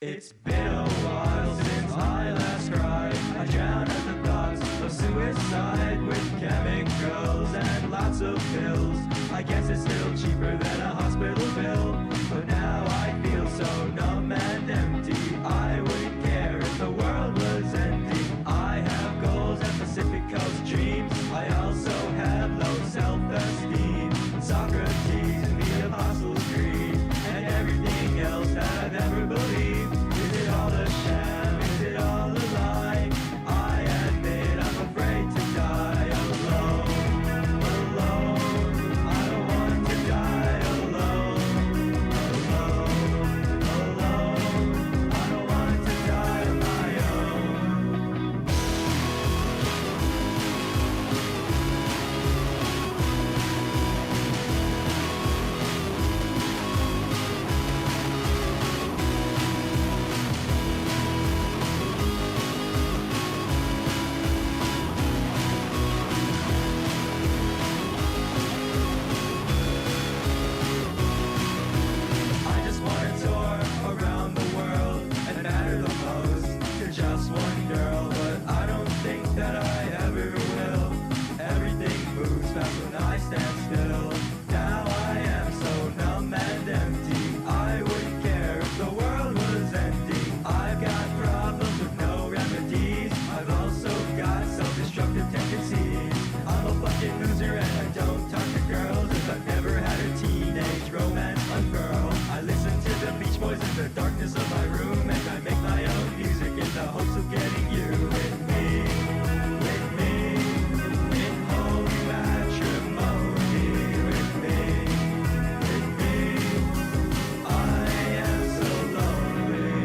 It's been a while since I last cried. I drown at the thoughts of suicide with chemicals and lots of pills. I guess it's still cheaper than a hospital bill, but now I feel so numb and empty. I wouldn't care if the world was empty. I have goals and Pacific Coast dreams. I also have low self-esteem. Socrates and the Apostles' Creed and everything else that I've ever believed. Is it all a sham? Is it all a lie? I admit I'm afraid to die alone, alone. I don't want to die alone, alone, alone. I don't want to die on my own. I just want to tour around the world and matter the most to just one girl, but I don't think that I ever will. Everything moves fast when I stand still. Now I am so numb and empty. I wouldn't care if the world was empty. I've got problems with no remedies. I've also got self-destructive tendencies. I'm a fucking loser and I don't talk to girls, as I've never had a teenage romance unfurl. I listen to the Beach Boys in the darkness of my room, and I make my own music in the hopes of getting you with me, with me, in holy matrimony, with me, with me. I am so lonely.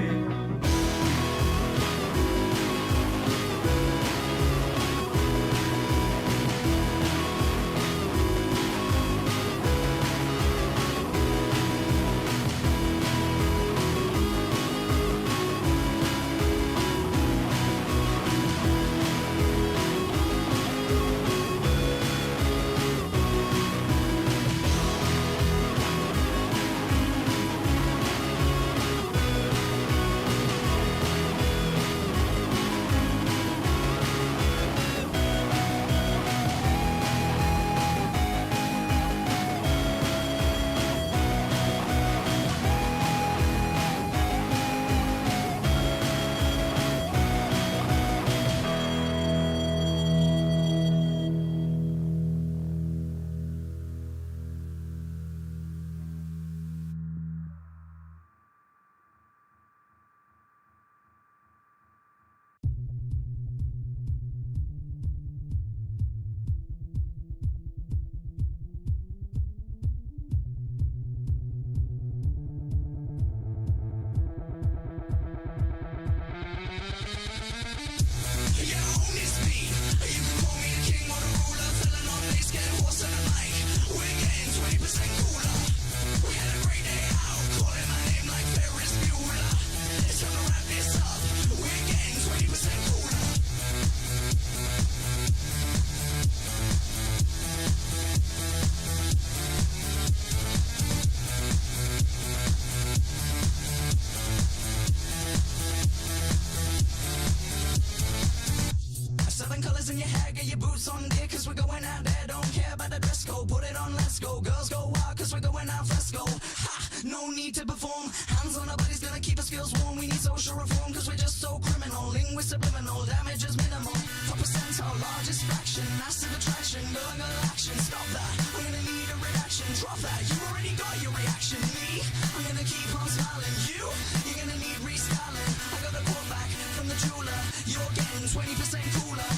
Seven colors in your hair, get your boots on dear, cause we're going out there. Don't care about the dress code, put it on, let's go. Girls go wild, cause we're going out fresco. Ha, no need to perform, hands on our bodies, gonna keep us girls warm. We need social reform, cause we're just so criminal. Linguist subliminal, damage is minimal. 4% our largest fraction, massive attraction, going on action. Stop that, I'm gonna need a reaction. Drop that, you already got your reaction. Me, I'm gonna keep on smiling. You're gonna need restyling. I got a quote back from the jeweler. You're getting 20% cooler.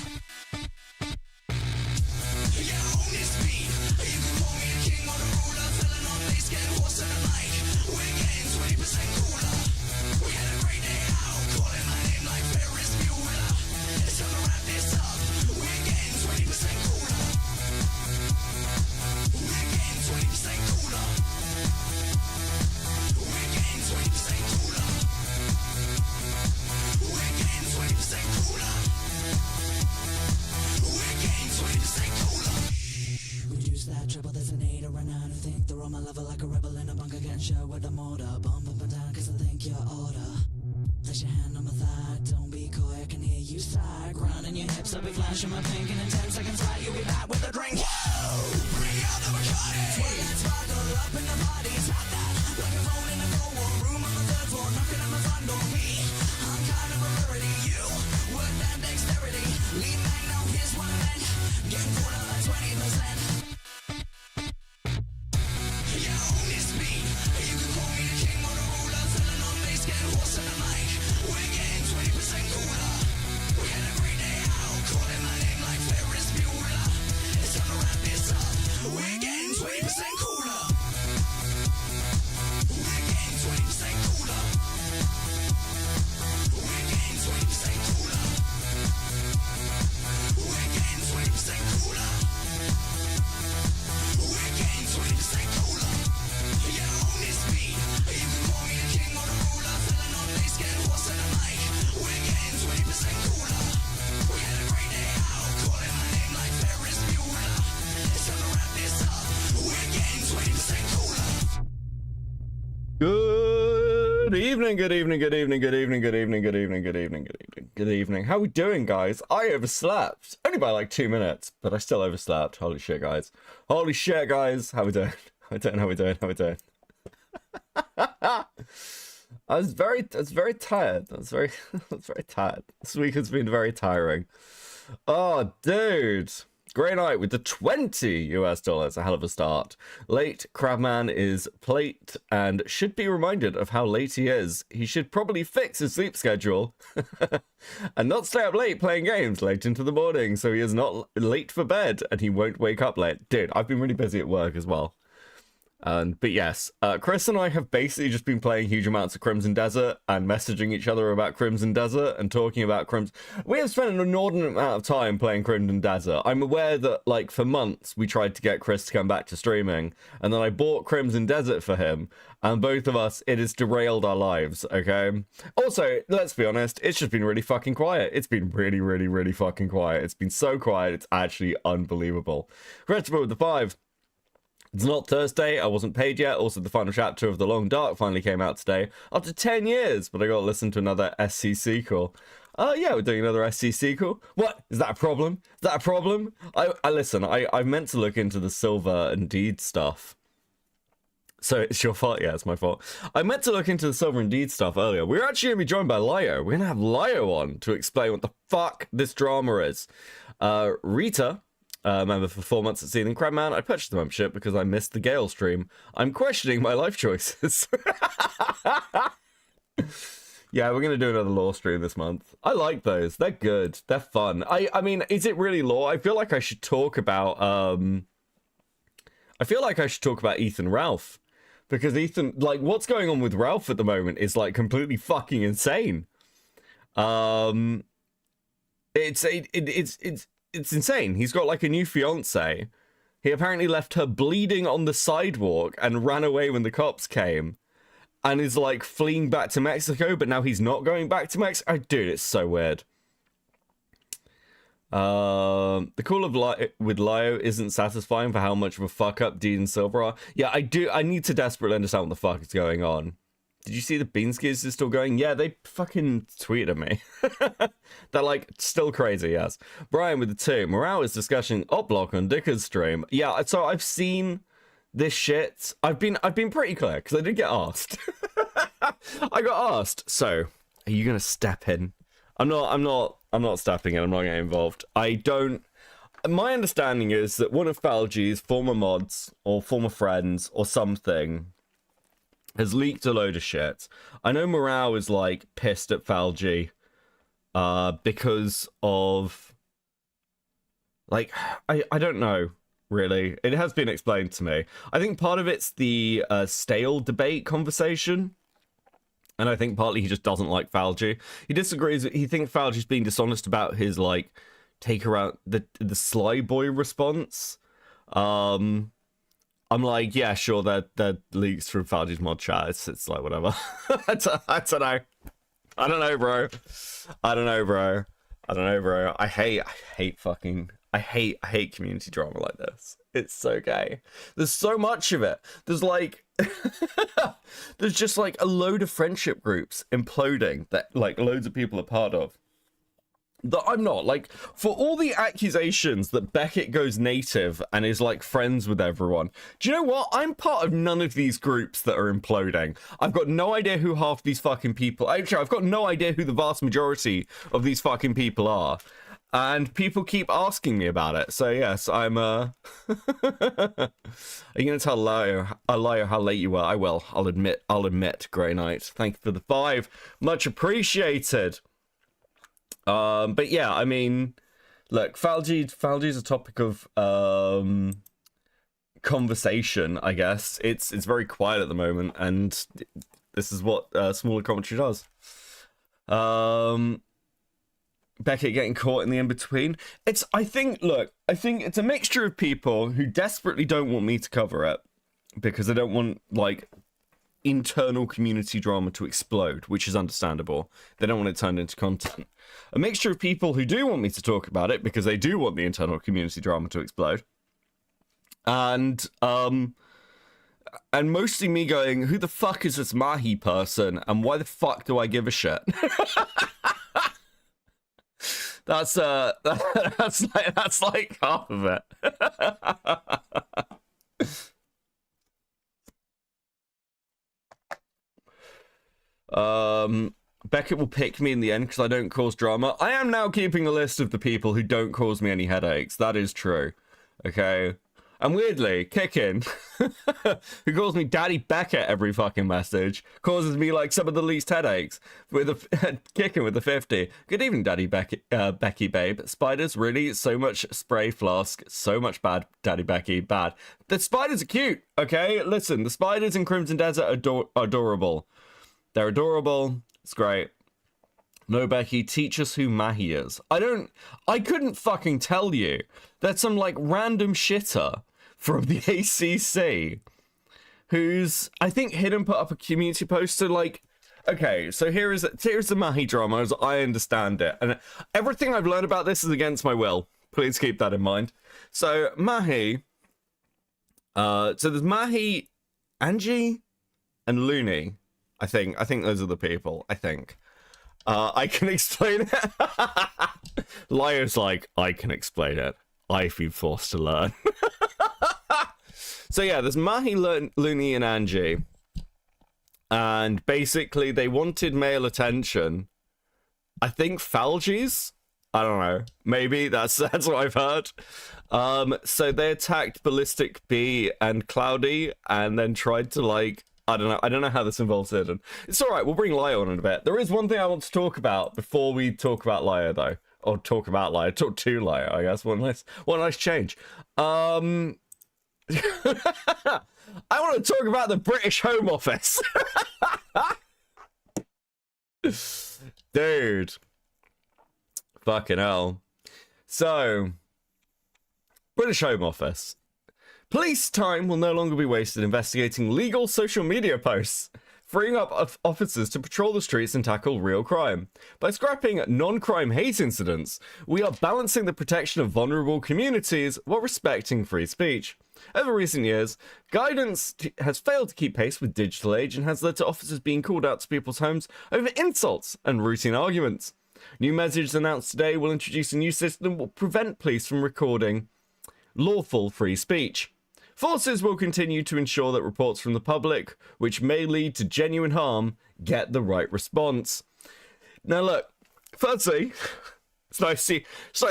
Yeah, own this beat. You can call me a king or a ruler. Filling on bass, getting horse in the mic. We're getting 20% cooler. We had a great day out, calling my name like Ferris Bueller. It's time to wrap this up. We're getting 20% cooler. We're getting 20% cooler. We're getting 20% cooler. We're getting 20% cooler. We're getting 20% cooler. Reduce that triple, there's an 8 or a 9. I think they're on my level like a rebel in a bunker, getting shot with a mortar. Bomb up and down, cause I think you're order. Place your hand on my thigh, don't be coy, I can hear you sigh. Grinding your hips, I'll be flashing my pink, and in 10 seconds flat, you'll be back with a drink. Whoa! Bring out the Bacardi! Swing that sparkle up in the party, tap that like a phone in a cold war room on the 3rd floor, knocking on my front door. Me, I'm kind of a rarity. You, work that dexterity. Lean back now, here's what I meant. Getting pulled out like 20%. Yeah, own this beat. You can call me the king or the ruler. Filling on bass, getting horse in the mic. We're getting 20% cooler. We had a great day out, calling my name like Ferris Bueller. It's time to wrap this up. We're getting 20% cooler. We're getting 20% cooler. We're getting 20% cooler. We're getting 20% cooler. We're getting 20% cooler. Yeah, own this beat. You can call me the king or the ruler. Filling on bass, getting horse in the mic. We're getting 20% cooler. We had a great day out, calling my name like Ferris Bueller. It's time to wrap this up. We're getting 20% cooler. Good evening, good evening, good evening, good evening, good evening, good evening, good evening, good evening, good evening. How we doing, guys? I overslept. Only by like 2 minutes, but I still overslept. Holy shit, guys. Holy shit, guys. How we doing? How we doing? How we doing? How we doing? I was very tired. I was very tired. This week has been very tiring. Oh, dude. Great night with the $20 a hell of a start. Late Crabman is plate and should be reminded of how late he is. He should probably fix his sleep schedule and not stay up late playing games late into the morning so he is not late for bed and he won't wake up late. Dude, I've been really busy at work as well. But yes, Chris and I have basically just been playing huge amounts of Crimson Desert and messaging each other about Crimson Desert and talking about Crimson. We have spent an inordinate amount of time playing Crimson Desert. I'm aware that, like, for months we tried to get Chris to come back to streaming, and then I bought Crimson Desert for him, and both of us, it has derailed our lives, okay? Also, let's be honest, it's just been really fucking quiet. It's been really, really, really fucking quiet. It's been so quiet, it's actually unbelievable. Creditable with the 5. It's not Thursday, I wasn't paid yet. Also, the final chapter of The Long Dark finally came out today. After 10 years, but I got to listen to another SC sequel. Yeah, we're doing another SC sequel. What? Is that a problem? Is that a problem? I listen, I meant to look into the Silver and Deed stuff. So it's your fault? Yeah, it's my fault. I meant to look into the Silver and Deed stuff earlier. We're actually going to be joined by Lio. We're going to have Lio on to explain what the fuck this drama is. Rita... member for 4 months at Seething Crabman. I purchased the membership because I missed the Gale stream. I'm questioning my life choices. Yeah, we're going to do another lore stream this month. I like those. They're good. They're fun. I mean, is it really lore? I feel like I should talk about, Ethan Ralph. Because Ethan, like, what's going on with Ralph at the moment is, like, completely fucking insane. It's insane. He's got like a new fiance. He apparently left her bleeding on the sidewalk and ran away when the cops came and is like fleeing back to Mexico, but now he's not going back to Mexico. Oh, dude, it's so weird. The call of with Lio isn't satisfying for how much of a fuck up Deed and Silver are. Yeah, I need to desperately understand what the fuck is going on. Did you see the Beanskis is still going? Yeah, they fucking tweeted at me. They're like, still crazy, yes. Brian with the 2. Morale is discussing Opblock on Dicker's stream. Yeah, so I've seen this shit. I've been pretty clear, because I did get asked. I got asked, so, are you gonna step in? I'm not stepping in, I'm not getting involved. My understanding is that one of Falgy's former mods, or former friends, or something, has leaked a load of shit. I know Morale is like pissed at Falgy because of like I don't know really. It has been explained to me. I think part of it's the stale debate conversation, and I think partly he just doesn't like Falgy. He disagrees. He thinks Falgy's being dishonest about his like take around the Sly Boy response. I'm like, yeah, sure, they're leaks from Falgy's mod chat. It's like, whatever. I don't know. I don't know, bro. I hate hate community drama like this. It's so gay. There's so much of it. There's like there's just like a load of friendship groups imploding that like loads of people are part of. That I'm not, like, for all the accusations that Beckett goes native and is like friends with everyone, do you know what? I'm part of none of these groups that are imploding. I've got no idea who half these fucking people, actually I've got no idea who the vast majority of these fucking people are, and people keep asking me about it. So yes, I'm are you gonna tell a liar how late you were? I will. I'll admit, Grey Knight. Thank you for the 5, much appreciated. But yeah, I mean, look, Falgi's a topic of conversation, I guess. It's very quiet at the moment, and this is what smaller commentary does. Beckett getting caught in the in-between. I think it's a mixture of people who desperately don't want me to cover it because they don't want, like, internal community drama to explode, which is understandable. They don't want it turned into content. A mixture of people who do want me to talk about it because they do want the internal community drama to explode. And mostly me going, who the fuck is this Mahi person and why the fuck do I give a shit? That's like half of it. Beckett will pick me in the end because I don't cause drama. I am now keeping a list of the people who don't cause me any headaches. That is true. Okay. And weirdly, Kickin, who calls me Daddy Beckett every fucking message, causes me like some of the least headaches. With Kickin with the 50. Good evening, Daddy Becky babe. Spiders, really? So much spray flask. So much bad, Daddy Becky. Bad. The spiders are cute, okay? Listen, the spiders in Crimson Desert are adorable. They're adorable. It's great. No, Becky, teach us who Mahi is. I couldn't fucking tell you. That's some like random shitter from the ACC who's, I think, Hidden put up a community post to like, okay, so here's the Mahi drama as I understand it. And everything I've learned about this is against my will. Please keep that in mind. So Mahi, so there's Mahi, Angie, and Looney. I think those are the people. I think. I can explain it. Liar's like, I can explain it. I've been forced to learn. So yeah, there's Mahi, Looney, and Angie. And basically, they wanted male attention. I think Falgies? I don't know. Maybe that's what I've heard. So they attacked Ballistic B and Cloudy, and then tried to like, I don't know how this involves it. And it's all right. We'll bring Liar on in a bit. There is one thing I want to talk about before we talk about Liar, though, or talk about Liar. Talk to Liar, I guess. One nice change. I want to talk about the British Home Office. Dude, fucking hell. So, British Home Office. Police time will no longer be wasted investigating legal social media posts, freeing up officers to patrol the streets and tackle real crime. By scrapping non-crime hate incidents, we are balancing the protection of vulnerable communities while respecting free speech. Over recent years, guidance has failed to keep pace with digital age and has led to officers being called out to people's homes over insults and routine arguments. New measures announced today will introduce a new system that will prevent police from recording lawful free speech. Forces will continue to ensure that reports from the public, which may lead to genuine harm, get the right response. Now look, firstly, it's nice to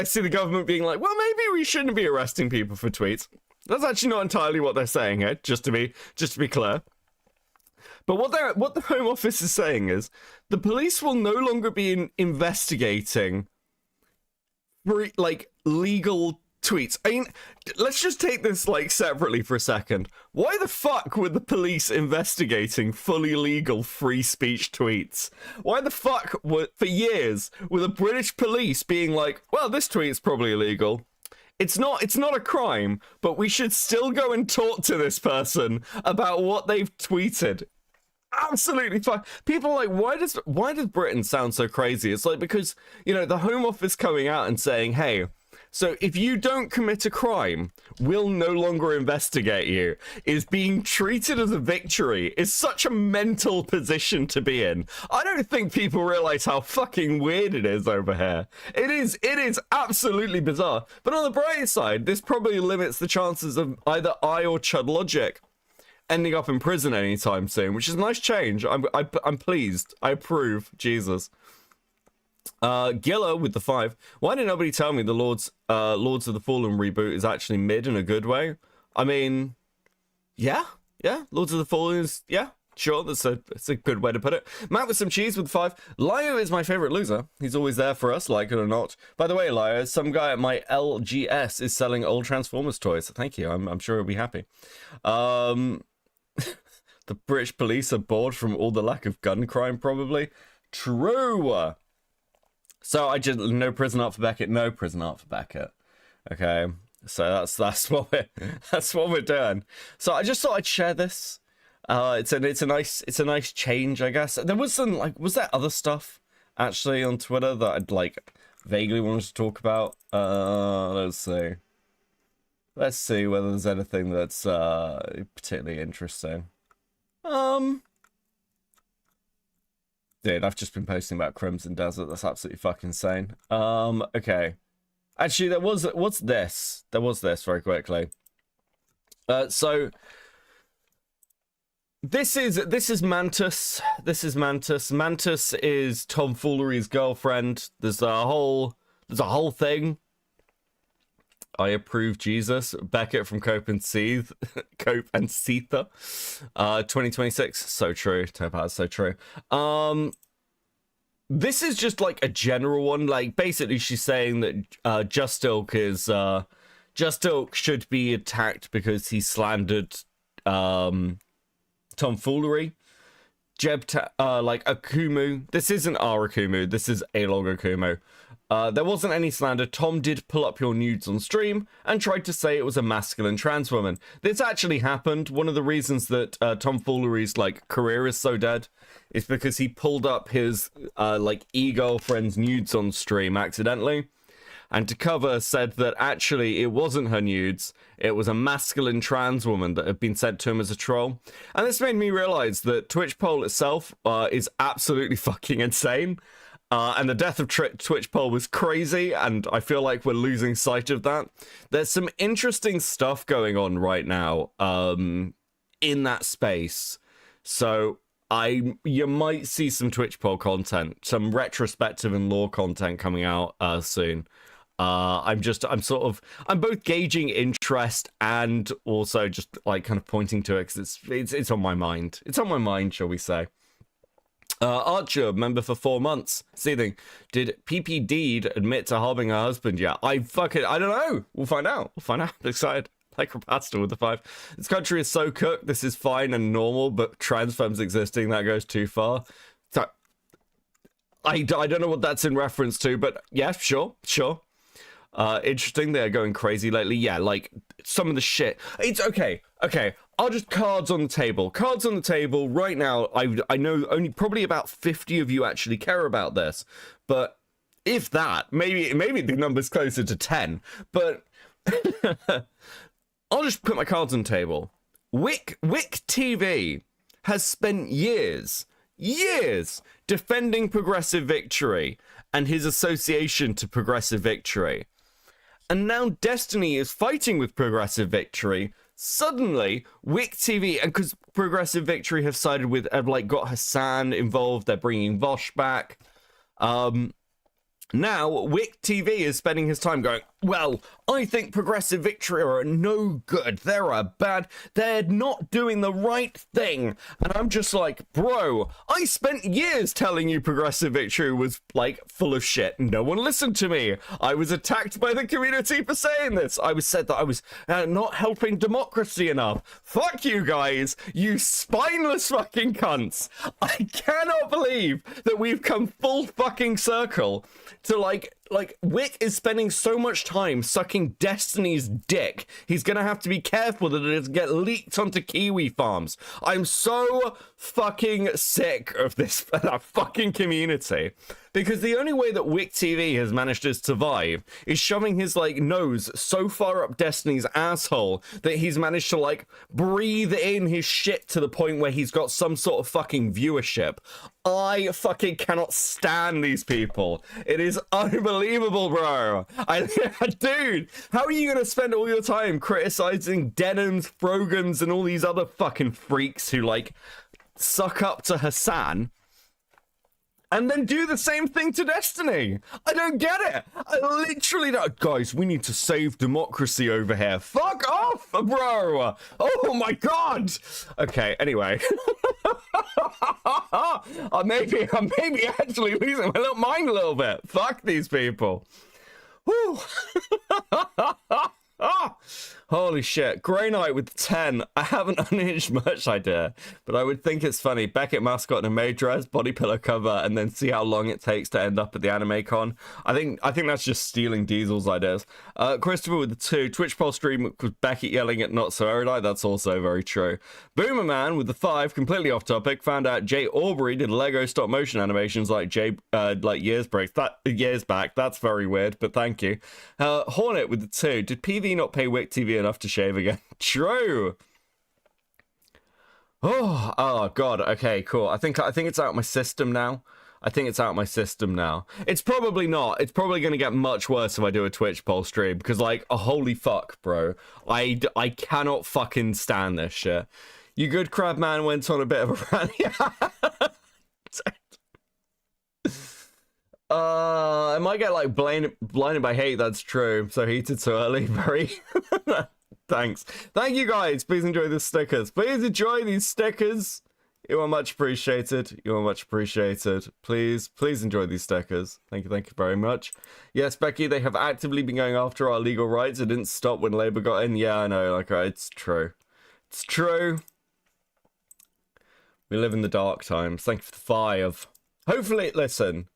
see the government being like, well, maybe we shouldn't be arresting people for tweets. That's actually not entirely what they're saying here, just to be clear. But what the Home Office is saying is the police will no longer be investigating legal tweets. I mean, let's just take this like separately for a second. Why the fuck were the police investigating fully legal free speech tweets? Why the fuck for years were the British police being like, well, this tweet's probably illegal. It's not a crime, but we should still go and talk to this person about what they've tweeted. Absolutely fine. People are like, why does Britain sound so crazy? It's like, because, you know, the Home Office coming out and saying, hey, So if you don't commit a crime, we'll no longer investigate you, is being treated as a victory is such a mental position to be in. I don't think people realize how fucking weird it is over here. It is absolutely bizarre. But on the bright side, this probably limits the chances of either I or Chud Logic ending up in prison anytime soon, which is a nice change. I'm pleased. I approve. Jesus. Gilla with the 5. Why did nobody tell me the Lords of the Fallen reboot is actually mid in a good way? I mean, yeah, Lords of the Fallen is, yeah, sure, that's a good way to put it. Matt with some cheese with 5. Lio is my favorite loser. He's always there for us, like it or not. By the way, Lio, some guy at my LGS is selling old Transformers toys. Thank you. I'm sure he'll be happy. The British police are bored from all the lack of gun crime, probably. True. So I just no prison art for Beckett, no prison art for Beckett. Okay, so that's what we're doing. So I just thought I'd share this. It's a nice change, I guess. There was some was there other stuff actually on Twitter that I'd vaguely wanted to talk about. Let's see whether there's anything that's particularly interesting. Dude, I've just been posting about Crimson Desert. That's absolutely fucking insane. Okay. Actually, there was this very quickly. So this is Mantis. This is Mantis. Mantis is Tomfoolery's girlfriend. There's a whole thing. I approve Jesus. Beckett from Cope and Seethe. Cope and Seether. 2026. So true. Topaz, so true. This is just a general one. Basically she's saying that Justilk should be attacked because he slandered Tomfoolery. Akumu. This isn't our Akumu. This is Alog Akumu. There wasn't any slander. Tom did pull up your nudes on stream and tried to say it was a masculine trans woman. This actually happened. One of the reasons that Tomfoolery's career is so dead is because he pulled up his e-girlfriend's nudes on stream accidentally, and to cover said that actually it wasn't her nudes, it was a masculine trans woman that had been sent to him as a troll. And this made me realize that Twitch poll itself is absolutely fucking insane. And the death of Twitch poll was crazy, and I feel like we're losing sight of that. There's some interesting stuff going on right now in that space. So you might see some Twitch poll content, some retrospective and lore content coming out soon. I'm both gauging interest and also just kind of pointing to it because it's on my mind. It's on my mind, shall we say. Archer, member for 4 months. Seething. Did PP Deed admit to harming her husband yet? I don't know. We'll find out. I'm excited. Lycropasta with the 5. This country is so cooked. This is fine and normal, but trans femmes existing, that goes too far. So, I don't know what that's in reference to, but yeah, sure. Interesting. They're going crazy lately. Yeah, some of the shit. It's okay. I'll just cards on the table right now. I know only probably about 50 of you actually care about this, but if that, maybe the number's closer to 10, but I'll just put my cards on the table. Wick TV has spent years defending Progressive Victory and his association to Progressive Victory. And now Destiny is fighting with Progressive Victory. Suddenly, Wick TV, and because Progressive Victory have sided with, got Hassan involved, they're bringing Vosh back. Now, Wick TV is spending his time going, well, I think Progressive Victory are no good. They're not doing the right thing. And I'm just like, bro, I spent years telling you Progressive Victory was, full of shit. No one listened to me. I was attacked by the community for saying this. I was said that I was not helping democracy enough. Fuck you guys, you spineless fucking cunts. I cannot believe that we've come full fucking circle to, Wick is spending so much time sucking Destiny's dick. He's gonna have to be careful that it doesn't get leaked onto Kiwi farms. I'm so fucking sick of this fucking community Because the only way that Wick TV has managed to survive is shoving his, like, nose so far up Destiny's asshole that he's managed to, like, breathe in his shit to the point where he's got some sort of fucking viewership. I fucking cannot stand these people. It is unbelievable, bro. Dude, how are you gonna spend all your time criticizing Denhams, Frogans, and all these other fucking freaks who, like, suck up to Hassan, and then do the same thing to Destiny? I don't get it. I literally don't. Guys, we need to save democracy over here. Fuck off, bro. Oh my god. Okay, anyway. I'm maybe actually losing my little mind a little bit. Fuck these people. Whew. Holy shit. Grey Knight with 10. I haven't unhinged much idea, but I would think it's funny. Beckett mascot in a maid dress, body pillow cover, and then see how long it takes to end up at the anime con. I think that's just stealing Diesel's ideas. Christopher with the 2. Twitch poll stream with Beckett yelling at Not So Erudite. That's also very true. Boomer Man with the 5. Completely off topic. Found out Jay Aubrey did Lego stop motion animations like years back. That's very weird, but thank you. Hornet with the 2. Did PV not pay Wick TV enough to shave again? True. Oh god. Okay, cool. I think it's out of my system now. It's probably not. It's probably going to get much worse if I do a Twitch poll stream, because, like, holy fuck, bro. I cannot fucking stand this shit. You good, Crab Man went on a bit of a rant. I might get, like, blinded by hate. That's true. So heated so early. Very. Thanks. Thank you, guys. Please enjoy the stickers. Please enjoy these stickers. You are much appreciated. Please enjoy these stickers. Thank you very much. Yes, Becky, they have actively been going after our legal rights. It didn't stop when Labour got in. Yeah, I know. Like, it's true. It's true. We live in the dark times. Thank you for the 5. Hopefully, listen.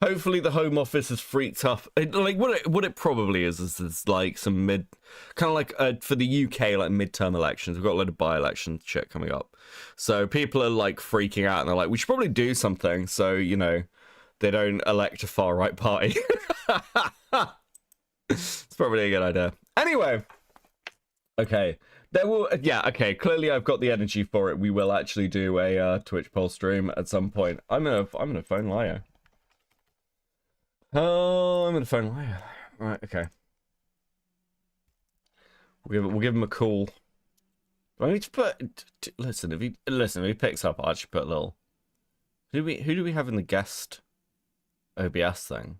Hopefully the Home Office has freaked up. Like, what it probably is like some kind of like for the UK, like midterm elections. We've got a lot of by-election shit coming up. So people are like freaking out and they're like, we should probably do something so, you know, they don't elect a far-right party. It's probably a good idea. Anyway. Okay. Okay, clearly I've got the energy for it. We will actually do a Twitch poll stream at some point. I'm gonna phone Lio. Oh, I'm gonna phone Lio. Right, okay. We'll give him a call. I need to put. Listen, if he picks up, I'll actually put a little. Who do we have in the guest OBS thing?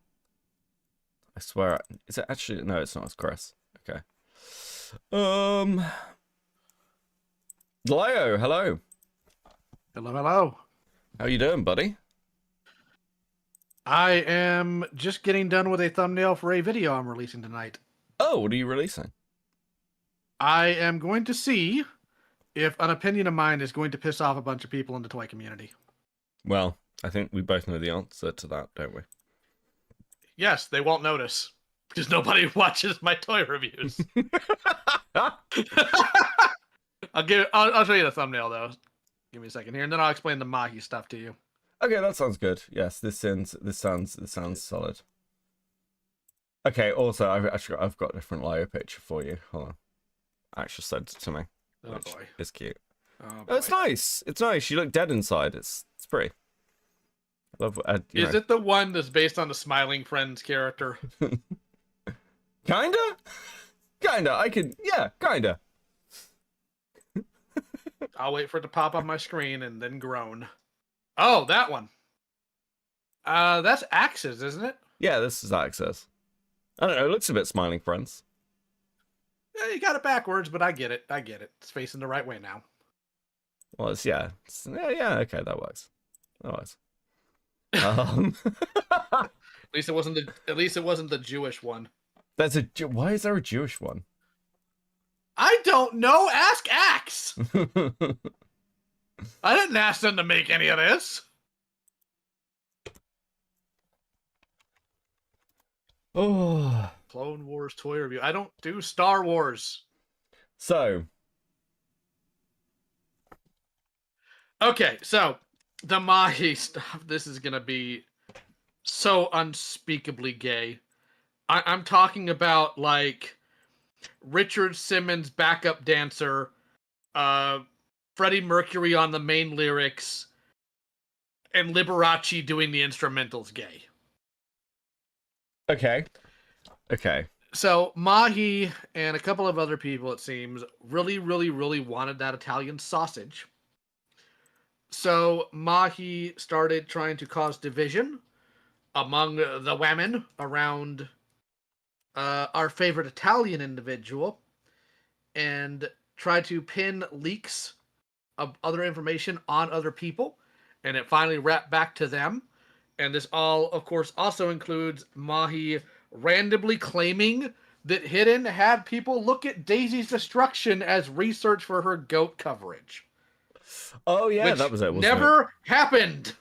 I swear, is it actually? No, it's not. It's Chris. Okay. Lio, hello. Hello. How you doing, buddy? I am just getting done with a thumbnail for a video I'm releasing tonight. Oh, what are you releasing? I am going to see if an opinion of mine is going to piss off a bunch of people in the toy community. Well, I think we both know the answer to that, don't we? Yes, they won't notice because nobody watches my toy reviews. I'll show you the thumbnail though. Give me a second here, and then I'll explain the Mahi stuff to you. Okay, that sounds good. This sounds solid. Okay, also I've got a different Lio picture for you. Hold on. Actually sent it to me. Oh boy. It's cute. Oh, it's nice. It's nice. You look dead inside. It's pretty. I love Is it the one that's based on the Smiling Friends character? Kinda? Kinda. I'll wait for it to pop on my screen and then groan. Oh, that one. That's Axis, isn't it? Yeah, this is Axis. I don't know, it looks a bit Smiling Friends. Yeah, you got it backwards, but I get it. It's facing the right way now. Well, yeah, okay, that works. At least it wasn't the Jewish one. Why is there a Jewish one? I don't know. Ask Axe. I didn't ask them to make any of this. Oh. Clone Wars toy review. I don't do Star Wars. So. Okay, so the Mahi stuff. This is gonna be So unspeakably gay. I'm talking about like Richard Simmons backup dancer, Freddie Mercury on the main lyrics, and Liberace doing the instrumentals gay. Okay. Okay. So Mahi and a couple of other people, it seems, really, really, really wanted that Italian sausage. So Mahi started trying to cause division among the women around our favorite Italian individual and try to pin leaks of other information on other people. And it finally wrapped back to them. And this all, of course, also includes Mahi randomly claiming that Hidden had people look at Daisy's destruction as research for her goat coverage. Oh yeah, Which that was it. Wasn't never happened.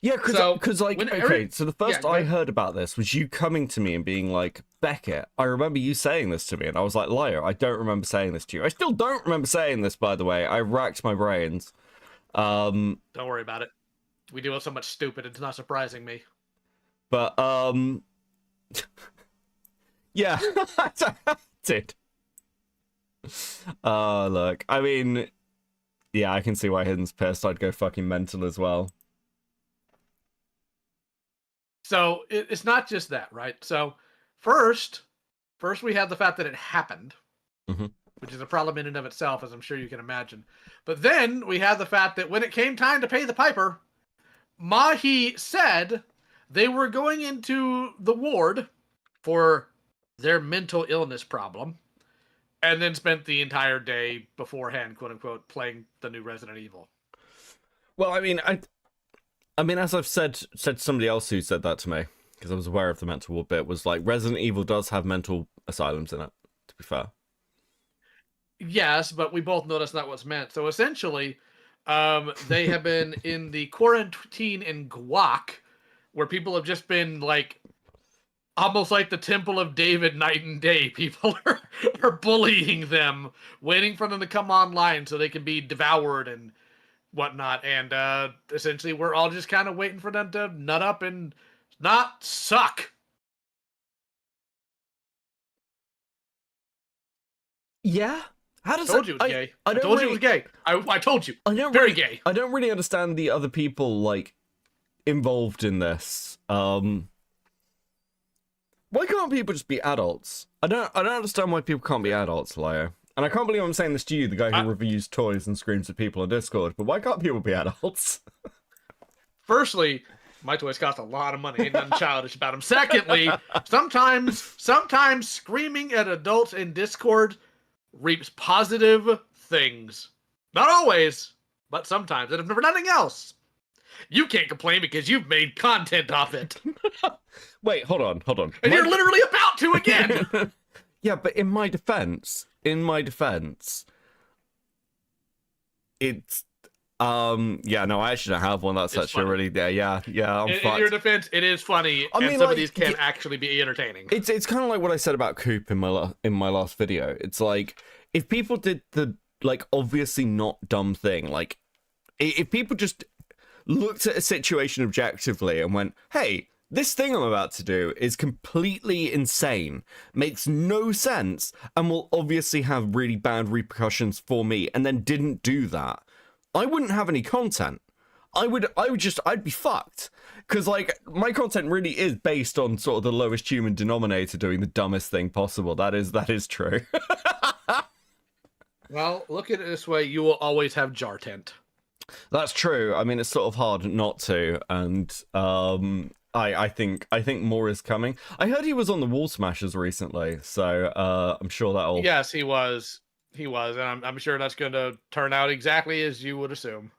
Yeah, because So, like, when okay, so the first Yeah, I heard about this was you coming to me and being like, Beckett, I remember you saying this to me, and I was like, liar, I don't remember saying this to you. I still don't remember saying this, by the way. I racked my brains. Don't worry about it. We deal with so much stupid, it's not surprising me. But yeah, I did. Look, I mean, yeah, I can see why Hidden's pissed. I'd go fucking mental as well. So it's not just that, right? So first we have the fact that it happened, which is a problem in and of itself, as I'm sure you can imagine. But then we have the fact that when it came time to pay the piper, Mahi said they were going into the ward for their mental illness problem, and then spent the entire day beforehand, quote unquote, playing the new Resident Evil. Well, I mean, as I've said to somebody else who said that to me, because I was aware of the mental ward bit, was like, Resident Evil does have mental asylums in it, to be fair. Yes, but we both know that's not what's meant. So essentially, they have been in the quarantine in Guac, where people have just been like, almost like the Temple of David night and day. People are bullying them, waiting for them to come online so they can be devoured and whatnot. And essentially, we're all just kind of waiting for them to nut up and not suck. Yeah? How does I told you it was gay. I I don't told you really, it was gay. I told you. I don't Very really, gay. I don't really understand the other people, like, involved in this. Why can't people just be adults? I don't understand why people can't be adults, Leo. And I can't believe I'm saying this to you, the guy who reviews toys and screams at people on Discord, but why can't people be adults? Firstly, my toys cost a lot of money. Ain't nothing childish about them. Secondly, sometimes screaming at adults in Discord reaps positive things. Not always, but sometimes. And if for nothing else, you can't complain because you've made content off it. Wait, hold on. And you're literally about to again. Yeah, but in my defense, it's yeah, no, I actually don't have one that's actually really there. Yeah, I'm in fucked. your defense, it is funny, I mean, and some like, of these can actually be entertaining. It's kind of like what I said about Coop in my last video. It's like, if people did the, like, obviously not dumb thing, like, if people just looked at a situation objectively and went, hey, this thing I'm about to do is completely insane, makes no sense, and will obviously have really bad repercussions for me, and then didn't do that, I wouldn't have any content. I'd be fucked. Because, like, my content really is based on sort of the lowest human denominator doing the dumbest thing possible. That is true. Well, look at it this way, you will always have Jar Tent. That's true. I mean, it's sort of hard not to, and I think more is coming. I heard he was on the Wall Smashers recently, so I'm sure that'll. Yes, he was, and I'm sure that's going to turn out exactly as you would assume.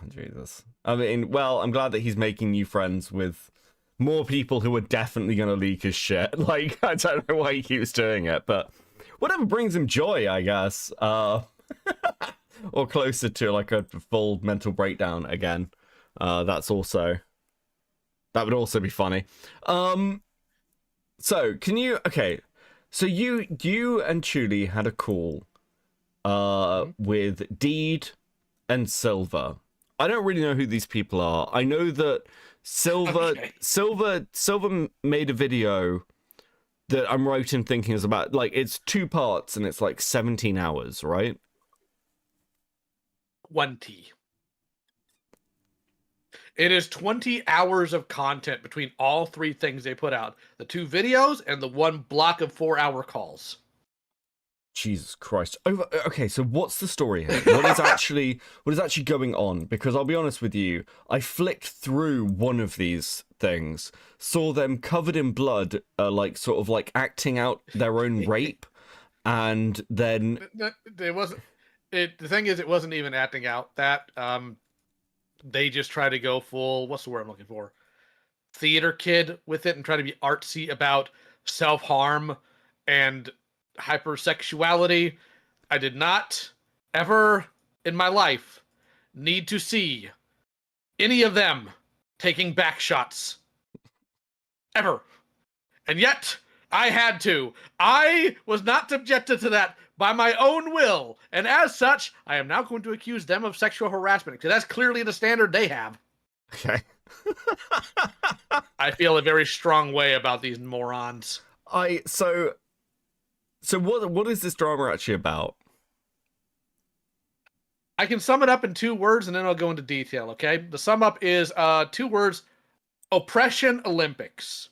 Jesus. I mean, well, I'm glad that he's making new friends with more people who are definitely going to leak his shit. Like, I don't know why he keeps doing it, but whatever brings him joy, I guess. Or closer to, like, a full mental breakdown again. That would also be funny. So, can you... Okay, so you and Chuli had a call with Deed and Silver I don't really know who these people are. I know that Okay. Silver made a video that I'm right in thinking is about, like, it's 2 parts and it's like 17 hours, right? 20. It is 20 hours of content between all three things they put out. The 2 videos and the 1 block of 4-hour calls. Jesus Christ. Okay, so what's the story here? What is actually going on? Because I'll be honest with you, I flicked through one of these things, saw them covered in blood, like sort of like acting out their own rape, and then It wasn't. The thing is, it wasn't even acting out that. They just try to go full. What's the word I'm looking for? Theater kid with it and try to be artsy about self-harm and hypersexuality. I did not ever in my life need to see any of them taking back shots. Ever. And yet, I had to. I was not subjected to that by my own will. And as such, I am now going to accuse them of sexual harassment because that's clearly the standard they have. okay. I feel a very strong way about these morons. So what is this drama actually about? I can sum it up in 2 words and then I'll go into detail, okay? The sum up is 2 words: Oppression Olympics.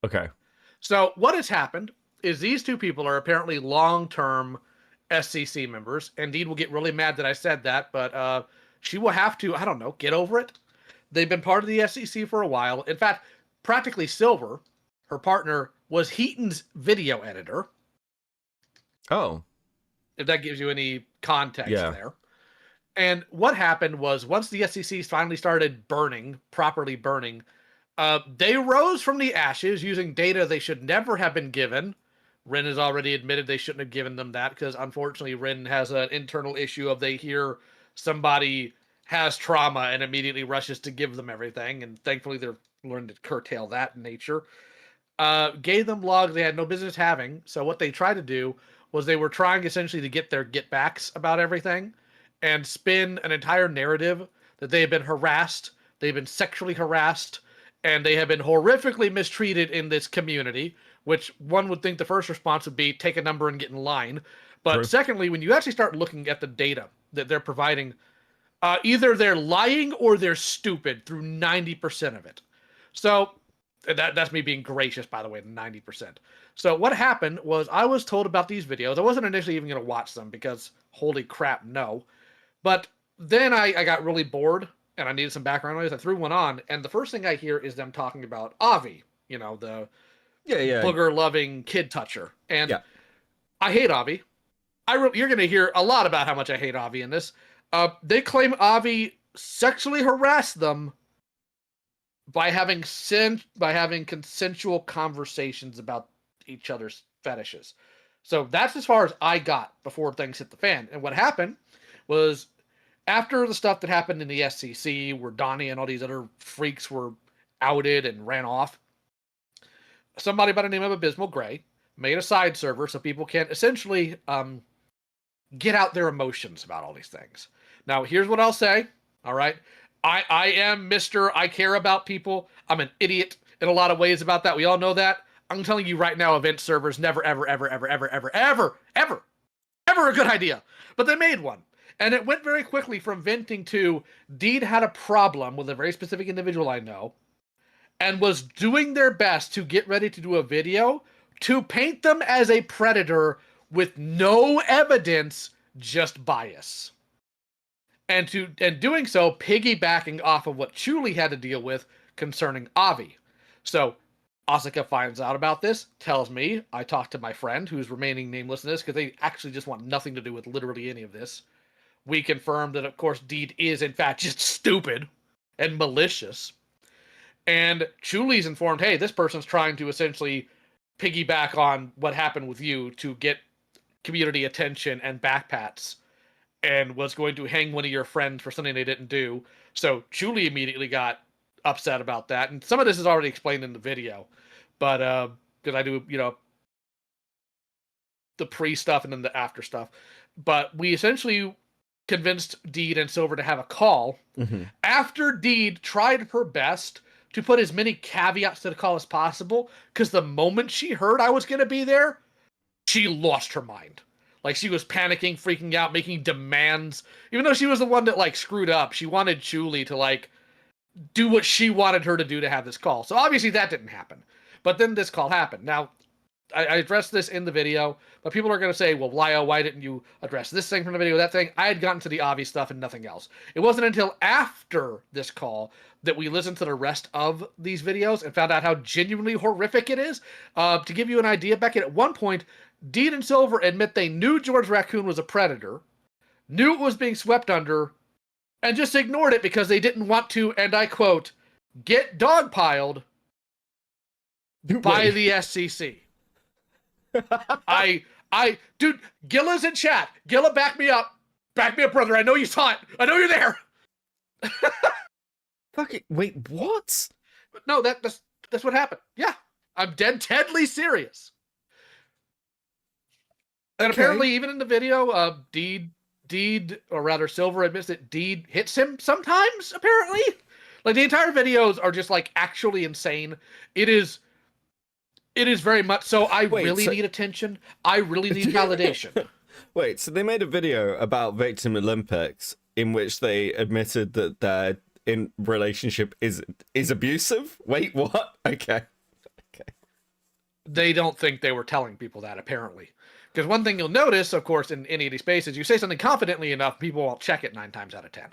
Okay. So what has happened is these 2 people are apparently long-term SCC members. Indeed will get really mad that I said that, but she will have to, I don't know, get over it. They've been part of the SCC for a while. In fact, practically Silver, her partner, was Heaton's video editor. Oh. If that gives you any context Yeah. there. And what happened was once the SCC finally started burning, properly burning, they rose from the ashes using data they should never have been given. Rin has already admitted they shouldn't have given them that because unfortunately Rin has an internal issue of they hear somebody has trauma and immediately rushes to give them everything. And thankfully they're learning to curtail that in nature. Gave them logs they had no business having. So what they tried to do was they were trying essentially to get their get backs about everything and spin an entire narrative that they have been harassed, they've been sexually harassed, and they have been horrifically mistreated in this community, which one would think the first response would be take a number and get in line. But True. secondly, when you actually start looking at the data that they're providing, either they're lying or they're stupid through 90% of it. So that's me being gracious, by the way, 90%. So what happened was I was told about these videos. I wasn't initially even going to watch them because holy crap, no. But then I got really bored and I needed some background noise. I threw one on, and the first thing I hear is them talking about Avi, you know, the Yeah. booger-loving kid toucher. And Yeah. I hate Avi. You're going to hear a lot about how much I hate Avi in this. They claim Avi sexually harassed them by having consensual conversations about each other's fetishes. So that's as far as I got before things hit the fan. And what happened was after the stuff that happened in the SCC, where Donnie and all these other freaks were outed and ran off, somebody by the name of Abysmal Gray made a side server so people can essentially get out their emotions about all these things. Now, here's what I'll say. All right. I am Mr. I care about people. I'm an idiot in a lot of ways about that. We all know that. I'm telling you right now, event servers never, ever a good idea. But they made one. And it went very quickly from venting to Deed had a problem with a very specific individual I know and was doing their best to get ready to do a video to paint them as a predator with no evidence, just bias. And doing so, piggybacking off of what Chuli had to deal with concerning Avi. So Asuka finds out about this, tells me, I talked to my friend who's remaining nameless in this because they actually just want nothing to do with literally any of this. We confirmed that, of course, Deed is in fact just stupid and malicious. And Chuli's informed, hey, this person's trying to essentially piggyback on what happened with you to get community attention and backpats, and was going to hang one of your friends for something they didn't do. So Chuli immediately got upset about that. And some of this is already explained in the video. But because I do, the pre stuff and then the after stuff. But we essentially convinced Deed and Silver to have a call. Mm-hmm. After Deed tried her best to put as many caveats to the call as possible, because the moment she heard I was going to be there, she lost her mind. Like, she was panicking, freaking out, making demands. Even though she was the one that, like, screwed up, she wanted Julie to, like, do what she wanted her to do to have this call. So obviously that didn't happen. But then this call happened. Now, I addressed this in the video, but people are going to say, well, Lio, why didn't you address this thing from the video, that thing? I had gotten to the obvious stuff and nothing else. It wasn't until after this call that we listened to the rest of these videos and found out how genuinely horrific it is. To give you an idea, Beckett, at one point, Deed and Silver admit they knew George Raccoon was a predator, knew it was being swept under, and just ignored it because they didn't want to, and I quote, get dogpiled by the SCC. Dude, Gilla's in chat. Gilla, back me up. Back me up, brother. I know you saw it. I know you're there. Fucking wait, what? No, that's what happened. Yeah, I'm deadly serious. And apparently, even in the video, Deed, or rather Silver admits that Deed hits him sometimes, apparently. Like, the entire videos are just, like, actually insane. It is very much so. I really need attention. I really need validation. Wait, so they made a video about Victim Olympics in which they admitted that their relationship is abusive? Wait, what? Okay. They don't think they were telling people that, apparently. Because one thing you'll notice, of course, in any of these spaces, you say something confidently enough, people won't check it 9 times out of 10.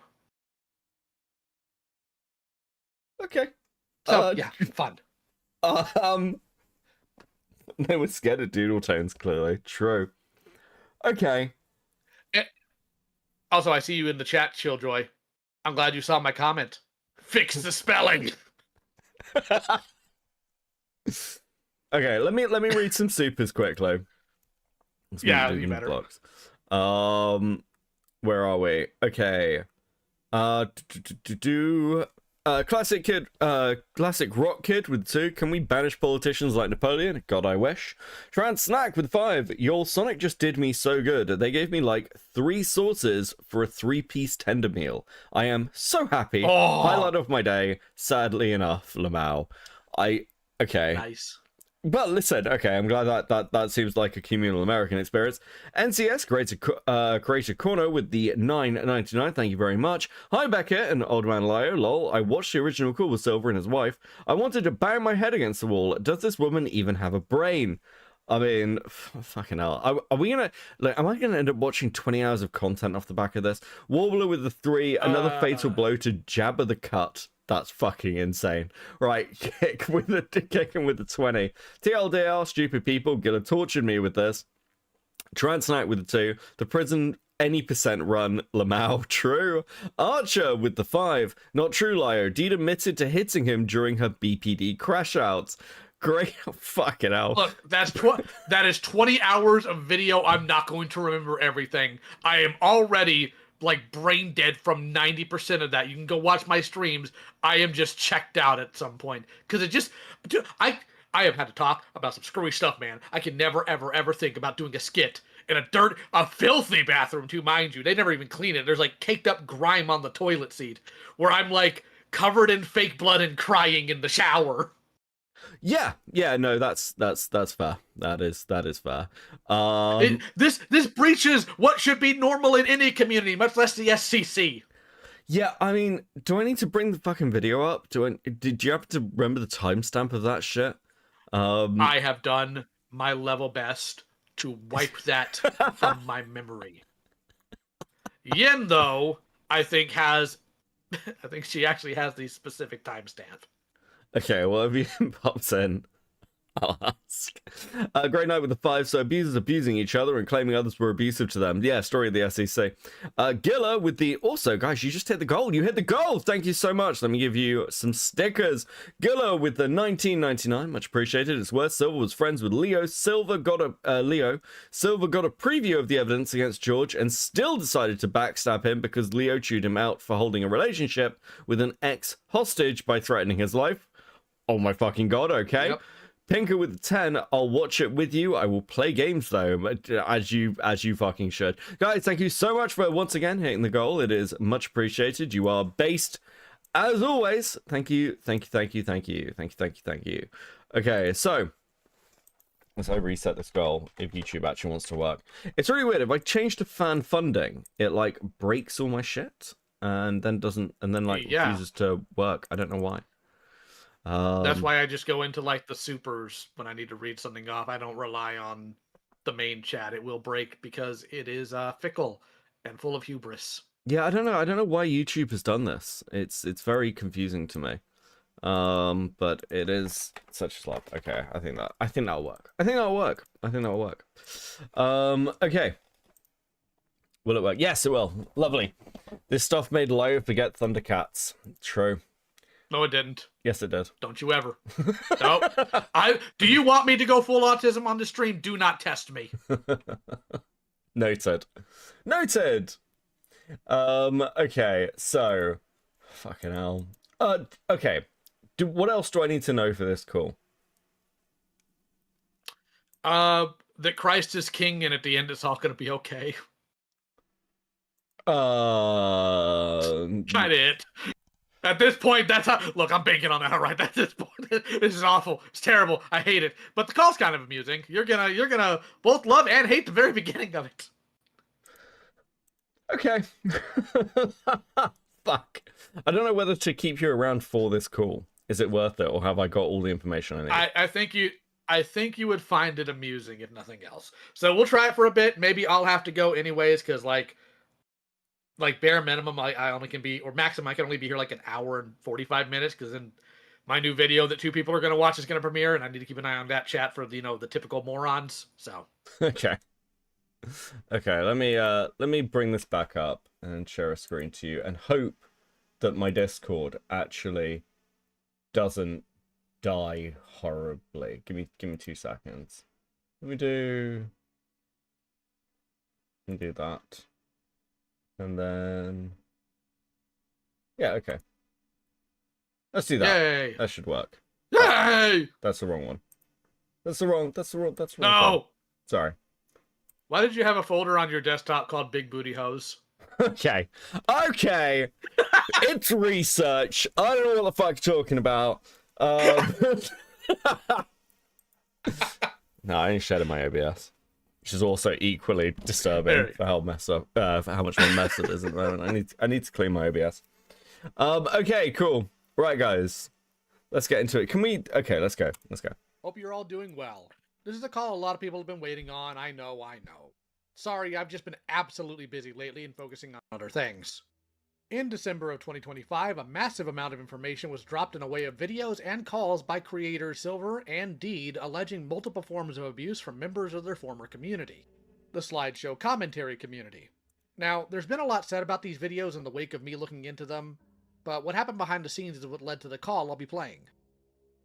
Okay. So, yeah, fun. They were scared of doodle tones, clearly. True. Okay. Also, I see you in the chat, Chilljoy. I'm glad you saw my comment. Fix the spelling. Okay, let me read some supers quickly. Yeah, you better. Blocks. Where are we? Okay. Classic rock kid with 2. Can we banish politicians like Napoleon? God, I wish. Trans snack with 5. Your Sonic just did me so good. They gave me like 3 sauces for a 3-piece tender meal. I am so happy. Oh. Highlight of my day. Sadly enough, Lamau. Okay. Nice. But listen, okay, I'm glad that seems like a communal American experience. NCS created corner with the $9.99. Thank you very much. Hi Becca and Old Man Lio. Lol. I watched the original call with Silver and his wife. I wanted to bang my head against the wall. Does this woman even have a brain? I mean, fucking hell. Are we gonna am I gonna end up watching 20 hours of content off the back of this? Warbler with the 3. Another fatal blow to Jabba the Cut. That's fucking insane. Right, kicking with the 20. TLDR, stupid people. Gilla tortured me with this. Transnight with the 2. The prison any % run. Lamau, true. Archer with the 5. Not true, Lio. Deed admitted to hitting him during her BPD crash outs. Great. Fucking hell. Look, that is 20 hours of video. I'm not going to remember everything. I am already like brain dead from 90% of that. You can go watch my streams. I am just checked out at some point because it just, dude, I have had to talk about some screwy stuff, man. I can never ever think about doing a skit in a filthy bathroom too, mind you. They never even clean it. There's like caked up grime on the toilet seat where I'm like covered in fake blood and crying in the shower. Yeah, no, that's fair. That is fair. This breaches what should be normal in any community, much less the SCC. Yeah, I mean, do I need to bring the fucking video up? Did you have to remember the timestamp of that shit? I have done my level best to wipe that from my memory. Yin, though, I think she actually has the specific timestamp. Okay, well, if you pops in, I'll ask. Great night with the 5. So abusers abusing each other and claiming others were abusive to them. Yeah, story of the SEC. Gilla with the... Also, guys, you just hit the goal. You hit the goal. Thank you so much. Let me give you some stickers. Gilla with the $19.99. Much appreciated. It's worth. Silver was friends with Leo. Silver got a preview of the evidence against George and still decided to backstab him because Leo chewed him out for holding a relationship with an ex-hostage by threatening his life. Oh my fucking god, okay. Yep. Pinker with the 10, I'll watch it with you. I will play games though, as you fucking should. Guys, thank you so much for once again hitting the goal. It is much appreciated. You are based as always. Thank you. Okay, so as I reset this goal, if YouTube actually wants to work. It's really weird. If I change to fan funding, it like breaks all my shit and then refuses to work. I don't know why. That's why I just go into like the supers when I need to read something off. I don't rely on the main chat. It will break because it is fickle and full of hubris. Yeah, I don't know why YouTube has done this. It's very confusing to me. But it is such a slap. Okay, I think that'll work. Okay. Will it work? Yes, it will. Lovely. This stuff made Lyo forget Thundercats. True. No, it didn't. Yes, it did. Don't you ever. No. Do you want me to go full autism on the stream? Do not test me. Noted. Okay, so fucking hell. Okay. What else do I need to know for this call? That Christ is king, and at the end it's all gonna be okay. Kind of it. At this point, that's how. Look, I'm banking on that, right? At this point, this is awful. It's terrible. I hate it. But the call's kind of amusing. You're gonna both love and hate the very beginning of it. Okay. Fuck. I don't know whether to keep you around for this call. Is it worth it, or have I got all the information I need? I think you would find it amusing if nothing else. So we'll try it for a bit. Maybe I'll have to go anyways, because like bare minimum, I only can be, or maximum, I can only be here like an hour and 45 minutes, because then my new video that 2 people are going to watch is going to premiere, and I need to keep an eye on that chat for the typical morons. So okay, let me bring this back up and share a screen to you, and hope that my Discord actually doesn't die horribly. Give me 2 seconds. Let me do that. And then, yeah, okay. Let's do that. Yay! That should work. Yay! That's the wrong one. That's the wrong. No! One. Sorry. Why did you have a folder on your desktop called Big Booty Hose? Okay. It's research. I don't know what the fuck you're talking about. No, I ain't shedding my OBS. Which is also equally disturbing for how mess up, for how much of a mess it is at the moment. I need to clean my OBS. Okay, cool. Right, guys, let's get into it. Okay, let's go. Hope you're all doing well. This is a call a lot of people have been waiting on. I know. Sorry, I've just been absolutely busy lately and focusing on other things. In December of 2025, a massive amount of information was dropped in a way of videos and calls by creators Silver and Deed alleging multiple forms of abuse from members of their former community, the slideshow commentary community. Now, there's been a lot said about these videos in the wake of me looking into them, but what happened behind the scenes is what led to the call I'll be playing.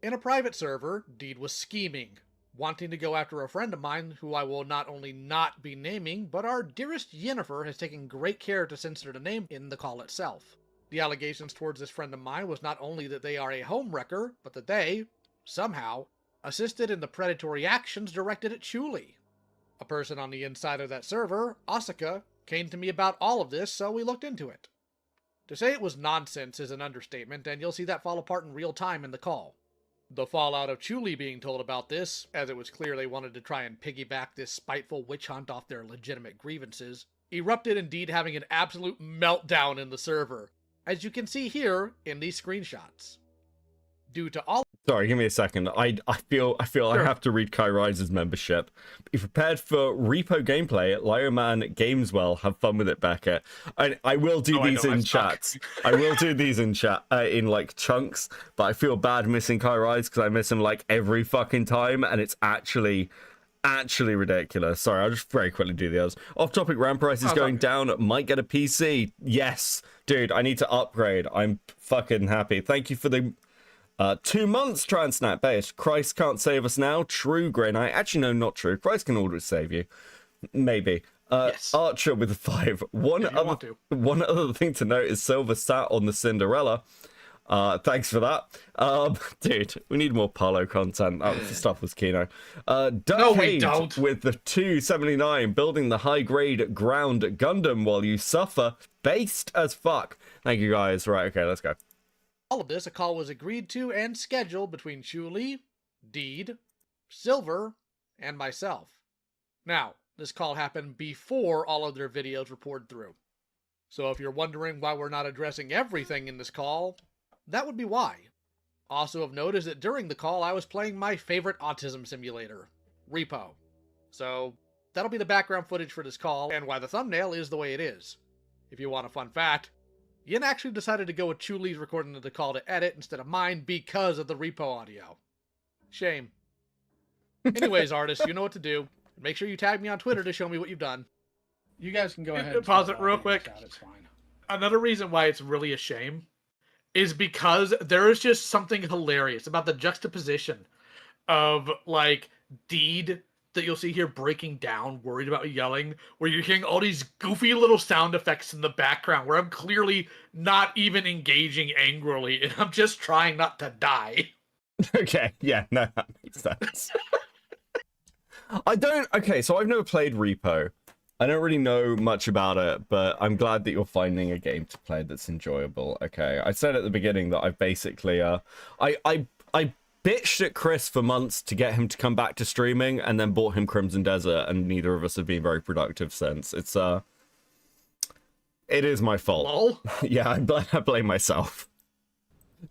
In a private server, Deed was scheming, wanting to go after a friend of mine who I will not only not be naming, but our dearest Yennefer has taken great care to censor the name in the call itself. The allegations towards this friend of mine was not only that they are a homewrecker, but that they, somehow, assisted in the predatory actions directed at Chuli. A person on the inside of that server, Asuka, came to me about all of this, so we looked into it. To say it was nonsense is an understatement, and you'll see that fall apart in real time in the call. The fallout of Chuli being told about this, as it was clear they wanted to try and piggyback this spiteful witch hunt off their legitimate grievances, erupted Indeed having an absolute meltdown in the server, as you can see here in these screenshots. Due to all— Sorry, give me a second. I feel sure. I have to read Kai Rise's membership. Be prepared for repo gameplay at Lioman Gameswell. Have fun with it, Becca. I will do these in chats. I will do these in chat in like chunks. But I feel bad missing Kai Rise because I miss him like every fucking time, and it's actually ridiculous. Sorry, I'll just very quickly do the others. Off topic, RAM price is going down. Might get a PC. Yes, dude. I need to upgrade. I'm fucking happy. Thank you for the 2 months, Transnat base. Christ can't save us now. True, Grey Knight. Actually, no, not true. Christ can always save you. Maybe. Yes. Archer with a 5. One other thing to note is Silver sat on the Cinderella. Thanks for that. Dude, we need more Palo content. That was the stuff was Kino. Duck No, we Hate don't. with the 279, building the high-grade ground Gundam while you suffer. Based as fuck. Thank you, guys. Right, okay, let's go. All of this, a call was agreed to and scheduled between Chuli, Deed, Silver, and myself. Now, this call happened before all of their videos were poured through. So if you're wondering why we're not addressing everything in this call, that would be why. Also of note is that during the call, I was playing my favorite autism simulator, Repo. So that'll be the background footage for this call, and why the thumbnail is the way it is. If you want a fun fact, Yin actually decided to go with Chuli's recording of the call to edit instead of mine because of the Repo audio. Shame. Anyways, artists, you know what to do. Make sure you tag me on Twitter to show me what you've done. You guys can go ahead and Pause start it real talking. quick. It's fine. Another reason why it's really a shame is because there is just something hilarious about the juxtaposition of, like, Deed that you'll see here breaking down, worried about yelling, where you're hearing all these goofy little sound effects in the background, where I'm clearly not even engaging angrily, and I'm just trying not to die. Okay, yeah, no, that makes sense. Okay, so I've never played Repo. I don't really know much about it, but I'm glad that you're finding a game to play that's enjoyable. Okay, I said at the beginning that I've basically, I bitched at Chris for months to get him to come back to streaming, and then bought him Crimson Desert, and neither of us have been very productive since. It is my fault. Lol. Yeah, I blame myself.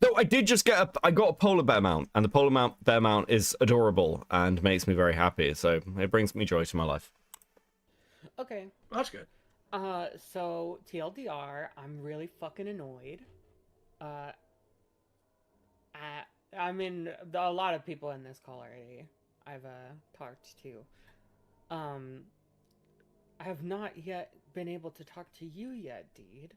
No, I did just I got a polar bear mount, and the polar bear mount is adorable and makes me very happy, so it brings me joy to my life. Okay. That's good. So TLDR, I'm really fucking annoyed. I mean, a lot of people in this call already I've talked to. I have not yet been able to talk to you yet, Deed.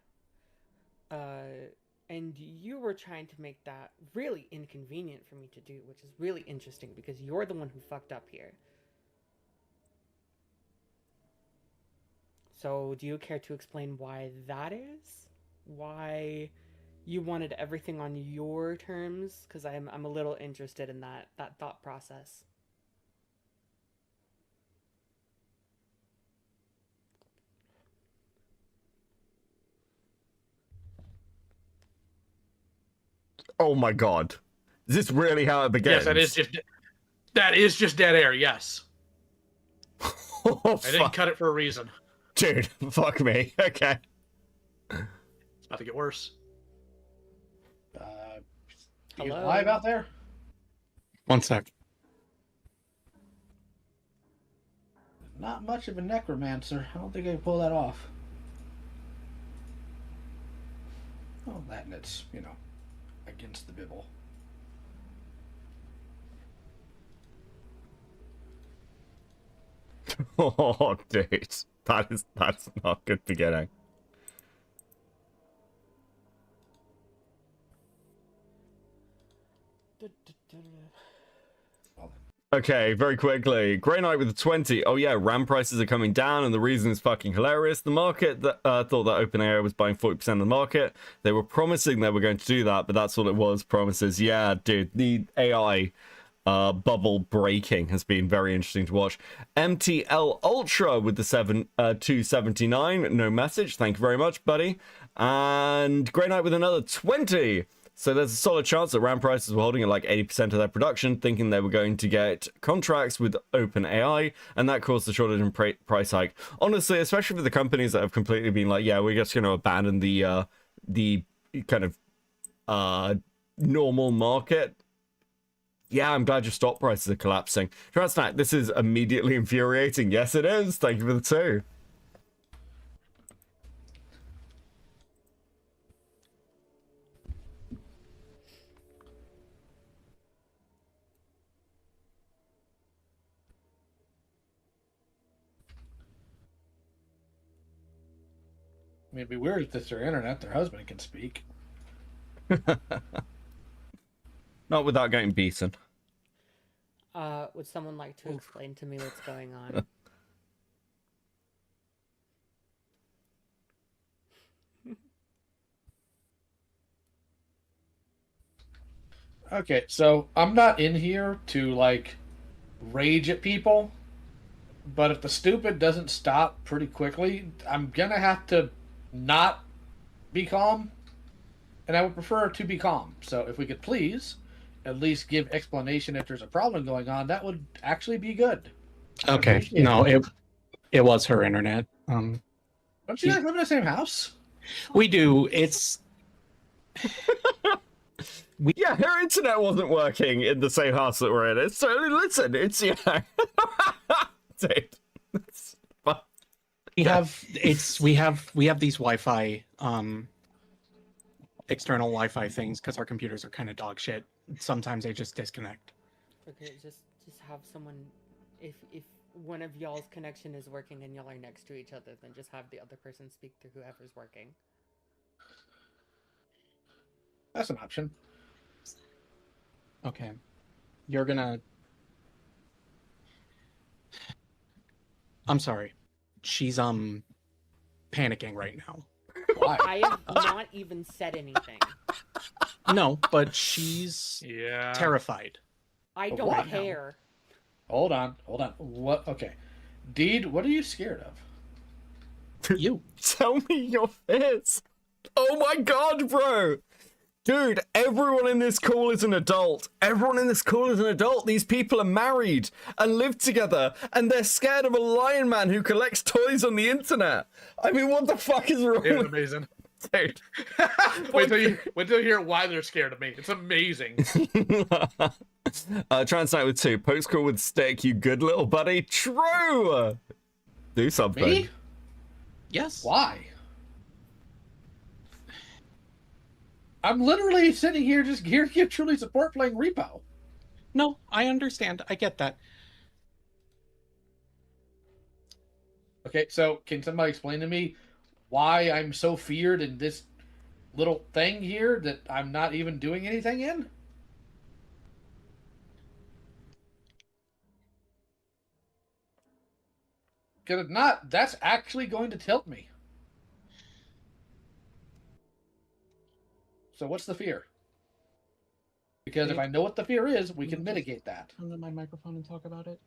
And you were trying to make that really inconvenient for me to do, which is really interesting because you're the one who fucked up here. So, do you care to explain why that is? Why you wanted everything on your terms? Because I'm a little interested in that thought process. Oh my god. Is this really how it begins? Yes, that is just dead air, yes. Oh, I didn't fuck. cut it for a reason. Dude, fuck me. Okay. It's about to get worse. You Hello? live out there? One sec. Not much of a necromancer. I don't think I can pull that off. Oh, that and it's, against the Bible. Oh, dude. That's not a good beginning. Okay, very quickly. Grey Knight with a 20. Oh yeah, RAM prices are coming down, and the reason is fucking hilarious. The market that thought that OpenAI was buying 40% of the market. They were promising they were going to do that, but that's all it was, promises. Yeah, dude, the AI bubble breaking has been very interesting to watch. MTL Ultra with the 279. No message. Thank you very much, buddy. And Grey Knight with another 20. So there's a solid chance that RAM prices were holding at like 80% of their production, thinking they were going to get contracts with OpenAI, and that caused the shortage in price hike. Honestly, especially for the companies that have completely been like, yeah, we're just going to abandon the kind of normal market. Yeah, I'm glad your stock prices are collapsing. Transnack, this is immediately infuriating. Yes, it is. Thank you for the 2. I mean, it'd be weird if this their internet, their husband can speak. Not without getting beaten. Would someone like to explain to me what's going on? Okay, so I'm not in here to like rage at people, but if the stupid doesn't stop pretty quickly, I'm gonna have to not be calm, and I would prefer to be calm. So if we could please at least give explanation if there's a problem going on, that would actually be good. Okay. Appreciate No, it. it was her internet. Don't you guys live in the same house? We do. It's Yeah, her internet wasn't working in the same house that we're in. It's so listen, it's dude. It's fun. we have these Wi-Fi external Wi-Fi things because our computers are kind of dog shit. Sometimes they just disconnect. Okay, just have someone. If one of y'all's connection is working and y'all are next to each other, then just have the other person speak to whoever's working. That's an option. Okay. You're gonna... I'm sorry. She's, panicking right now. Why? I have not even said anything. No, but she's Yeah. terrified. I But don't why? care. Hold on. What? Okay. Deed, what are you scared of? You. Tell me your fears. Oh my god, bro. Dude, everyone in this call is an adult. Everyone in this call is an adult. These people are married and live together, and they're scared of a lion man who collects toys on the internet. I mean, what the fuck is wrong It's with amazing. dude? Wait till you hear why they're scared of me. It's amazing. Transnight with 2. Pokes call with stick, you good little buddy. True! Do something. Me? Yes. Why? I'm literally sitting here just here to truly support playing Repo. No, I understand. I get that. Okay, so can somebody explain to me why I'm so feared in this little thing here that I'm not even doing anything in? Because if not, that's actually going to tilt me. So what's the fear? Because if I know what the fear is, we can mitigate that. Turn on my microphone and talk about it.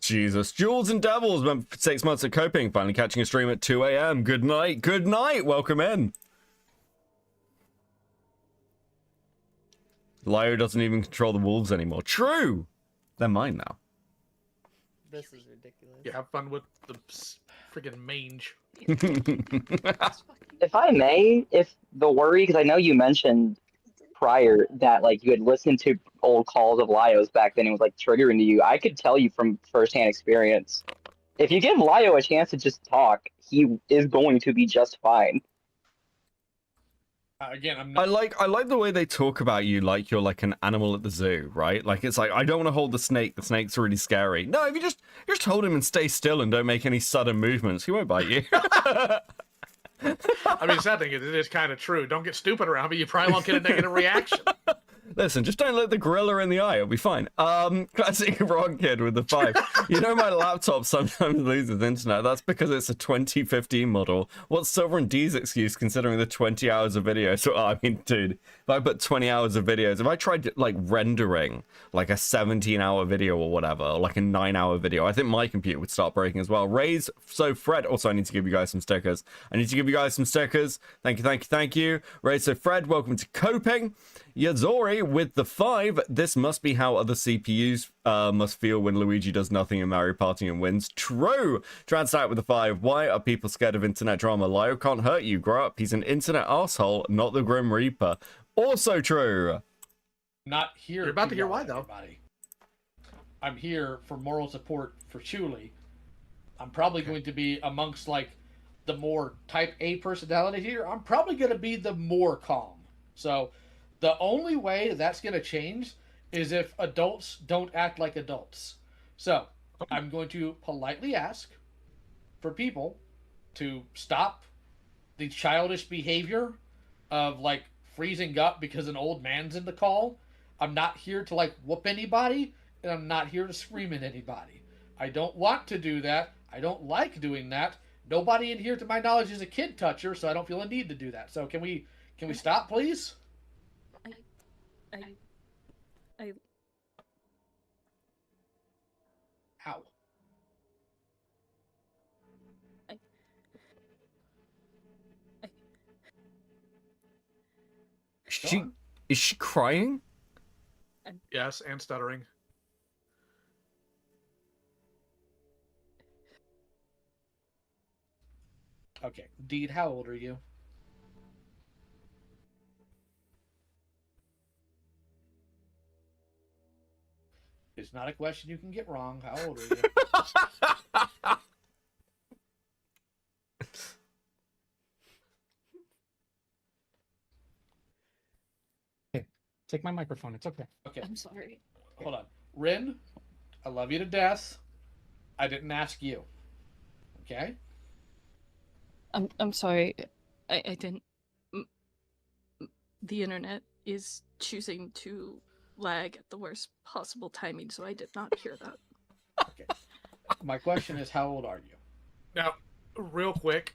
Jesus. Jules and Devils, member for 6 months of coping, finally catching a stream at 2 a.m. Good night. Good night. Welcome in. Lyo doesn't even control the wolves anymore. True. They're mine now. This is ridiculous. You have fun with the freaking mange. If I may, if the worry, because I know you mentioned prior that like you had listened to old calls of Lyo's back then, it was like triggering to you. I could tell you from firsthand experience, if you give Lyo a chance to just talk, he is going to be just fine. Again, I'm not. I like the way they talk about you like you're like an animal at the zoo, right? Like it's like, I don't want to hold the snake. The snake's really scary. No, if you just hold him and stay still and don't make any sudden movements, he won't bite you. I mean, the sad thing is, it is kind of true. Don't get stupid around me. You probably won't get a negative reaction. Listen, just don't look the gorilla in the eye. It'll be fine. Classic Rock Kid with the 5. You know my laptop sometimes loses internet. That's because it's a 2015 model. What's Silver and D's excuse considering the 20 hours of video? So, I mean, dude, if I put 20 hours of videos, if I tried like rendering like a 17-hour video or whatever, or like a 9-hour video, I think my computer would start breaking as well. Raise, so Fred, also I need to give you guys some stickers. Thank you, thank you. Raise, so Fred, welcome to Coping. Yazori with the 5. This must be how other CPUs must feel when Luigi does nothing in Mario Party and wins. True. Translate with the 5. Why are people scared of internet drama? Lyo can't hurt you. Grow up. He's an internet asshole, not the Grim Reaper. Also true. Not here. You're about to hear yell why, at though. anybody. I'm here for moral support for Chuli. I'm probably going to be amongst like the more type A personality here. I'm probably going to be the more calm. So the only way that's going to change is if adults don't act like adults. So I'm going to politely ask for people to stop the childish behavior of like freezing up because an old man's in the call. I'm not here to like whoop anybody, and I'm not here to scream at anybody. I don't want to do that. I don't like doing that. Nobody in here, to my knowledge, is a kid toucher, so I don't feel a need to do that. So can we stop, please? Ow. Is she crying? Yes, and stuttering. Okay. Deed, how old are you? It's not a question you can get wrong. How old are you? Take my microphone. It's okay. Okay. I'm sorry. Hold on. Rin, I love you to death. I didn't ask you. Okay? I'm sorry. I didn't. The internet is choosing to lag at the worst possible timing, so I did not hear that. Okay. My question is, how old are you? Now, real quick,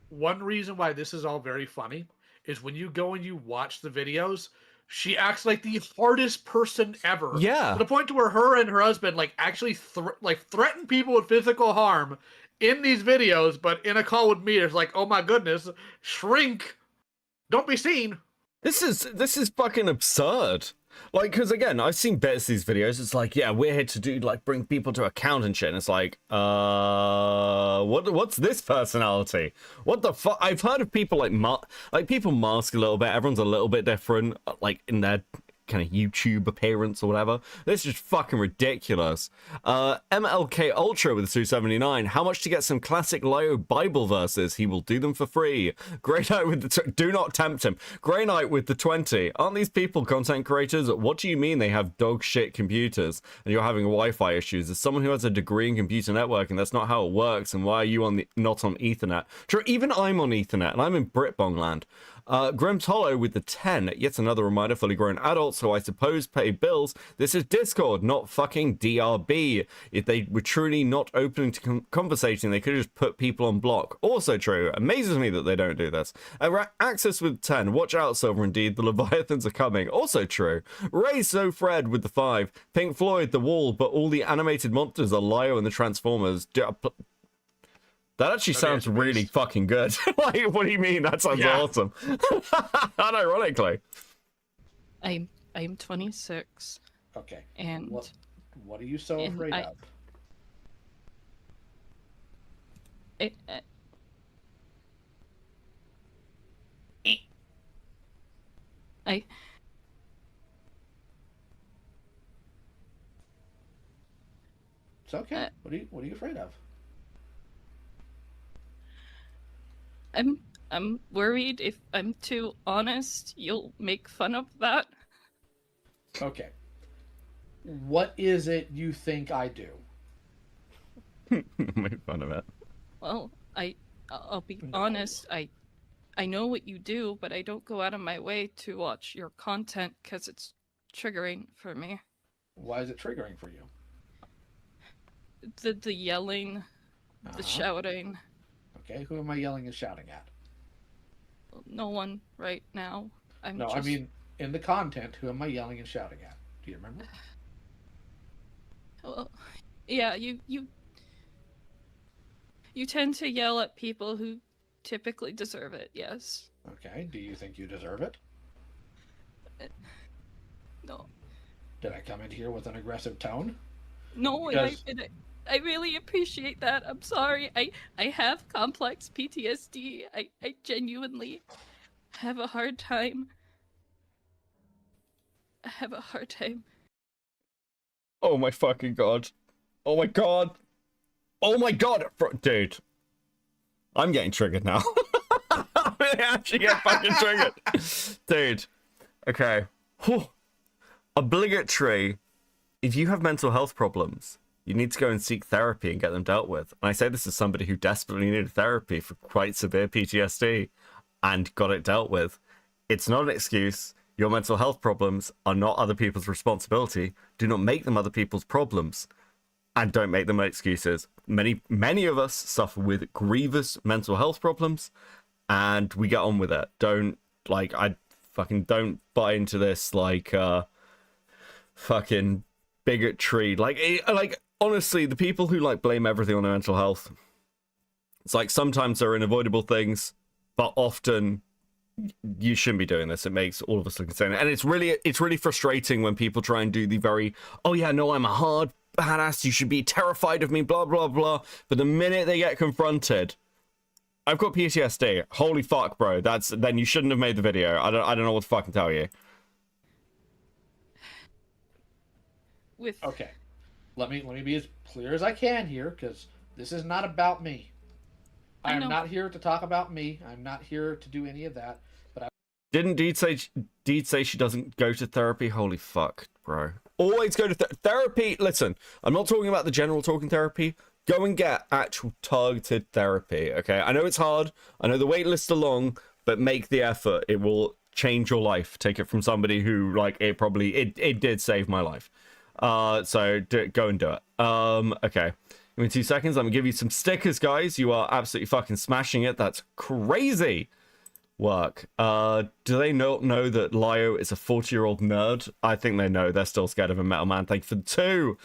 one reason why this is all very funny is when you go and you watch the videos, she acts like the hardest person ever. Yeah. To the point to where her and her husband actually threaten people with physical harm in these videos, but in a call with me, it's like, oh my goodness, shrink, don't be seen. This is fucking absurd. Like, because again, I've seen bits of these videos. It's like, yeah, we're here to do bring people to account and shit. And it's like, what's this personality? What the fuck? I've heard of people people mask a little bit. Everyone's a little bit different, in their kind of YouTube appearance or whatever. This is just fucking ridiculous. MLK Ultra with 279. How much to get some classic Lio Bible verses? He will do them for free. Grey Knight with the do not tempt him. Grey Knight with the 20. Aren't these people content creators? What do you mean they have dog shit computers and you're having Wi-Fi issues? As someone who has a degree in computer networking, that's not how it works. And why are you not on Ethernet? True, even I'm on Ethernet and I'm in Britbong land. Grimm's Hollow with the 10. Yet another reminder, fully grown adults who I suppose pay bills. This is Discord, not fucking DRB. If they were truly not open to conversating, they could have just put people on block. Also true. Amazes me that they don't do this. Access with 10. Watch out, Silver Indeed. The Leviathans are coming. Also true. Ray So Fred with the 5. Pink Floyd, The Wall, but all the animated monsters are Lio and the Transformers. That actually sounds really fucking good. What do you mean? That sounds awesome. Unironically. I'm 26. Okay. And what are you so afraid of? It's okay. What are you afraid of? I'm worried if I'm too honest, you'll make fun of that. Okay. What is it you think I do? Make fun of it. Well, I'll be honest, I know what you do, but I don't go out of my way to watch your content because it's triggering for me. Why is it triggering for you? The yelling, the shouting. Okay, who am I yelling and shouting at? No one right now. I mean, in the content, who am I yelling and shouting at? Do you remember? Well, yeah, you tend to yell at people who typically deserve it, yes. Okay, do you think you deserve it? No. Did I come in here with an aggressive tone? No, I really appreciate that. I'm sorry. I have complex PTSD. I genuinely have a hard time. I have a hard time. Oh my fucking god. Oh my god. Oh my god. Dude. I'm getting triggered now. I'm gonna actually get fucking triggered. Dude. Okay. Whew. Obligatory. If you have mental health problems, you need to go and seek therapy and get them dealt with. And I say this as somebody who desperately needed therapy for quite severe PTSD and got it dealt with. It's not an excuse. Your mental health problems are not other people's responsibility. Do not make them other people's problems. And don't make them excuses. Many of us suffer with grievous mental health problems, and we get on with it. I fucking don't buy into this, fucking bigotry. Like honestly, the people who like blame everything on their mental health, it's like sometimes there are unavoidable things, but often you shouldn't be doing this. It makes all of us look insane, and it's really frustrating when people try and do the very, oh yeah, no, I'm a hard badass, you should be terrified of me, blah blah blah. But the minute they get confronted, I've got PTSD. Holy fuck, bro. Then you shouldn't have made the video. I don't know what to fucking tell you. Okay, let me be as clear as I can here, because this is not about me. I am not here to talk about me. I'm not here to do any of that. But Didn't Deed say she doesn't go to therapy? Holy fuck, bro. Always go to therapy. Listen, I'm not talking about the general talking therapy. Go and get actual targeted therapy, okay? I know it's hard. I know the wait lists are long, but make the effort. It will change your life. Take it from somebody who, like, it did save my life. So go and do it. Okay. Give me 2 seconds. I'm gonna give you some stickers, guys. You are absolutely fucking smashing it. That's crazy work. Do they not know that Lio is a 40-year-old nerd? I think they know. They're still scared of a metal man. Thank you for the 2.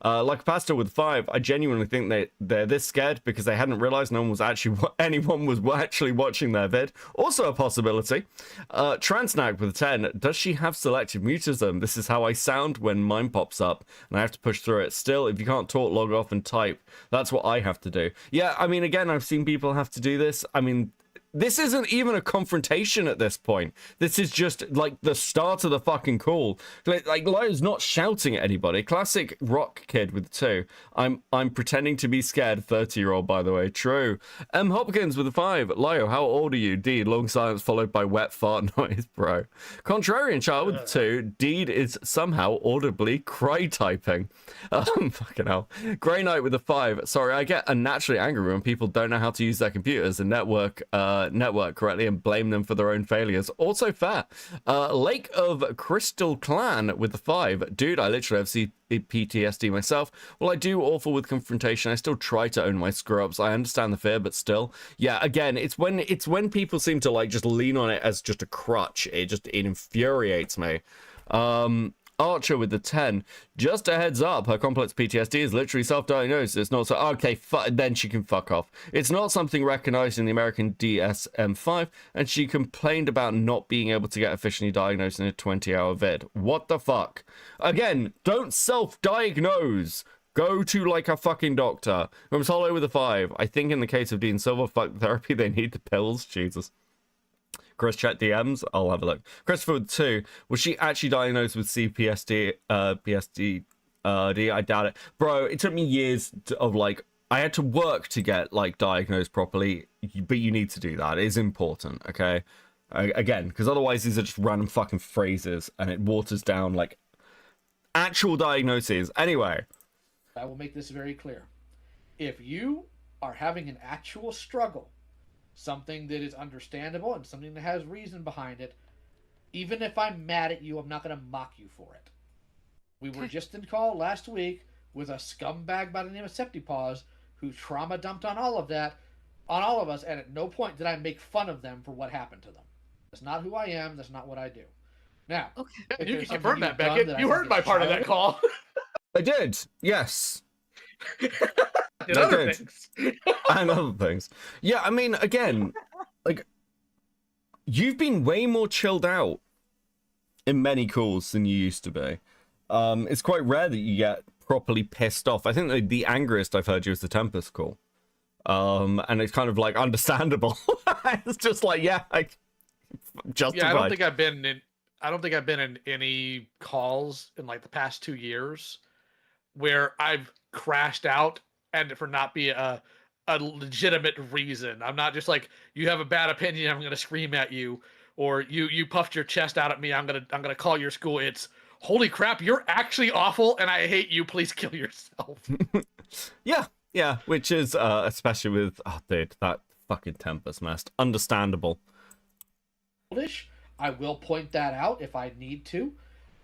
Like a pastor with 5, I genuinely think they're this scared because they hadn't realized anyone was actually watching their vid. Also a possibility. Transnack with a 10, does she have selective mutism? This is how I sound when mine pops up and I have to push through it. Still, if you can't talk, log off and type. That's what I have to do. Yeah, I mean, again, I've seen people have to do this. I mean, this isn't even a confrontation at this point. This is just like the start of the fucking call. Like Lio's not shouting at anybody. Classic rock kid with 2. I'm pretending to be scared. 30-year-old, by the way. True. M Hopkins with a 5. Lio, how old are you? Deed, long silence followed by wet fart noise, bro. Contrarian child with a 2. Deed is somehow audibly cry typing. Fucking hell. Grey Knight with a 5. Sorry, I get unnaturally angry when people don't know how to use their computers and network correctly and blame them for their own failures. Also fair. Lake of Crystal Clan with the 5. Dude, I literally have PTSD myself. Well, I do awful with confrontation. I still try to own my screw-ups. I understand the fear, but still. Yeah, again, it's when people seem to like just lean on it as just a crutch. It infuriates me. Archer with the 10. Just a heads up, her complex PTSD is literally self-diagnosed. It's not so... Okay, then she can fuck off. It's not something recognized in the American DSM-5, and she complained about not being able to get officially diagnosed in a 20-hour vid. What the fuck? Again, don't self-diagnose. Go to, like, a fucking doctor. I'm solo with a 5. I think in the case of Dean Silver, fuck therapy, they need the pills. Jesus. Chris, check DMs. I'll have a look. Christopher with 2. Was she actually diagnosed with CPSD? I doubt it. Bro, it took me years of like, I had to work to get like diagnosed properly, but you need to do that. It is important, okay? Again, because otherwise these are just random fucking phrases and it waters down like actual diagnoses. Anyway. I will make this very clear. If you are having an actual struggle, something that is understandable and something that has reason behind it, even if I'm mad at you, I'm not going to mock you for it. We were just in call last week with a scumbag by the name of Septipaws who trauma dumped on all of us, and at no point did I make fun of them for what happened to them. That's not who I am. That's not what I do. Now, you can confirm that, Beckett. You heard my part of that call. I did. Yes. And other things. And other things. Yeah, I mean, again, like, you've been way more chilled out in many calls than you used to be. It's quite rare that you get properly pissed off. I think the angriest I've heard you is the Tempest call. And it's kind of like understandable. It's just like, yeah, justified. Yeah, I don't think I've been in any calls in like the past 2 years where I've crashed out and for not be a legitimate reason. I'm not just like, you have a bad opinion, I'm gonna scream at you, or you puffed your chest out at me, I'm gonna call your school. It's holy crap, you're actually awful and I hate you, please kill yourself. yeah, which is especially with dude, that fucking Tempest mess. Understandable. I will point that out if I need to,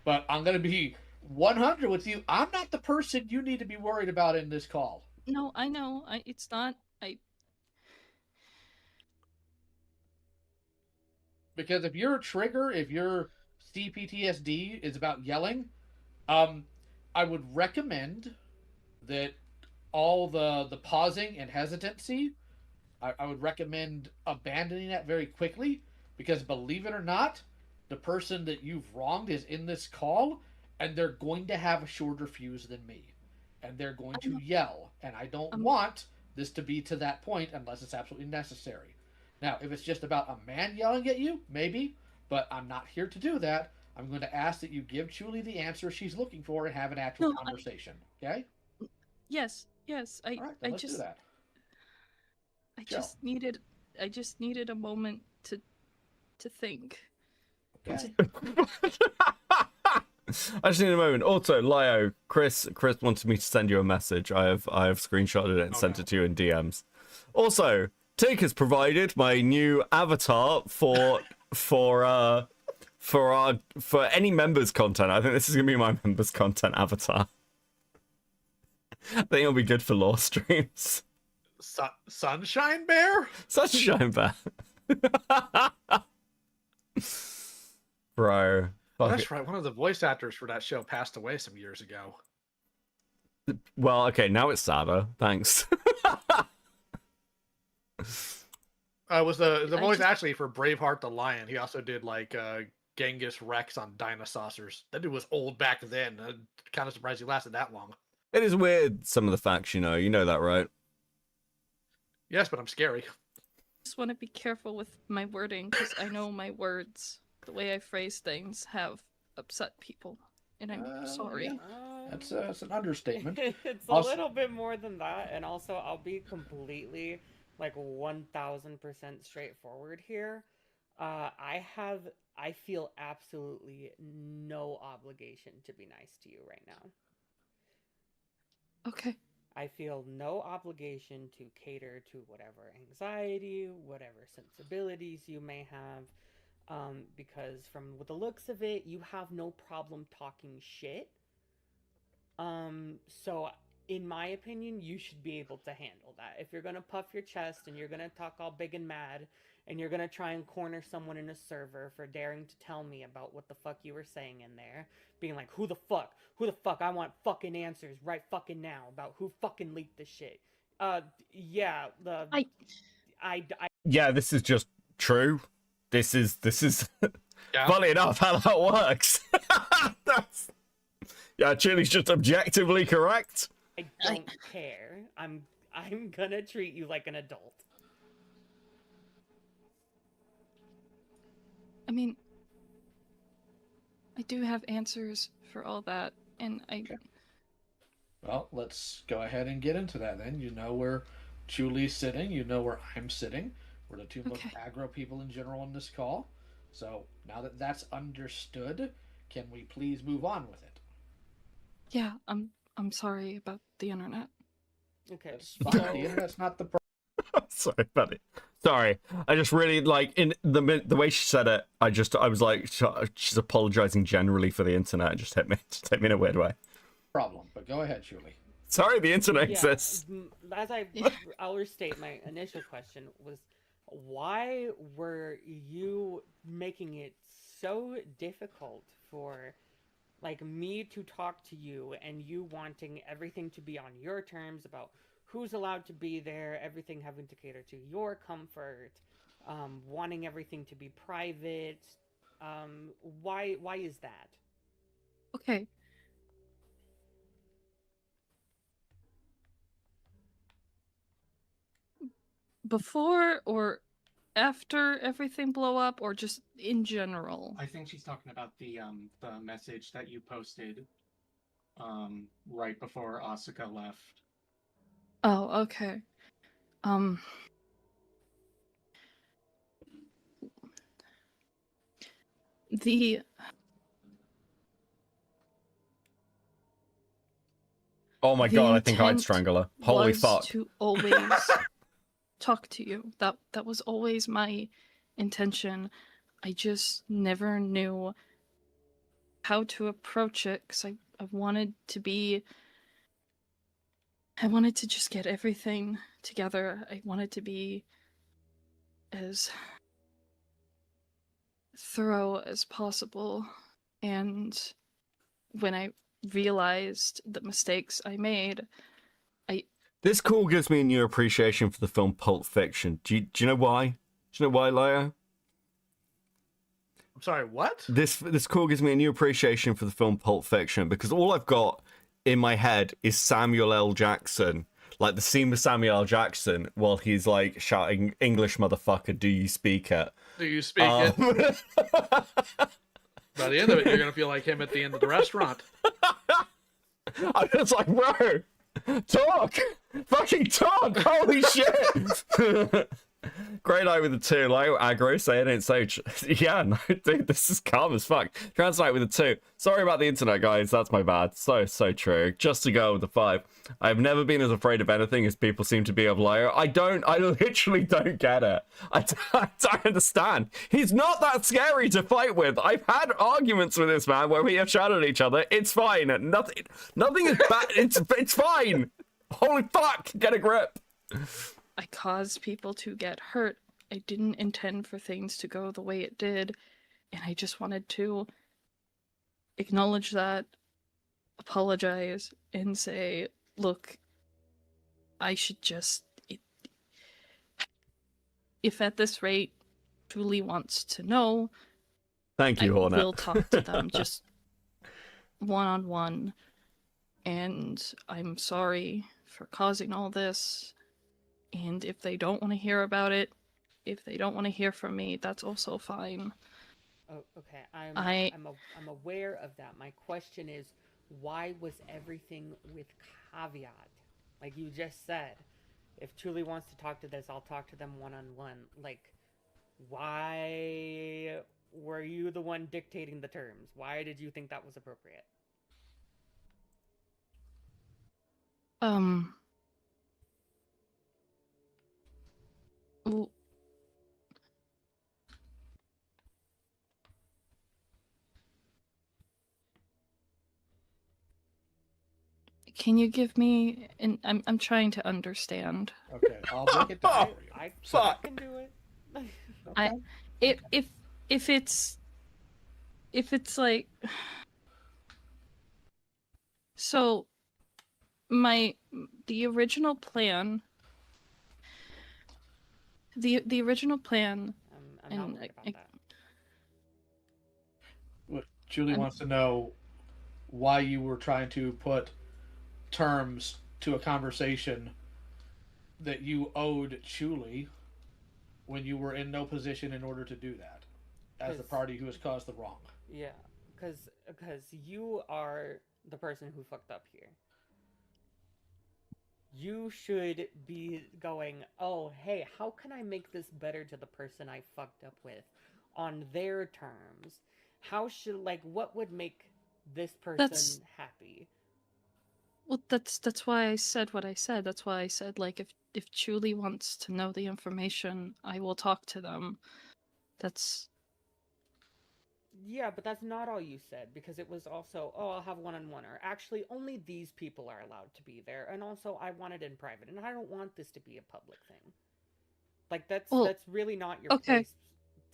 but I'm gonna be 100 with you. I'm not the person you need to be worried about in this call. No, I know. It's not. Because if your trigger, if your CPTSD is about yelling, I would recommend that all the pausing and hesitancy, I would recommend abandoning that very quickly, because believe it or not, the person that you've wronged is in this call, and they're going to have a shorter fuse than me, and they're going to yell, and I don't want this to be to that point unless it's absolutely necessary. Now, if it's just about a man yelling at you, maybe, but I'm not here to do that. I'm going to ask that you give Julie the answer she's looking for and have an actual conversation. Okay? Yes. All right, then let's do that. I just needed a moment to think. Okay. I just need a moment. Also, Lio, Chris wanted me to send you a message. I have screenshotted it and sent it to you in DMs. Also, Tig has provided my new avatar for any members content. I think this is gonna be my members content avatar. I think it'll be good for lore streams. Sunshine Bear? Sunshine Bear. Bro. That's right. One of the voice actors for that show passed away some years ago. Well, okay, now it's sadder. Thanks. Was the voice actually for Braveheart the Lion? He also did like Genghis Rex on Dinosaurs. That dude was old back then. Kind of surprised he lasted that long. It is weird, some of the facts, you know that, right? Yes, but I'm scary. Just want to be careful with my wording, because I know my words, the way I phrase things, have upset people, and I'm sorry. Yeah. That's an understatement. It's a little bit more than that, and also I'll be completely, like, 1000% straightforward here. I feel absolutely no obligation to be nice to you right now. Okay. I feel no obligation to cater to whatever anxiety, whatever sensibilities you may have, because from the looks of it, you have no problem talking shit. So in my opinion, you should be able to handle that. If you're gonna puff your chest and you're gonna talk all big and mad, and you're gonna try and corner someone in a server for daring to tell me about what the fuck you were saying in there, being like, who the fuck, I want fucking answers right fucking now about who fucking leaked this shit. Yeah, Yeah, this is just true. This is Yeah. funny enough how that works. Yeah, Chili's just objectively correct. I don't care. I'm gonna treat you like an adult. I mean, I do have answers for all that, and Well, let's go ahead and get into that then. You know where Julie's sitting. You know where I'm sitting. We're the two most aggro people in general on this call. So now that that's understood, can we please move on with it? Yeah, I'm sorry about the internet. Okay. That's fine. The internet's not the problem. Sorry, buddy. Sorry. I just really like in the way she said it. I was like, she's apologizing generally for the internet. It just hit me in a weird way. Problem, but go ahead, Julie. Sorry, the internet exists. As I'll restate, my initial question was, why were you making it so difficult for, like, me to talk to you and you wanting everything to be on your terms about who's allowed to be there, everything having to cater to your comfort, wanting everything to be private? Why is that? Okay. Before or after everything blow up, or just in general? I think she's talking about the message that you posted right before Asuka left. Oh, okay. Oh my god, I think I'd strangle her. Holy fuck. To always talk to you. That was always my intention. I just never knew how to approach it, because I wanted to just get everything together. I wanted to be as thorough as possible. And when I realized the mistakes I made. This call gives me a new appreciation for the film Pulp Fiction. Do you know why? Do you know why, Leo? I'm sorry, what? This call gives me a new appreciation for the film Pulp Fiction, because all I've got in my head is Samuel L. Jackson, like the scene with Samuel L. Jackson while he's like shouting, "English motherfucker, do you speak it?" Do you speak it? By the end of it, you're gonna feel like him at the end of the restaurant. I'm just like, bro, talk, fucking talk, holy shit. Great night with the 2. Like aggro, say it ain't so. Yeah, no, dude, this is calm as fuck. Trans night with the 2. Sorry about the internet, guys. That's my bad. So true. Just to go with the 5. I've never been as afraid of anything as people seem to be of Leo. I literally don't get it. I don't understand. He's not that scary to fight with. I've had arguments with this man where we have shouted at each other. It's fine. Nothing is bad. It's fine. Holy fuck. Get a grip. I caused people to get hurt. I didn't intend for things to go the way it did, and I just wanted to acknowledge that, apologize, and say, look, I should just... If at this rate Julie wants to know, thank you, Hornet. I will talk to them just one-on-one, and I'm sorry for causing all this. And if they don't want to hear about it, if they don't want to hear from me, that's also fine. Oh, okay. I'm aware of that. My question is, why was everything with caveat? Like you just said, if Julie wants to talk to this, I'll talk to them one-on-one. Like, why were you the one dictating the terms? Why did you think that was appropriate? Well, can you give me I'm trying to understand. Okay, I'll break it down for you. I can do it. Okay. If it's like, so the original plan the original plan I'm not worried about that. What Julie wants to know why you were trying to put terms to a conversation that you owed Julie when you were in no position in order to do that as the party who has caused the wrong. Yeah, because you are the person who fucked up here. You should be going, oh, hey, how can I make this better to the person I fucked up with on their terms? How should, like, what would make this person happy? Well, that's why I said what I said. That's why I said, like, if Julie wants to know the information, I will talk to them. That's... Yeah, but that's not all you said, because it was also, oh, I'll have one-on-one, or actually only these people are allowed to be there, and also I want it in private, and I don't want this to be a public thing. Like, that's really not your place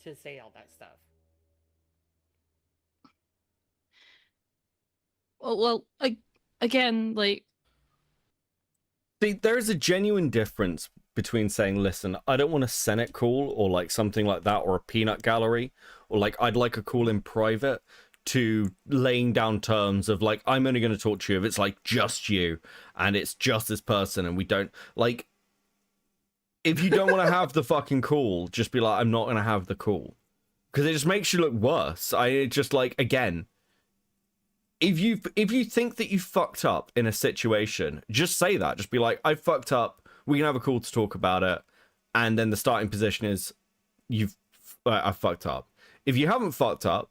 to say all that stuff. Well, again, like... See, there's a genuine difference between saying, listen, I don't want a Senate call or like something like that, or a peanut gallery, or like I'd like a call in private, to laying down terms of like, I'm only going to talk to you if it's like just you and it's just this person, and we don't like, if you don't want to have the fucking call, just be like, I'm not going to have the call, because it just makes you look worse. I just like, again, if you think that you fucked up in a situation, just say that. Just be like, I fucked up. We can have a call to talk about it. And then the starting position is, I fucked up. If you haven't fucked up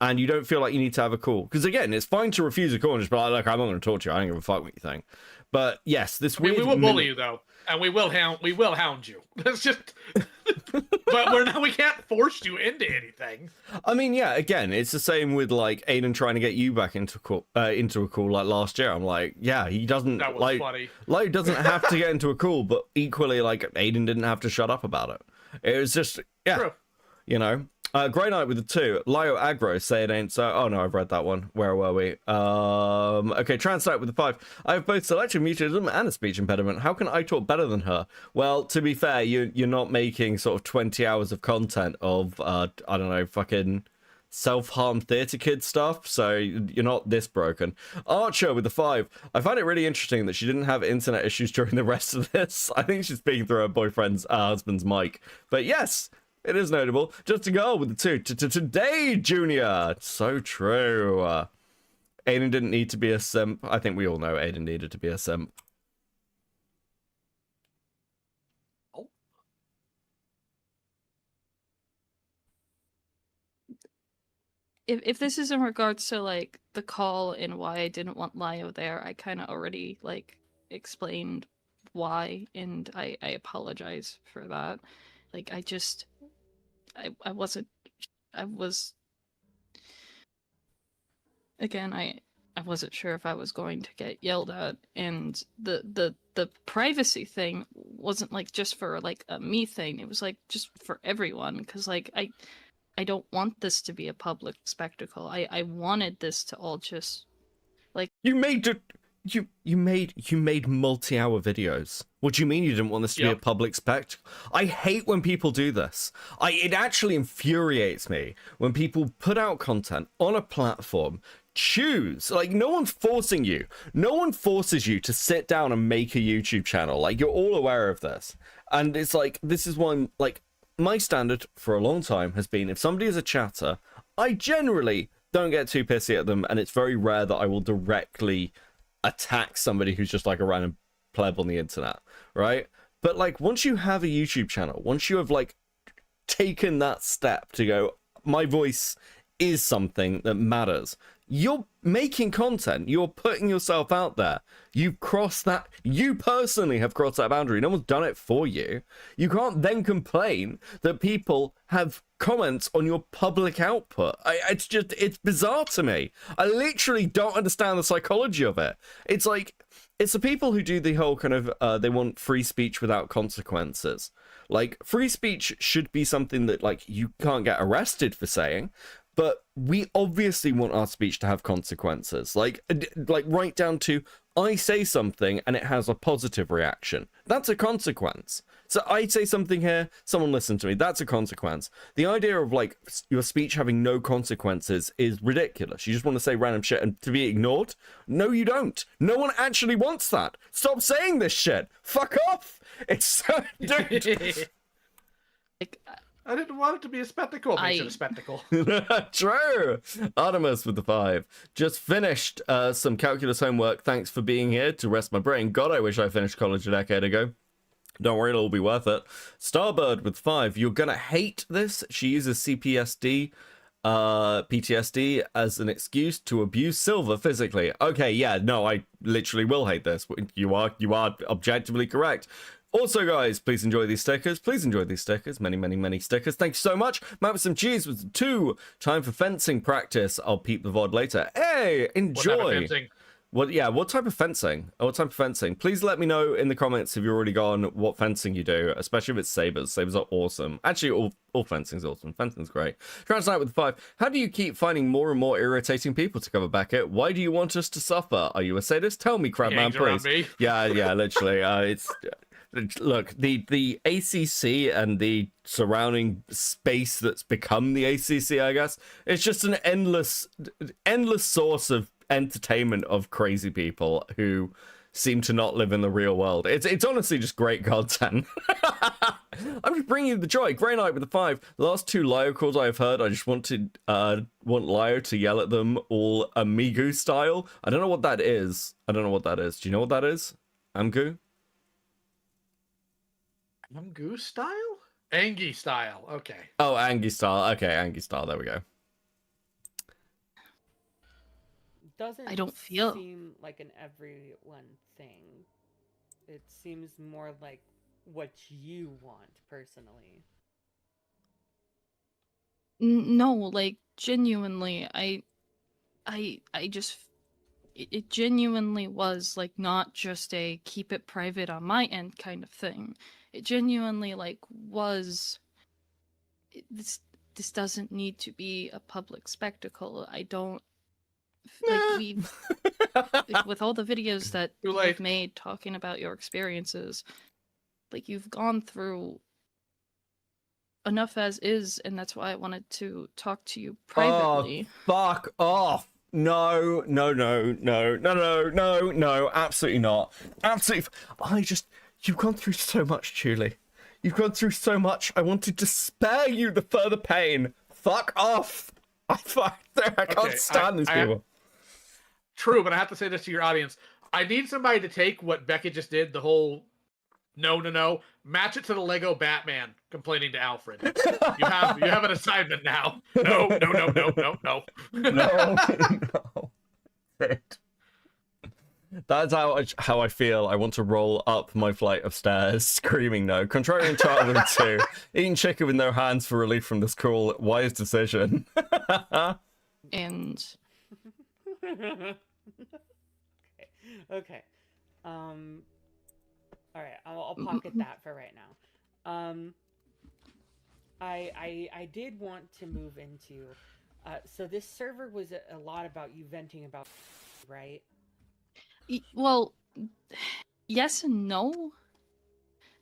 and you don't feel like you need to have a call, because again, it's fine to refuse a call and just be like, look, I'm not going to talk to you. I don't give a fuck what you think. But yes, this weird... we will bully you though, and we will hound you. That's just... But we can't force you into anything. I mean, yeah, again, it's the same with like Aiden trying to get you back into a call like last year. I'm like, yeah, he doesn't, that was like funny. Like doesn't have to get into a call, but equally like Aiden didn't have to shut up about it. It was just, yeah. True. You know, Grey Knight with the 2. Lio Aggro, say it ain't so. Oh no, I've read that one. Where were we? Okay, Translate with the 5. I have both selective mutism and a speech impediment. How can I talk better than her? Well, to be fair, you're not making sort of 20 hours of content of, I don't know, fucking self-harm theater kid stuff, so you're not this broken. Archer with the 5. I find it really interesting that she didn't have internet issues during the rest of this. I think she's speaking through her boyfriend's husband's mic. But yes, it is notable. Just a girl with the 2. Today, Junior. So true. Aiden didn't need to be a simp. I think we all know Aiden needed to be a simp. If this is in regards to like the call and why I didn't want Lio there, I kind of already like explained why, and I apologize for that. Like I wasn't sure if I was going to get yelled at, and the privacy thing wasn't like just for like a me thing. It was like just for everyone, because like I don't want this to be a public spectacle. I wanted this to all just like you made multi-hour videos. What do you mean you didn't want this to be a public spectacle? I hate when people do this. It actually infuriates me when people put out content on a platform. Choose, like, no one's forcing you. No one forces you to sit down and make a YouTube channel. Like, you're all aware of this, and it's like, this is one, like, my standard for a long time has been, if somebody is a chatter, I generally don't get too pissy at them, and it's very rare that I will directly attack somebody who's just like a random pleb on the internet, right? But like, once you have a YouTube channel, once you have like taken that step to go, my voice is something that matters, you're making content, you're putting yourself out there, you've crossed that, you personally have crossed that boundary, no one's done it for you. You can't then complain that people have comments on your public output. It's bizarre to me. I literally don't understand the psychology of it. It's like, it's the people who do the whole kind of, they want free speech without consequences. Like, free speech should be something that, like, you can't get arrested for saying, but we obviously want our speech to have consequences. Like right down to, I say something and it has a positive reaction. That's a consequence. So I say something here, someone listen to me. That's a consequence. The idea of like your speech having no consequences is ridiculous. You just want to say random shit and to be ignored? No, you don't. No one actually wants that. Stop saying this shit. Fuck off. It's so... Dude. I didn't want it to be a spectacle. Makes it a spectacle. True. Artemis with the 5. Just finished some calculus homework. Thanks for being here to rest my brain. God, I wish I finished college a decade ago. Don't worry, it'll be worth it. Starbird with 5. You're gonna hate this. She uses PTSD as an excuse to abuse Silver physically. Okay, yeah, no, I literally will hate this. You are objectively correct. Also, guys, please enjoy these stickers. Please enjoy these stickers. Many, many, many stickers. Thank you so much. Matt with some cheese with 2. Time for fencing practice. I'll peep the VOD later. Hey, enjoy. What type of fencing? What type of fencing? Oh, what type of fencing? Please let me know in the comments if you've already gone what fencing you do, especially if it's sabers. Sabers are awesome. Actually, all fencing's awesome. Fencing's great. Translate with 5. How do you keep finding more and more irritating people to cover back at? Why do you want us to suffer? Are you a sadist? Tell me, Crabman, please. Yeah, literally. It's... Look, the ACC and the surrounding space that's become the ACC, I guess, it's just an endless source of entertainment of crazy people who seem to not live in the real world. It's honestly just great content. I'm just bringing you the joy. Grey Knight with the 5. The last 2 Lio calls I've heard, I just want Lio to yell at them all Amigu style. I don't know what that is. Do you know what that is? Amgu? Amgu style? Angie style. Okay. Oh, Angie style. Okay, Angie style. There we go. I don't feel seem like an everyone thing. It seems more like what you want personally. No, like genuinely, I just it genuinely was like not just a keep it private on my end kind of thing. It genuinely like was this this doesn't need to be a public spectacle. I don't like we've with all the videos that you've made talking about your experiences, like you've gone through enough as is, and that's why I wanted to talk to you privately. Oh, fuck off. No, absolutely not. Absolutely. You've gone through so much, Julie. You've gone through so much. I wanted to spare you the further pain. Fuck off. I can't stand these people. True, but I have to say this to your audience. I need somebody to take what Beckett just did, the whole no, match it to the Lego Batman complaining to Alfred. You have an assignment now. No. No. That's how I feel. I want to roll up my flight of stairs, screaming no. Contrarian childhood 2. Eating chicken with no hands for relief from this cruel, wise decision. And... Okay. Alright, I'll pocket that for right now. I did want to move into... so this server was a lot about you venting about... Right? Well, yes and no.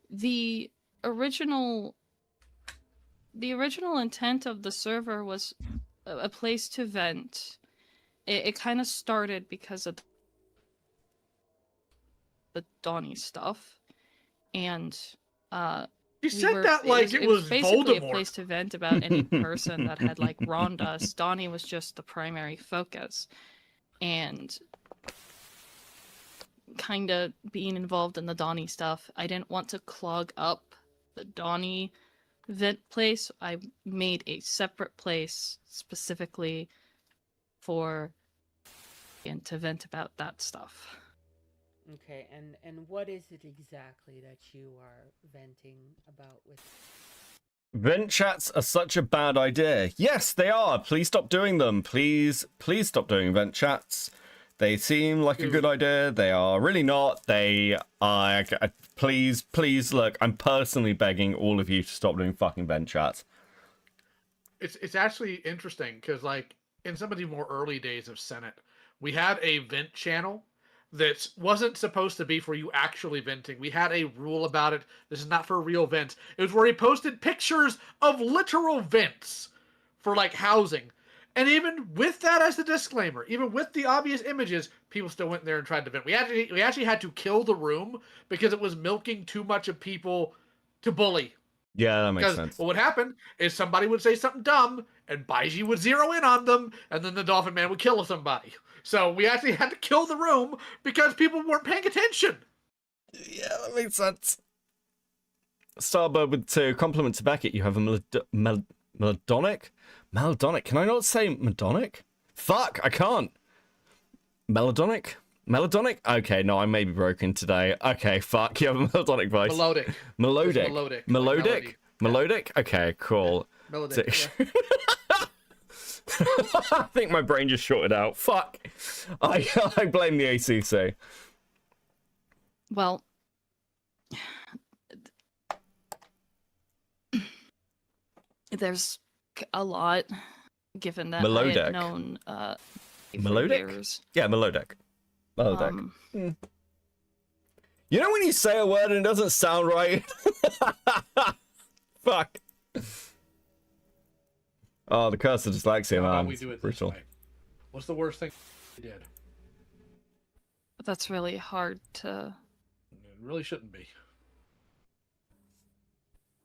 The original intent of the server was a place to vent. It kind of started because of the Donnie stuff, and you said that like it was basically Voldemort. A place to vent about any person that had like wronged us. Donnie was just the primary focus, and kind of being involved in the Donnie stuff, I didn't want to clog up the Donnie vent place. I made a separate place specifically for and to vent about that stuff. Okay, and what is it exactly that you are venting about with... Vent chats are such a bad idea. Yes, they are. Please stop doing them. Please stop doing vent chats. They seem like a good idea. They are really not. They are... Please, look, I'm personally begging all of you to stop doing fucking vent chats. It's actually interesting, because, like, in some of the more early days of Senate, we had a vent channel that wasn't supposed to be for you actually venting. We had a rule about it. This is not for real vents. It was where he posted pictures of literal vents for, like, housing. And even with that as the disclaimer, even with the obvious images, people still went there and tried to vent. We actually had to kill the room because it was milking too much of people to bully. Yeah, that makes sense. What would happen is somebody would say something dumb, and Baiji would zero in on them, and then the Dolphin Man would kill somebody. So we actually had to kill the room because people weren't paying attention. Yeah, that makes sense. Starbird with 2 compliment to Beckett. You have a melodic? Melodic? Can I not say Madonic? Fuck, I can't. Melodic? Melodic? Okay, no, I may be broken today. Okay, fuck, you have a melodic voice. Melodic. Melodic. Melodic. Melodic? Like Melodic? Okay, cool. Melodic. Yeah. I think my brain just shorted out. Fuck. I blame the ACC. Well, there's a lot, given that I had known melodic? years. Yeah, melodic. Melodic. You know when you say a word and it doesn't sound right? Fuck. Oh, the curse of dyslexia, man. We do it brutal. This way. What's the worst thing you did? That's really hard to... It really shouldn't be.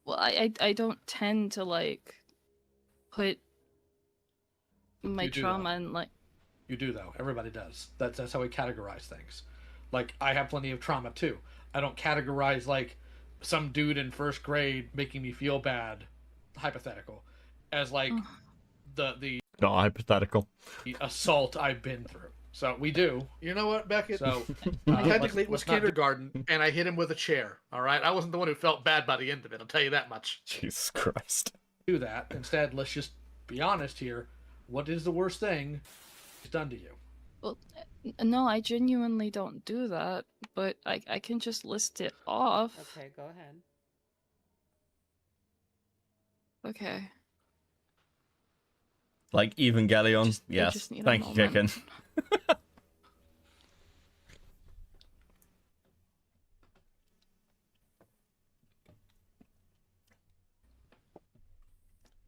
Well, I don't tend to, like, put my trauma in, like... You do, though. Everybody does. That's how we categorize things. Like, I have plenty of trauma, too. I don't categorize, like, some dude in first grade making me feel bad, hypothetical, as, like, the not hypothetical. The assault I've been through. So, we do. You know what, Beckett? So, technically it was kindergarten, and I hit him with a chair, alright? I wasn't the one who felt bad by the end of it, I'll tell you that much. Jesus Christ. Do that. Instead, let's just be honest here. What is the worst thing he's done to you? Well, no, I genuinely don't do that, but I can just list it off. Okay, go ahead. Okay. Like Evangelion? I Yes. just need a Thank you, Chicken.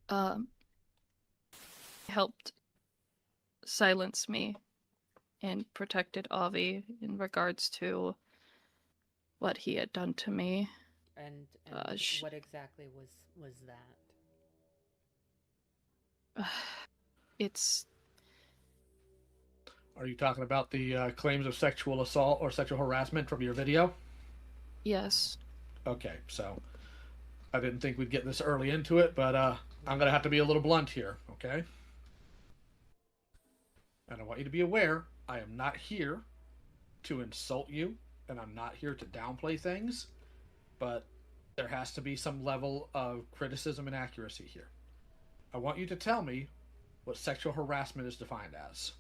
moment. Helped silence me and protected Avi in regards to what he had done to me. And Sh- what exactly was that? It's Are you talking about the claims of sexual assault or sexual harassment from your video? yes. Okay, so I didn't think we'd get this early into it, but I'm going to have to be a little blunt here, okay? And I want you to be aware, I am not here to insult you, and I'm not here to downplay things, but there has to be some level of criticism and accuracy here. I want you to tell me what sexual harassment is defined as.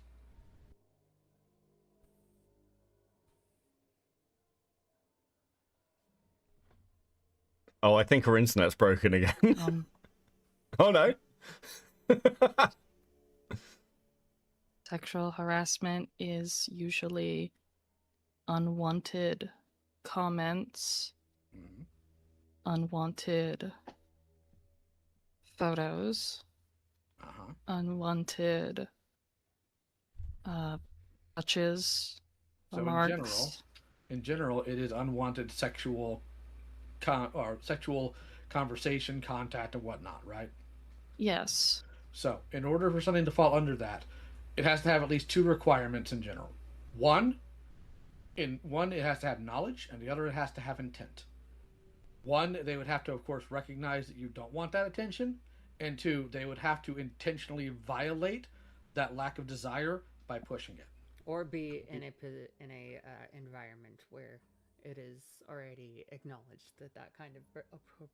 Oh, I think her internet's broken again. Oh no. Sexual harassment is usually unwanted comments, unwanted photos, unwanted touches, So remarks. in general, it is unwanted sexual sexual conversation, contact, and whatnot, right? Yes. So, in order for something to fall under that, it has to have at least two requirements in general. One, it has to have knowledge, and the other, it has to have intent. One, they would have to, of course, recognize that you don't want that attention, and two, they would have to intentionally violate that lack of desire by pushing it. Or be in a environment where it is already acknowledged that that kind of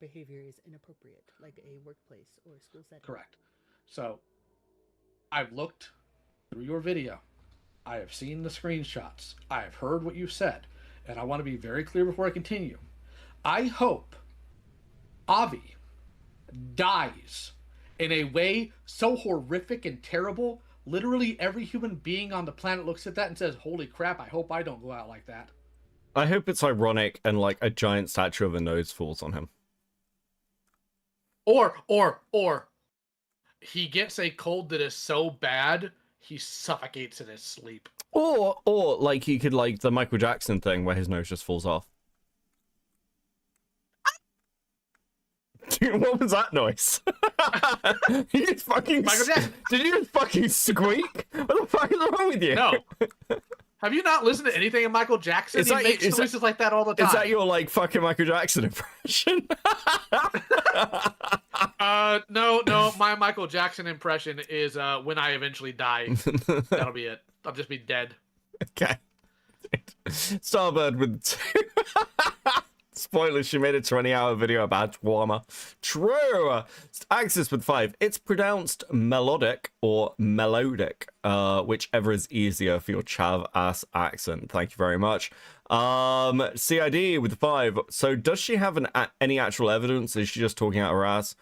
behavior is inappropriate, like a workplace or a school setting. Correct. So, I've looked through your video. I have seen the screenshots. I have heard what you said. And I want to be very clear before I continue. I hope Avi dies in a way so horrific and terrible, literally every human being on the planet looks at that and says, holy crap, I hope I don't go out like that. I hope it's ironic and like a giant statue of a nose falls on him. Or he gets a cold that is so bad, he suffocates in his sleep. Or like he could like the Michael Jackson thing where his nose just falls off. Dude, what was that noise? You just fucking Michael Jackson. Did you just fucking squeak? What the fuck is wrong with you? No. Have you not listened to anything of Michael Jackson? He makes noises like that all the time. Is that your like fucking Michael Jackson impression? No. My Michael Jackson impression is when I eventually die. That'll be it. I'll just be dead. Okay. Starbird with 2. Spoilers, she made a 20-hour video about Warmer. True! Axis with 5. It's pronounced melodic or melodic, whichever is easier for your chav-ass accent. Thank you very much. CID with 5. So does she have any actual evidence? Is she just talking out her ass?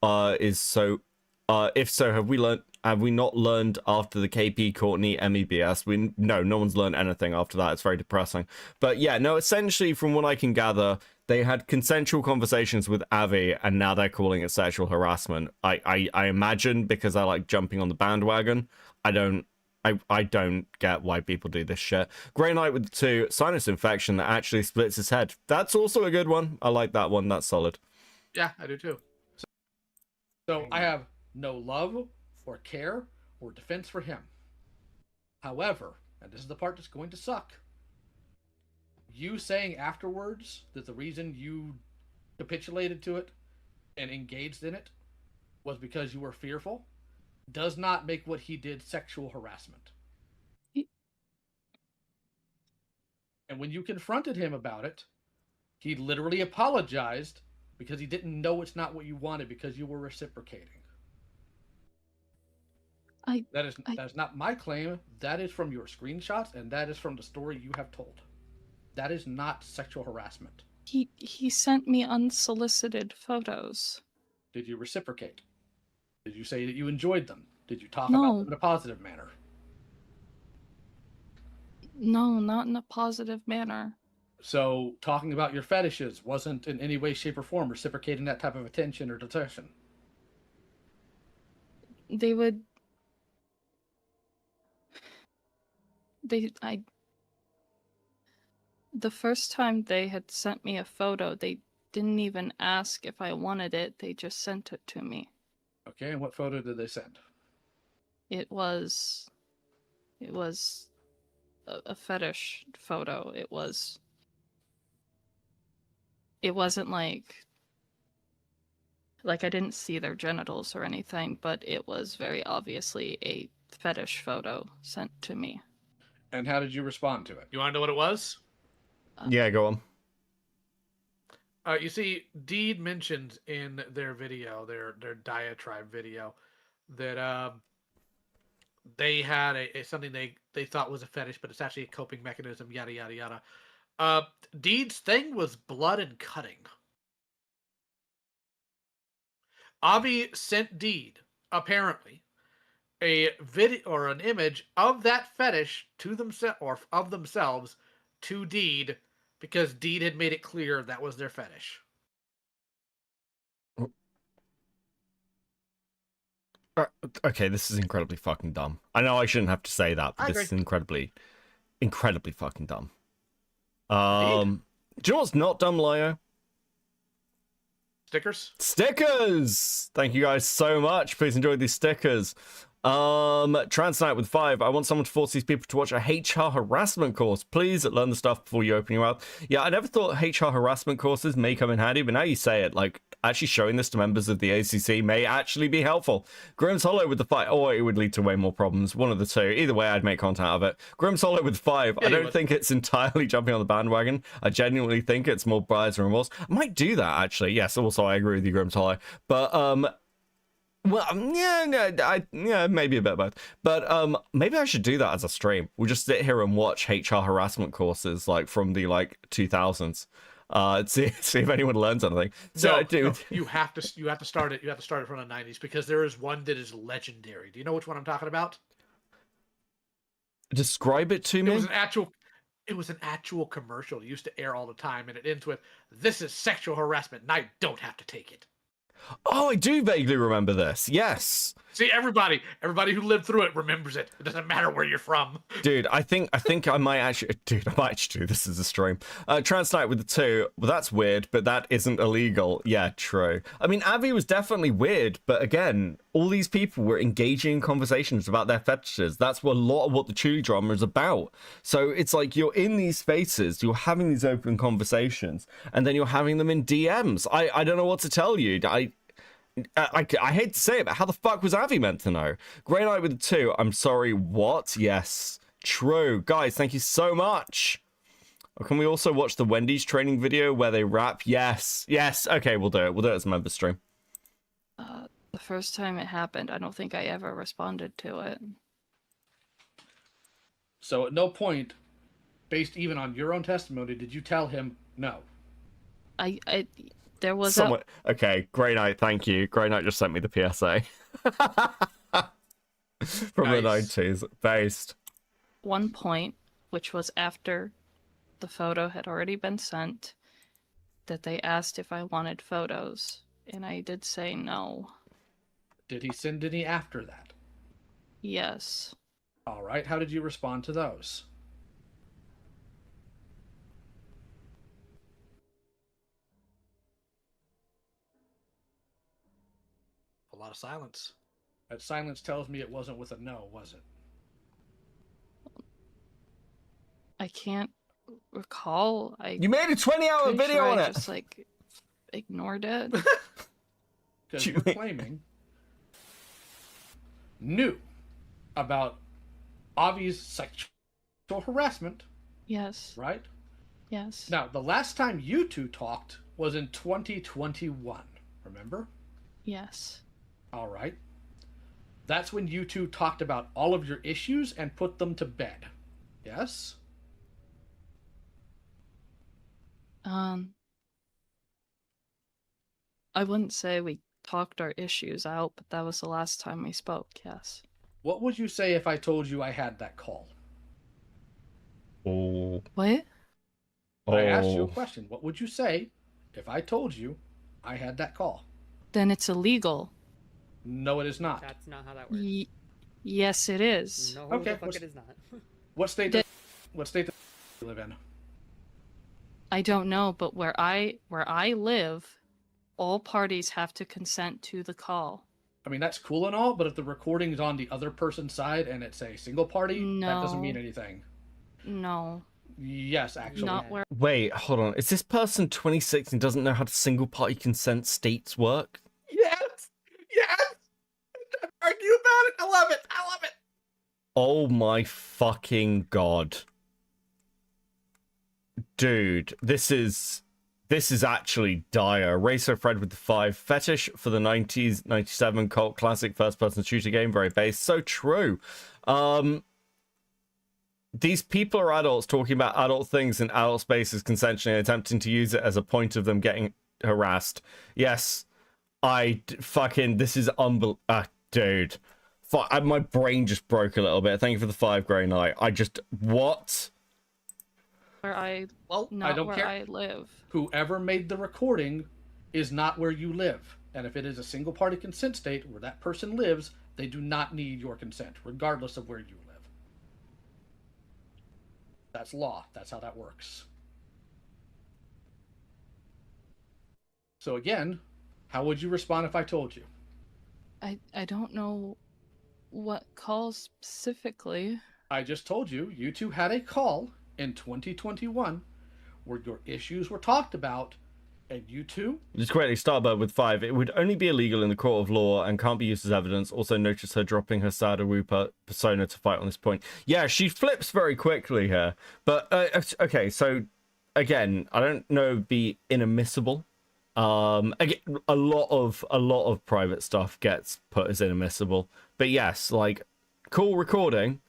If so, have we not learned after the KP Courtney MEBS? No one's learned anything after that. It's very depressing. But yeah, no, essentially from what I can gather, they had consensual conversations with Avi and now they're calling it sexual harassment. I imagine because they're like jumping on the bandwagon. I don't get why people do this shit. Grey Knight with 2, sinus infection that actually splits his head. That's also a good one. I like that one. That's solid. Yeah, I do too. So I have no love or care or defense for him. However, and this is the part that's going to suck, you saying afterwards that the reason you capitulated to it and engaged in it was because you were fearful does not make what he did sexual harassment. And when you confronted him about it, he literally apologized because he didn't know it's not what you wanted because you were reciprocating. That is not my claim. That is from your screenshots, and that is from the story you have told. That is not sexual harassment. He sent me unsolicited photos. Did you reciprocate? Did you say that you enjoyed them? Did you talk No. about them in a positive manner? No, not in a positive manner. So talking about your fetishes wasn't in any way, shape, or form reciprocating that type of attention or detection. They would. The first time they had sent me a photo, they didn't even ask if I wanted it. They just sent it to me. Okay, and what photo did they send? It was a fetish photo. It wasn't like I didn't see their genitals or anything, but it was very obviously a fetish photo sent to me. And how did you respond to it? You want to know what it was? Yeah, go on. You see, Deed mentioned in their video, their diatribe video, that they had a something they thought was a fetish, but it's actually a coping mechanism. Yada yada yada. Deed's thing was blood and cutting. Avi sent Deed apparently a video or an image of that fetish to themselves or of themselves to Deed because Deed had made it clear that was their fetish. Okay, this is incredibly fucking dumb. I know I shouldn't have to say that, but this is incredibly fucking dumb. Do you know what's not dumb, Lio? Stickers? Stickers! Thank you guys so much. Please enjoy these stickers. Transnight with 5. I want someone to force these people to watch a HR harassment course. Please learn the stuff before you open your mouth. Yeah, I never thought HR harassment courses may come in handy, but now you say it, like, actually showing this to members of the ACC may actually be helpful. Grimm's Hollow with the 5. Oh, it would lead to way more problems. One of the two. Either way, I'd make content out of it. Grimm's Hollow with 5. Yeah, I don't think it's entirely jumping on the bandwagon. I genuinely think it's more buyer's remorse. I might do that, actually. Yes, also, I agree with you, Grimm's Hollow. But, well, yeah, maybe a bit of both. But maybe I should do that as a stream. We'll just sit here and watch HR harassment courses like from the 2000s. See if anyone learns anything. So, No, dude, you have to start it. You have to start it from the 90s because there is one that is legendary. Do you know which one I'm talking about? describe it to me. It was an actual commercial. It used to air all the time, and it ends with, "This is sexual harassment, and I don't have to take it." Oh, I do vaguely remember this. Yes. See, everybody who lived through it remembers it. It doesn't matter where you're from. Dude, I think I might actually do this as a stream. Transnight with the 2. Well, that's weird, but that isn't illegal. Yeah, true. I mean, Avi was definitely weird, but again, all these people were engaging in conversations about their fetishes. That's what a lot of what the Chuli drama is about. So it's like you're in these spaces, you're having these open conversations, and then you're having them in DMs. I don't know what to tell you. I hate to say it, but how the fuck was Avi meant to know? Grey Knight with the 2. I'm sorry, what? Yes, true. Guys, thank you so much. Or can we also watch the Wendy's training video where they rap? Yes. Okay, we'll do it. We'll do it as a member stream. The first time it happened, I don't think I ever responded to it. So at no point, based even on your own testimony, did you tell him no? There was Someone... Okay, Grey Knight, thank you. Grey Knight just sent me the PSA. From the 90s. Based. one point, which was after the photo had already been sent, that they asked if I wanted photos, and I did say no. Did he send any after that? Yes. All right, how did you respond to those? A lot of silence. That silence tells me it wasn't with a no, was it? I can't recall. You made a 20-hour video on I it! just, ignored it. Because you're claiming knew about Avi's sexual harassment. Yes. Right? Yes. Now, the last time you two talked was in 2021, remember? Yes. All right. That's when you two talked about all of your issues and put them to bed. Yes? I wouldn't say we talked our issues out, but that was the last time we spoke, yes. What would you say if I told you I had that call? Oh. What? I asked you a question. What would you say if I told you I had that call? Then it's illegal. No, it is not. That's not how that works. Yes, it is. No, Okay, the fuck it is not. What state does you live in? I don't know, but where I live, all parties have to consent to the call. I mean, that's cool and all, but if the recording's on the other person's side and it's a single party, that doesn't mean anything. No. Yes, actually. Not where. Wait, hold on. Is this person 26 and doesn't know how to single party consent states work? Yes! Yes! Argue about it! I love it! I love it! Oh my fucking god. Dude, this is actually dire. Racer Fred with the 5. Fetish for the 90s, 97 cult classic first-person shooter game. Very base. So true. These people are adults talking about adult things in adult spaces consensually and attempting to use it as a point of them getting harassed. Yes, this is dude. My brain just broke a little bit. Thank you for the 5, Grey Knight. What? Where I I don't care. I live. Whoever made the recording is not where you live. And if it is a single party consent state where that person lives, they do not need your consent, regardless of where you live. That's law. That's how that works. So again, how would you respond if I told you? I don't know what call specifically. I just told you, you two had a call in 2021 where your issues were talked about, and you two... Just quickly, Starbird with 5. It would only be illegal in the court of law and can't be used as evidence. Also notice her dropping her Sada Wooper persona to fight on this point. Yeah, she flips very quickly here. But, okay, so, again, I don't know it'd be inadmissible. Again, a lot of private stuff gets put as inadmissible. But yes, like, call recording...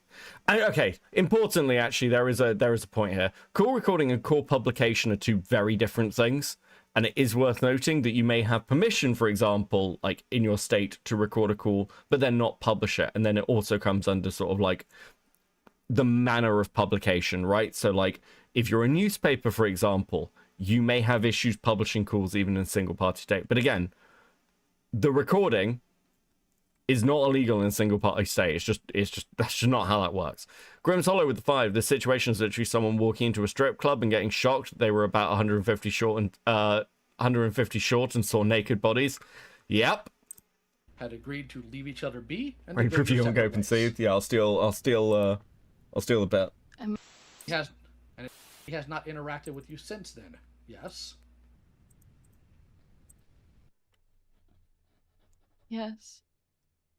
And, okay, importantly, actually, there is a point here. Call recording and call publication are two very different things. And it is worth noting that you may have permission, for example, like in your state to record a call, but then not publish it. And then it also comes under sort of like the manner of publication, right? So like if you're a newspaper, for example, you may have issues publishing calls even in single party state. But again, the recording is not illegal in single party state. It's just that's just not how that works. Grim's Hollow with the 5. The situation is literally someone walking into a strip club and getting shocked. They were about 150 short and saw naked bodies. Yep. Had agreed to leave each other be. And Great review on Go Conceived. Yeah, I'll steal the bet. He has not interacted with you since then. Yes. Yes.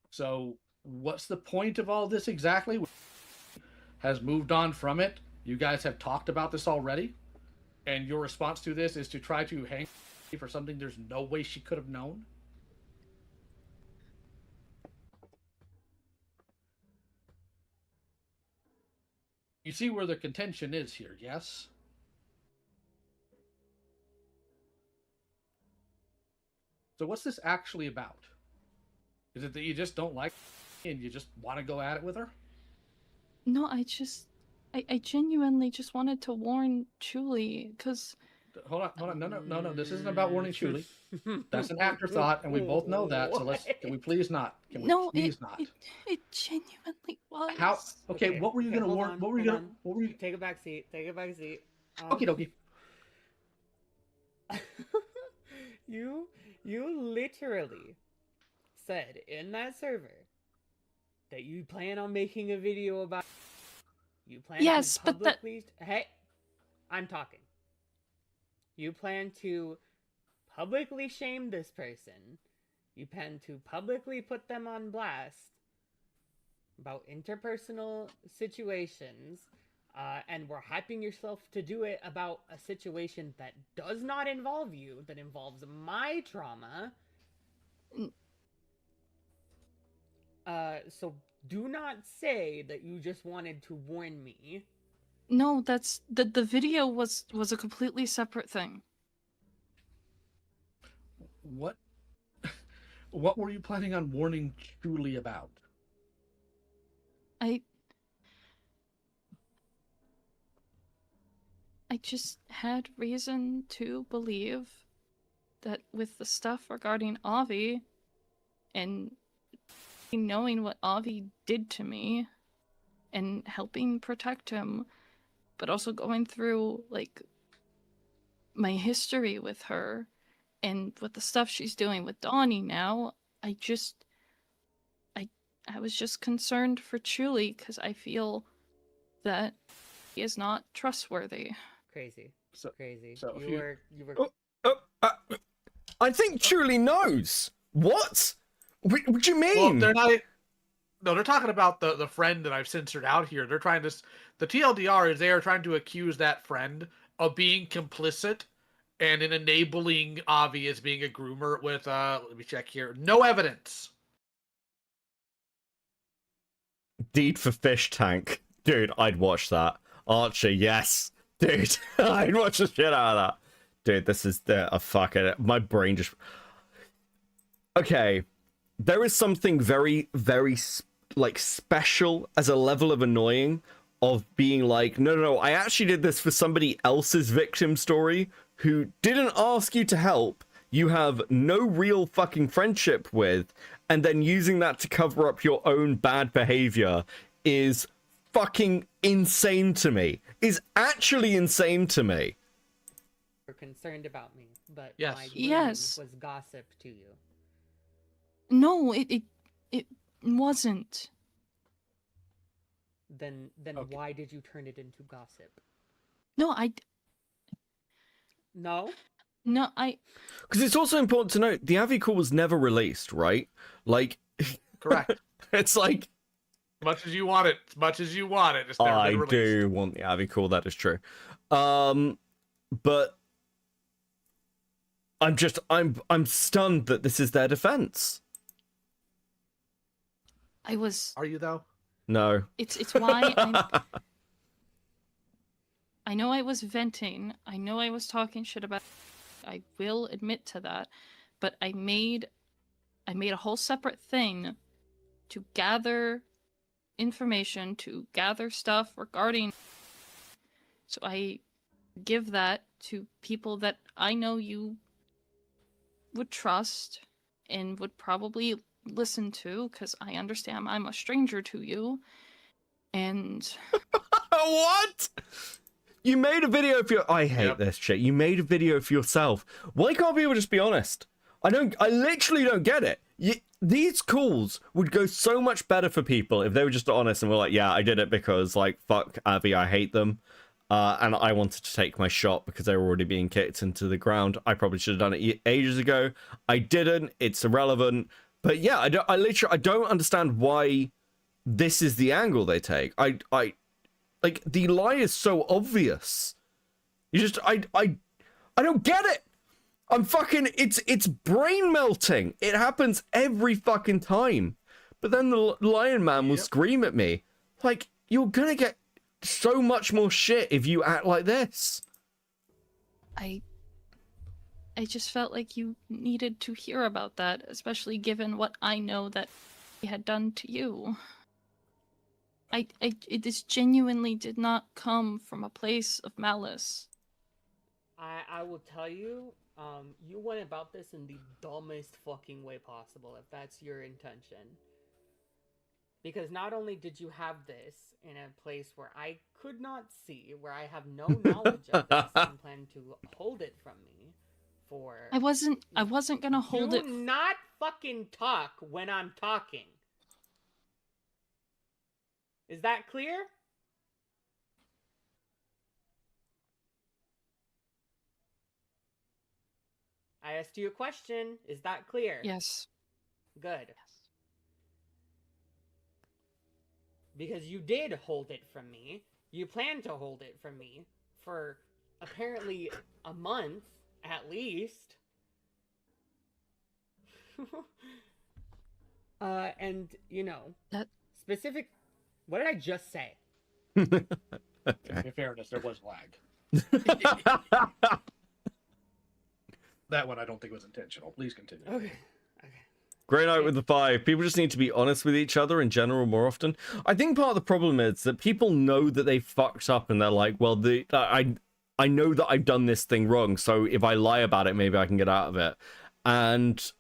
So, what's the point of all this exactly? Has moved on from it. You guys have talked about this already. And your response to this is to try to hang for something there's no way she could have known? You see where the contention is here, yes? So what's this actually about? Is it that you just don't like and you just want to go at it with her? No, I genuinely just wanted to warn Julie, because... Hold on. No. This isn't about warning Julie. That's an afterthought, and we both know that, so can we please not? Can we please not? It genuinely was. How? Okay, what were you going to warn? What were you... Take a back seat. Okie dokie. You literally said in that server that you plan on making a video about. You plan yes, to publicly. Hey, I'm talking. You plan to publicly shame this person. You plan to publicly put them on blast about interpersonal situations, and we're hyping yourself to do it about a situation that does not involve you, that involves my trauma. So do not say that you just wanted to warn me. No, that's the video was a completely separate thing. What? What were you planning on warning Julie about? I just had reason to believe that with the stuff regarding Avi and knowing what Avi did to me and helping protect him, but also going through like my history with her and with the stuff she's doing with Donnie now, I was just concerned for Chuli because I feel that he is not trustworthy. Crazy. So- Crazy. so You were I think Julie knows. What? What do you mean? Well, they're not. No, they're talking about the friend that I've censored out here. They're trying to. The TLDR is they are trying to accuse that friend of being complicit and in enabling Avi as being a groomer with. Let me check here. No evidence. Deed for Fish Tank. Dude, I'd watch that. Archer, yes. Dude, I'd watch the shit out of that. Dude, this is a fucking... My brain just... Okay. There is something very, very, like, special as a level of annoying of being like, no, I actually did this for somebody else's victim story who didn't ask you to help, you have no real fucking friendship with, and then using that to cover up your own bad behavior is fucking insane to me. Is actually insane to me. were concerned about me, but Yes. my Yes. was gossip to you. No, it wasn't. Then Okay. why did you turn it into gossip? No, I Because it's also important to note, the Avi call was never released, right? Like, Correct. it's like... As much as you want it. As much as you want it. It's never I been released. do want the Avi call, that is true. But I'm stunned that this is their defense. I was. Are you though? No. It's why I know I was venting. I know I was talking shit about. I will admit to that, but I made a whole separate thing to gather information, to gather stuff regarding. So I give that to people that I know you would trust and would probably listen to, because I understand I'm a stranger to you. And What? You made a video for your... I hate Yep. this shit. You made a video for yourself. Why can't people just be honest? I literally don't get it. These calls would go so much better for people if they were just honest and were like, yeah, I did it because, like, fuck Abby, I hate them. And I wanted to take my shot because they were already being kicked into the ground. I probably should have done it ages ago. I didn't. It's irrelevant. But yeah, I don't understand why this is the angle they take. Like, the lie is so obvious. I don't get it. I'm fucking, it's brain melting. It happens every fucking time. But then the Lion Man will scream at me. Like, you're gonna get so much more shit if you act like this. I just felt like you needed to hear about that, especially given what I know that he had done to you. This genuinely did not come from a place of malice. I will tell you, you went about this in the dumbest fucking way possible, if that's your intention. Because not only did you have this in a place where I could not see, where I have no knowledge of this, and plan to hold it from me for... I wasn't gonna hold it. Do not fucking talk when I'm talking. Is that clear? I asked you a question. Is that clear? Yes. Good. Because you did hold it from me. You plan to hold it from me for apparently a month at least. And you know, That specific. What did I just say? In fairness, there was lag. That one I don't think was intentional. Please continue. Okay. Great night with the 5. People just need to be honest with each other in general more often. I think part of the problem is that people know that they fucked up and they're like, well, I know that I've done this thing wrong, so if I lie about it, maybe I can get out of it. And,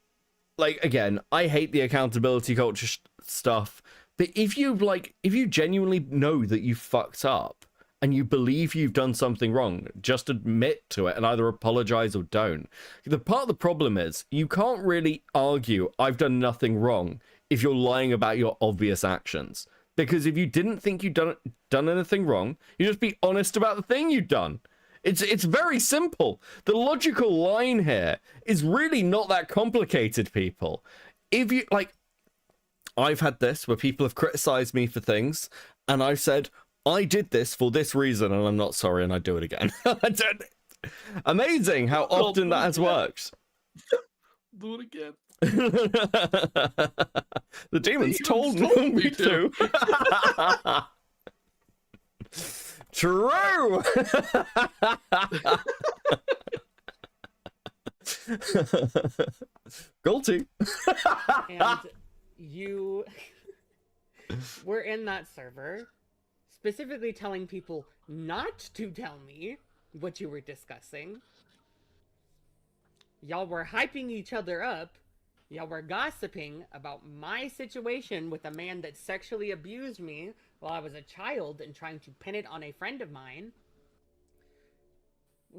like, again, I hate the accountability culture stuff, but if you genuinely know that you fucked up, and you believe you've done something wrong, just admit to it and either apologize or don't. The part of the problem is you can't really argue I've done nothing wrong if you're lying about your obvious actions. Because if you didn't think you'd done anything wrong, you just be honest about the thing you've done. It's very simple. The logical line here is really not that complicated, people. If you, like, I've had this where people have criticized me for things, and I've said, I did this for this reason, and I'm not sorry, and I do it again. Amazing how often that has worked. Do it again. The demons told me to. True. Guilty. And you were in that server specifically telling people not to tell me what you were discussing. Y'all were hyping each other up. Y'all were gossiping about my situation with a man that sexually abused me while I was a child and trying to pin it on a friend of mine.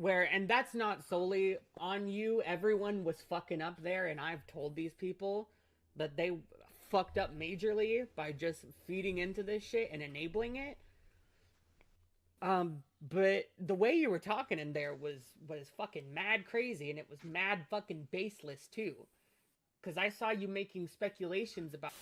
And that's not solely on you. Everyone was fucking up there, and I've told these people that they fucked up majorly by just feeding into this shit and enabling it. But the way you were talking in there was fucking mad crazy, and it was mad fucking baseless too. Cause I saw you making speculations about,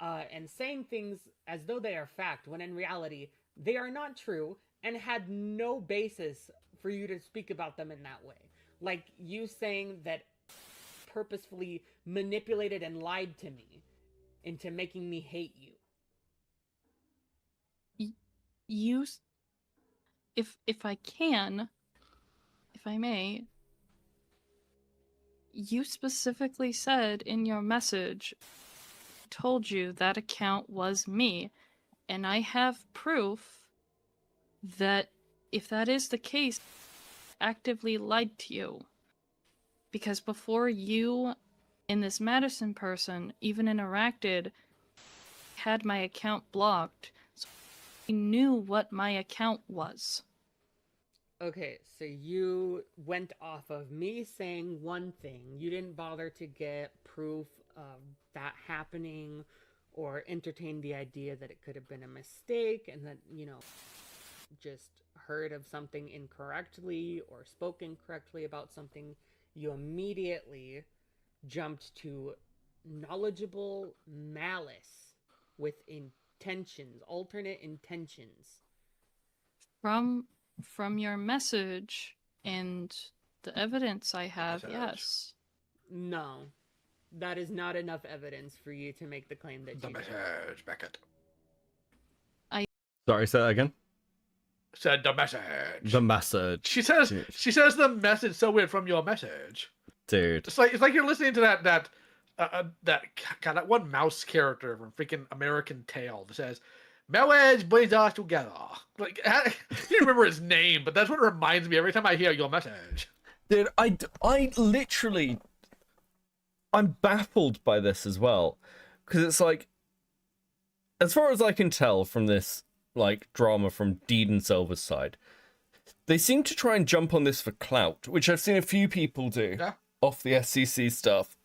and saying things as though they are fact, when in reality, they are not true, and had no basis for you to speak about them in that way. Like you saying that purposefully manipulated and lied to me into making me hate you. If I may, you specifically said in your message, told you that account was me, and I have proof that if that is the case, actively lied to you. Because before you and this Madison person even interacted, had my account blocked, so I knew what my account was. Okay, so you went off of me saying one thing. You didn't bother to get proof of that happening or entertain the idea that it could have been a mistake and that, just heard of something incorrectly or spoke incorrectly about something. You immediately jumped to knowledgeable malice with intentions, alternate intentions. From your message and the evidence I have, yes. No. That is not enough evidence for you to make the claim that The you message, Beckett. Sorry, say that again. Said the message. The message. She says the message so weird from your message. Dude. It's like you're listening to that one mouse character from freaking American Tail that says, "Marriage brings us together." Like, I can't remember his name, but that's what it reminds me every time I hear your message. Dude, I literally, I'm baffled by this as well, because it's like, as far as I can tell from this like drama from Deed and Silver's side, they seem to try and jump on this for clout, which I've seen a few people do off the SCC stuff.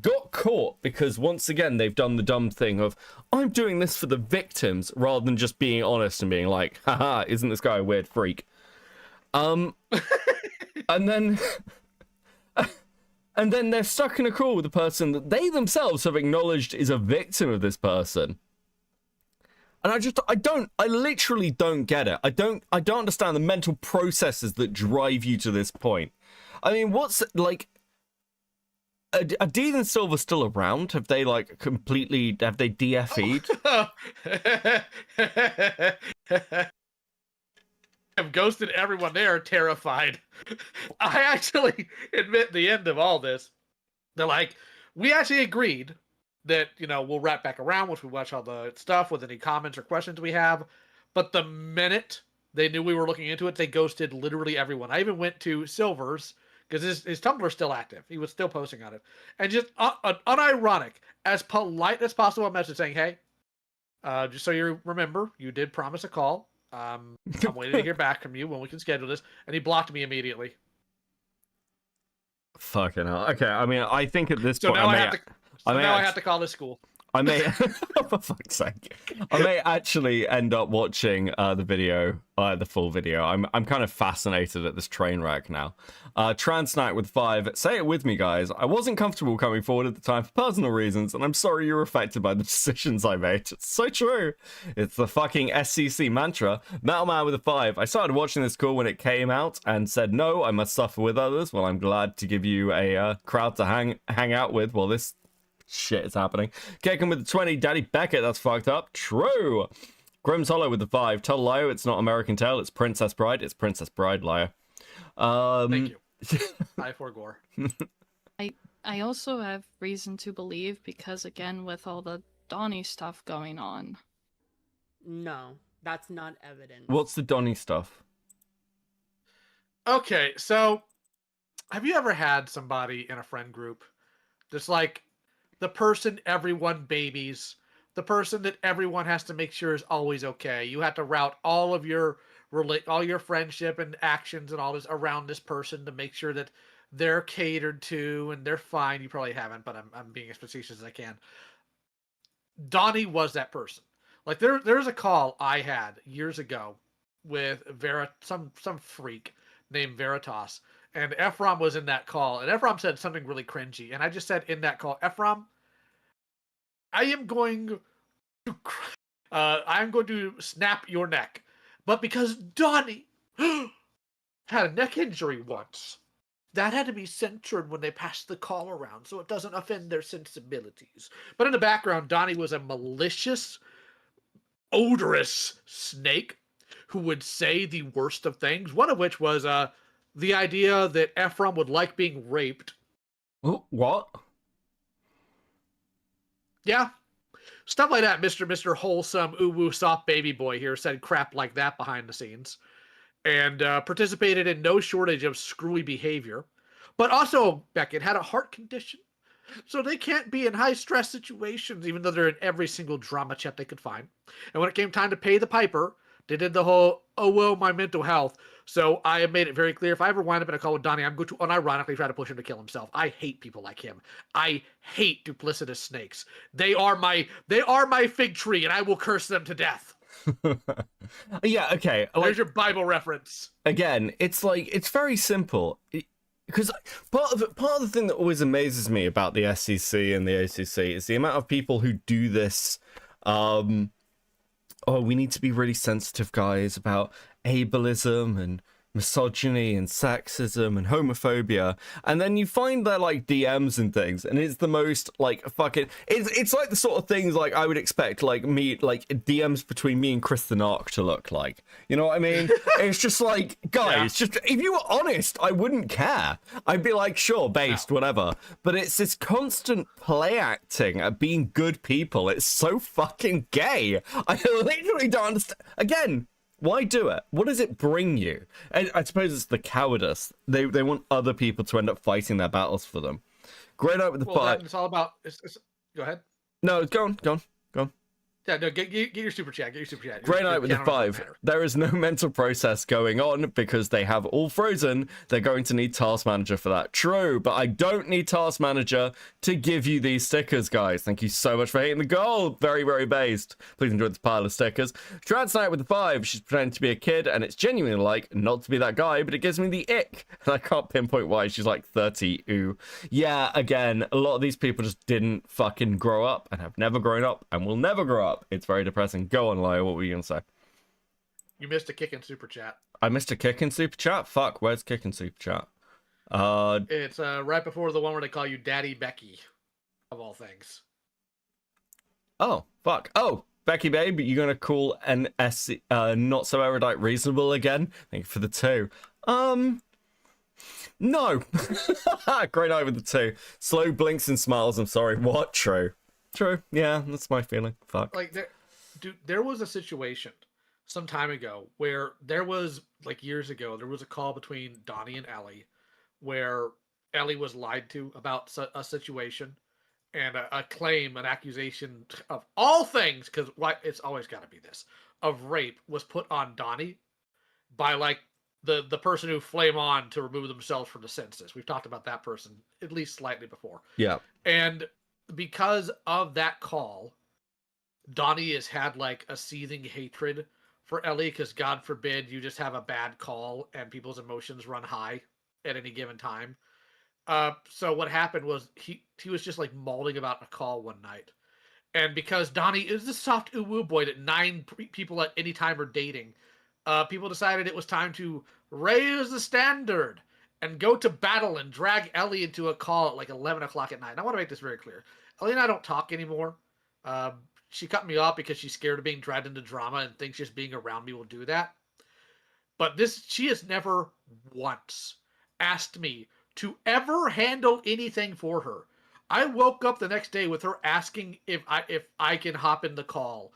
Got caught because once again they've done the dumb thing of, I'm doing this for the victims, rather than just being honest and being like, haha, isn't this guy a weird freak? And then they're stuck in a call with the person that they themselves have acknowledged is a victim of this person. And I literally don't get it. I don't understand the mental processes that drive you to this point. I mean, what's like, are Dean and Silver still around? Have they like have they DFE'd? I've ghosted everyone. They are terrified. I actually admit the end of all this. They're like, we actually agreed that, we'll wrap back around once we watch all the stuff with any comments or questions we have. But the minute they knew we were looking into it, they ghosted literally everyone. I even went to Silver's because his Tumblr's still active. He was still posting on it. And just unironic, as polite as possible, message saying, hey, just so you remember, you did promise a call. I'm waiting to hear back from you when we can schedule this. And he blocked me immediately. Fucking hell. Okay, I mean, I think at this point, Now I have to call this school. I may, for fuck's sake, I may actually end up watching the video, the full video. I'm kind of fascinated at this train wreck now. Transnight with 5. Say it with me, guys. I wasn't comfortable coming forward at the time for personal reasons, and I'm sorry you were affected by the decisions I made. It's so true. It's the fucking SCC mantra. Metal Man with a 5. I started watching this call when it came out and said, no, I must suffer with others. Well, I'm glad to give you a crowd to hang out with while this shit is happening. Kicking with the 20. Daddy Beckett, that's fucked up. True. Grimm's Hollow with the 5. Tell Lio it's not American Tail, it's Princess Bride. It's Princess Bride, Lio. Thank you. I forgore. I also have reason to believe because, again, with all the Donnie stuff going on. No, that's not evidence. What's the Donnie stuff? Okay, so have you ever had somebody in a friend group that's like the person everyone babies, the person that everyone has to make sure is always okay? You have to route all of your friendship and actions and all this around this person to make sure that they're catered to and they're fine. You probably haven't, but I'm being as facetious as I can. Donnie was that person. Like there's a call I had years ago with some freak named Veritas, and Ephraim was in that call, and Ephraim said something really cringy, and I just said in that call, Ephraim, I am going to snap your neck. But because Donnie had a neck injury once, that had to be censored when they passed the call around so it doesn't offend their sensibilities. But in the background, Donnie was a malicious, odorous snake who would say the worst of things, one of which was the idea that Ephraim would like being raped. What? Yeah. Stuff like that. Mr. Wholesome, ooh-woo, soft baby boy here said crap like that behind the scenes. And participated in no shortage of screwy behavior. But also, Beckett had a heart condition. So they can't be in high-stress situations, even though they're in every single drama chat they could find. And when it came time to pay the piper, they did the whole, oh, well, my mental health. So I have made it very clear, if I ever wind up in a call with Donnie, I'm going to unironically try to push him to kill himself. I hate people like him. I hate duplicitous snakes. They are my fig tree, and I will curse them to death. Yeah, okay. There's your Bible reference. Again, it's very simple. Because part of the thing that always amazes me about the SEC and the ACC is the amount of people who do this. We need to be really sensitive, guys, about ableism and misogyny and sexism and homophobia, and then you find their DMs and things, and it's the most fucking it's like the sort of things I would expect DMs between me and Chris the Narc to look like. You know what I mean? It's just guys, Yeah. just if you were honest, I wouldn't care. I'd be like, sure, based, whatever. But it's this constant play acting at being good people. It's so fucking gay. I literally don't understand. Again, why do it? What does it bring you? And I suppose it's the cowardice. They want other people to end up fighting their battles for them. Great out with the fight. It's all about. Go ahead. No, go on. Yeah, no, get your super chat. Get your super chat. Great night with the 5. There is no mental process going on because they have all frozen. They're going to need Task Manager for that. True, but I don't need Task Manager to give you these stickers, guys. Thank you so much for hating the goal. Very, very based. Please enjoy this pile of stickers. Trans Night with the 5. She's pretending to be a kid, and it's genuinely not to be that guy, but it gives me the ick. And I can't pinpoint why. She's 30. Ooh. Yeah, again, a lot of these people just didn't fucking grow up and have never grown up and will never grow up. It's very depressing. Go on, Lyle. What were you going to say? You missed a kick in super chat. I missed a kick in super chat? Fuck, where's kick in super chat? It's right before the one where they call you Daddy Becky, of all things. Oh, fuck. Oh, Becky Babe, you're going to call an Not So Erudite Reasonable again? Thank you for the 2. No. Great night with the two. Slow blinks and smiles. I'm sorry. What? True. True. Yeah, that's my feeling. Fuck. Like there was a situation some time ago where there was, like, years ago, there was a call between Donnie and Ellie where Ellie was lied to about a situation, and a claim, an accusation of all things, because it's always got to be this, of rape was put on Donnie by, like, the person who flame on to remove themselves from the census. We've talked about that person at least slightly before. Yeah. And because of that call, Donnie has had, like, a seething hatred for Ellie, because God forbid you just have a bad call and people's emotions run high at any given time. So what happened was he was just, like, mauling about a call one night. And because Donnie is the soft uwu boy that 9 people at any time are dating, people decided it was time to raise the standard and go to battle and drag Ellie into a call at, like, 11 o'clock at night. And I want to make this very clear. Ellie and I don't talk anymore. She cut me off because she's scared of being dragged into drama and thinks just being around me will do that. But she has never once asked me to ever handle anything for her. I woke up the next day with her asking if I can hop in the call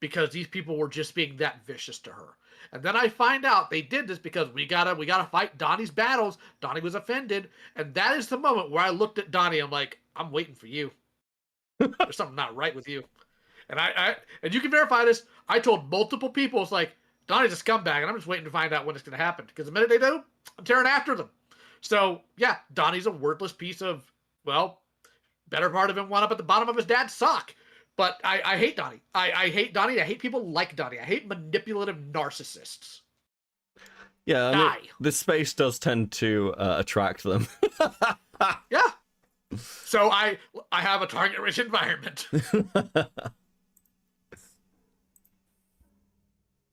because these people were just being that vicious to her. And then I find out they did this because we gotta fight Donnie's battles. Donnie was offended, and that is the moment where I looked at Donnie. I'm like, I'm waiting for you. There's something not right with you. And and you can verify this. I told multiple people, it's like, Donnie's a scumbag, and I'm just waiting to find out when it's going to happen. Because the minute they do, I'm tearing after them. So, yeah, Donnie's a worthless piece of, well, better part of him wound up at the bottom of his dad's sock. But I hate Donnie. I hate Donnie. I hate people like Donnie. I hate manipulative narcissists. Yeah, I mean, this space does tend to attract them. Yeah. So I have a target-rich environment.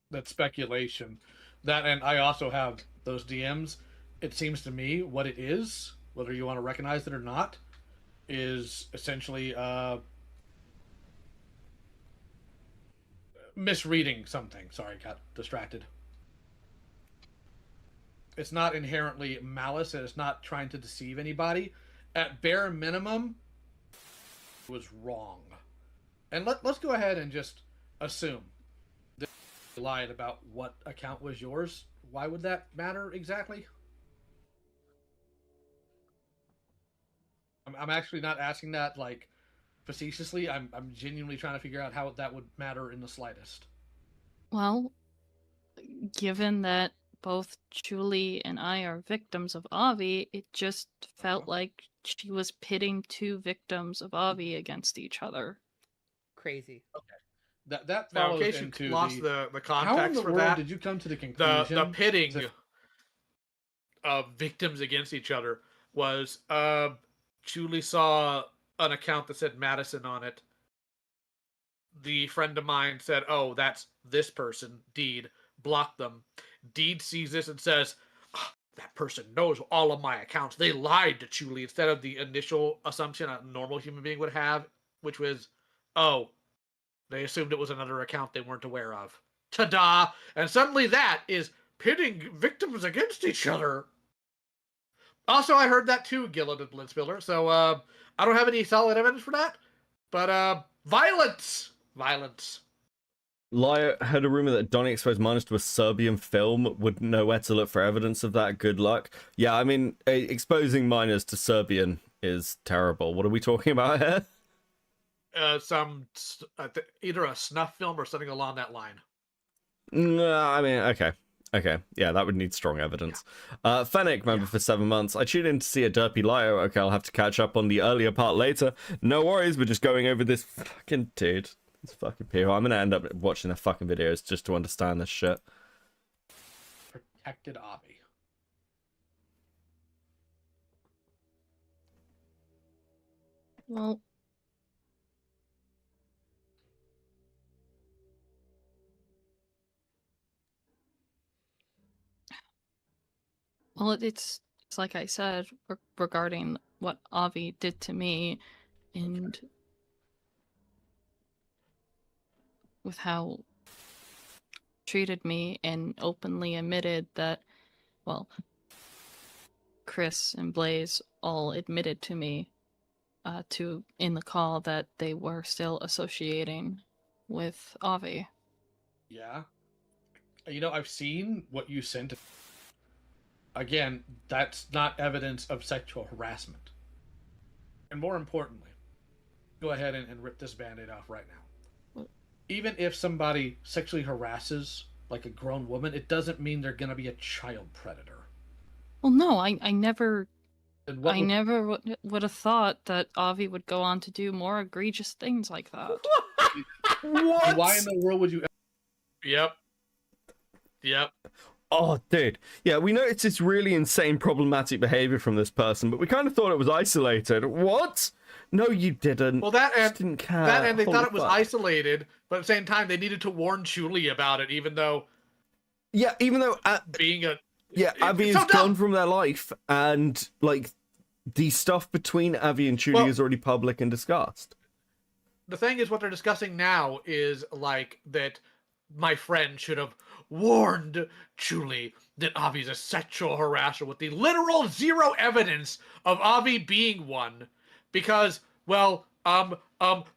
That's speculation. That, and I also have those DMs. It seems to me what it is, whether you want to recognize it or not, is essentially misreading something. Sorry, got distracted. It's not inherently malice, and it's not trying to deceive anybody. At bare minimum, it was wrong. And let's go ahead and just assume that you lied about what account was yours. Why would that matter exactly? I'm actually not asking that, like, facetiously. I'm genuinely trying to figure out how that would matter in the slightest. Well, given that both Julie and I are victims of Avi, it just felt like she was pitting 2 victims of Avi against each other. Crazy. Okay. That Now, follows in case into you lost the how in context the for world that, did you come to the conclusion the pitting that of victims against each other was Julie saw an account that said Madison on it. The friend of mine said, "Oh, that's this person, Deed." Blocked them. Deed sees this and says, "That person knows all of my accounts. They lied to Julie," instead of the initial assumption a normal human being would have, which was, "Oh, they assumed it was another account they weren't aware of." Ta-da! And suddenly that is pitting victims against each other. Also, I heard that too, Gillett and Blitzmiller. So I don't have any solid evidence for that. But violence! Violence. Lyle heard a rumor that Donnie exposed minors to a Serbian film. Wouldn't know where to look for evidence of that. Good luck. Yeah, I mean, exposing minors to Serbian is terrible. What are we talking about here? Either a snuff film or something along that line. No, I mean, okay, yeah, that would need strong evidence. Fennec, member for 7 months. I tuned in to see a derpy Lio. Okay, I'll have to catch up on the earlier part later. No worries, we're just going over this fucking dude. This fucking people. I'm gonna end up watching their fucking videos just to understand this shit. protected Avi? Well, it's like I said regarding what Avi did to me, and with how treated me and openly admitted that, well, Chris and Blaze all admitted to me in the call that they were still associating with Avi. Yeah. You know, I've seen what you sent. Again, that's not evidence of sexual harassment. And more importantly, go ahead and rip this Band-Aid off right now. What? Even if somebody sexually harasses like a grown woman, it doesn't mean they're going to be a child predator. Well, no, I never And what I would- never would have thought that Avi would go on to do more egregious things like that. What? Why in the world would you? Yep. Yep. Oh, dude. Yeah, we noticed this really insane problematic behavior from this person, but we kind of thought it was isolated. What? No, you didn't. Well, that Just and didn't care. that and they Holy thought it was fuck. isolated, but at the same time they needed to warn Julie about it, even though Yeah, even though being a Abby it's is so gone dumb. from their life, and like the stuff between Abby and Julie Well- is already public and discussed. The thing is, what they're discussing now is like that my friend should have warned Julie that Avi's a sexual harasser with the literal zero evidence of Avi being one, because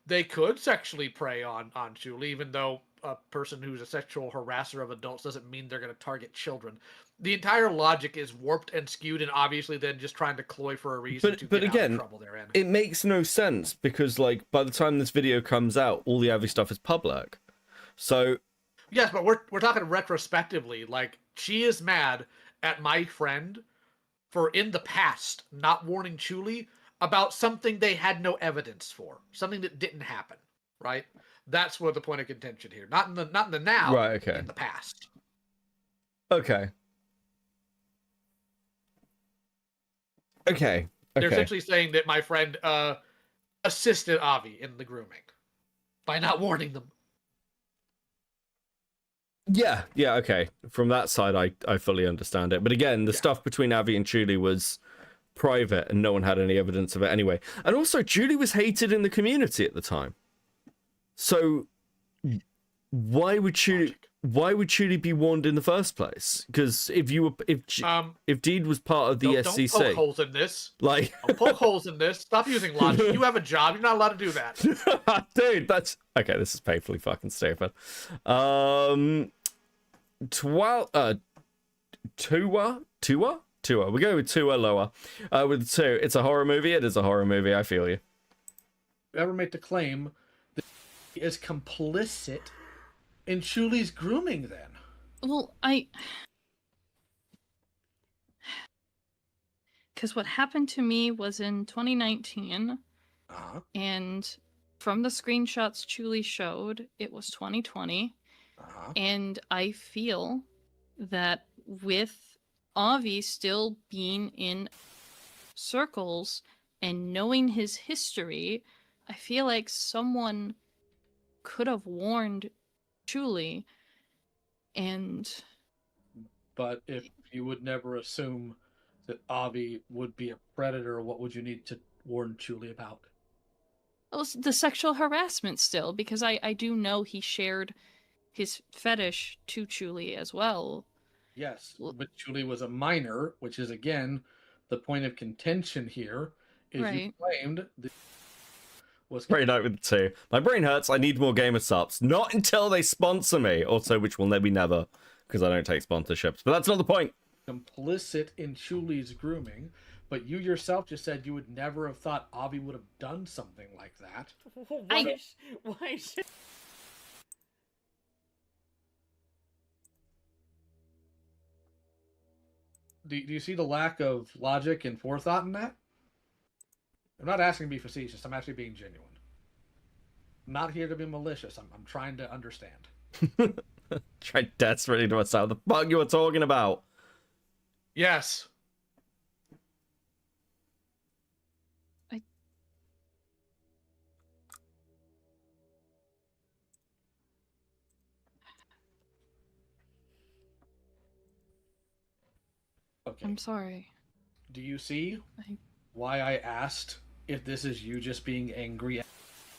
they could sexually prey on Julie, even though a person who's a sexual harasser of adults doesn't mean they're going to target children. The entire logic is warped and skewed, and obviously then just trying to cloy for a reason to But get out again, of trouble they're in. it makes no sense because like by the time this video comes out, all the Abby stuff is public. So Yes, but we're talking retrospectively. Like, she is mad at my friend for in the past not warning Julie about something they had no evidence for, something that didn't happen. Right? That's what the point of contention here. Not in the now. Right, okay. In the past. okay. Okay. They're Okay. essentially saying that my friend assisted Avi in the grooming by not warning them. Yeah, okay. From that side, I fully understand it. But again, the stuff between Abby and Julie was private, and no one had any evidence of it anyway. And also, Julie was hated in the community at the time. So, why would Julie be warned in the first place? Because if Deed was part of the Don't SCC, poke holes in this. like, Don't poke holes in this. Stop using logic. You have a job. You're not allowed to do that. dude, that's okay. This is painfully fucking stupid. Tua. We go with Tua lower. With 2, it's a horror movie. It is a horror movie. I feel you. Ever make the claim that he is complicit in Julie's grooming? Then Well, because what happened to me was in 2019, uh-huh. and from the screenshots Julie showed, it was 2020. Uh-huh. And I feel that with Avi still being in circles and knowing his history, I feel like someone could have warned Julie. And But if you would never assume that Avi would be a predator, what would you need to warn Julie about? well, the sexual harassment still, because I do know he shared his fetish to Julie as well. Yes, but Julie was a minor, which is again the point of contention here. Is you Right. claimed that was Great night with 2. My brain hurts. I need more gamer subs. Not until they sponsor me. Also, which will maybe never, because I don't take sponsorships. But that's not the point. complicit in Julie's grooming, but you yourself just said you would never have thought Avi would have done something like that. Why should... Do you see the lack of logic and forethought in that? I'm not asking to be facetious. I'm actually being genuine. I'm not here to be malicious. I'm trying to understand. Try desperately to myself. The fuck you were talking about? Yes. Okay. I'm sorry. Do you see I- why I asked if this is you just being angry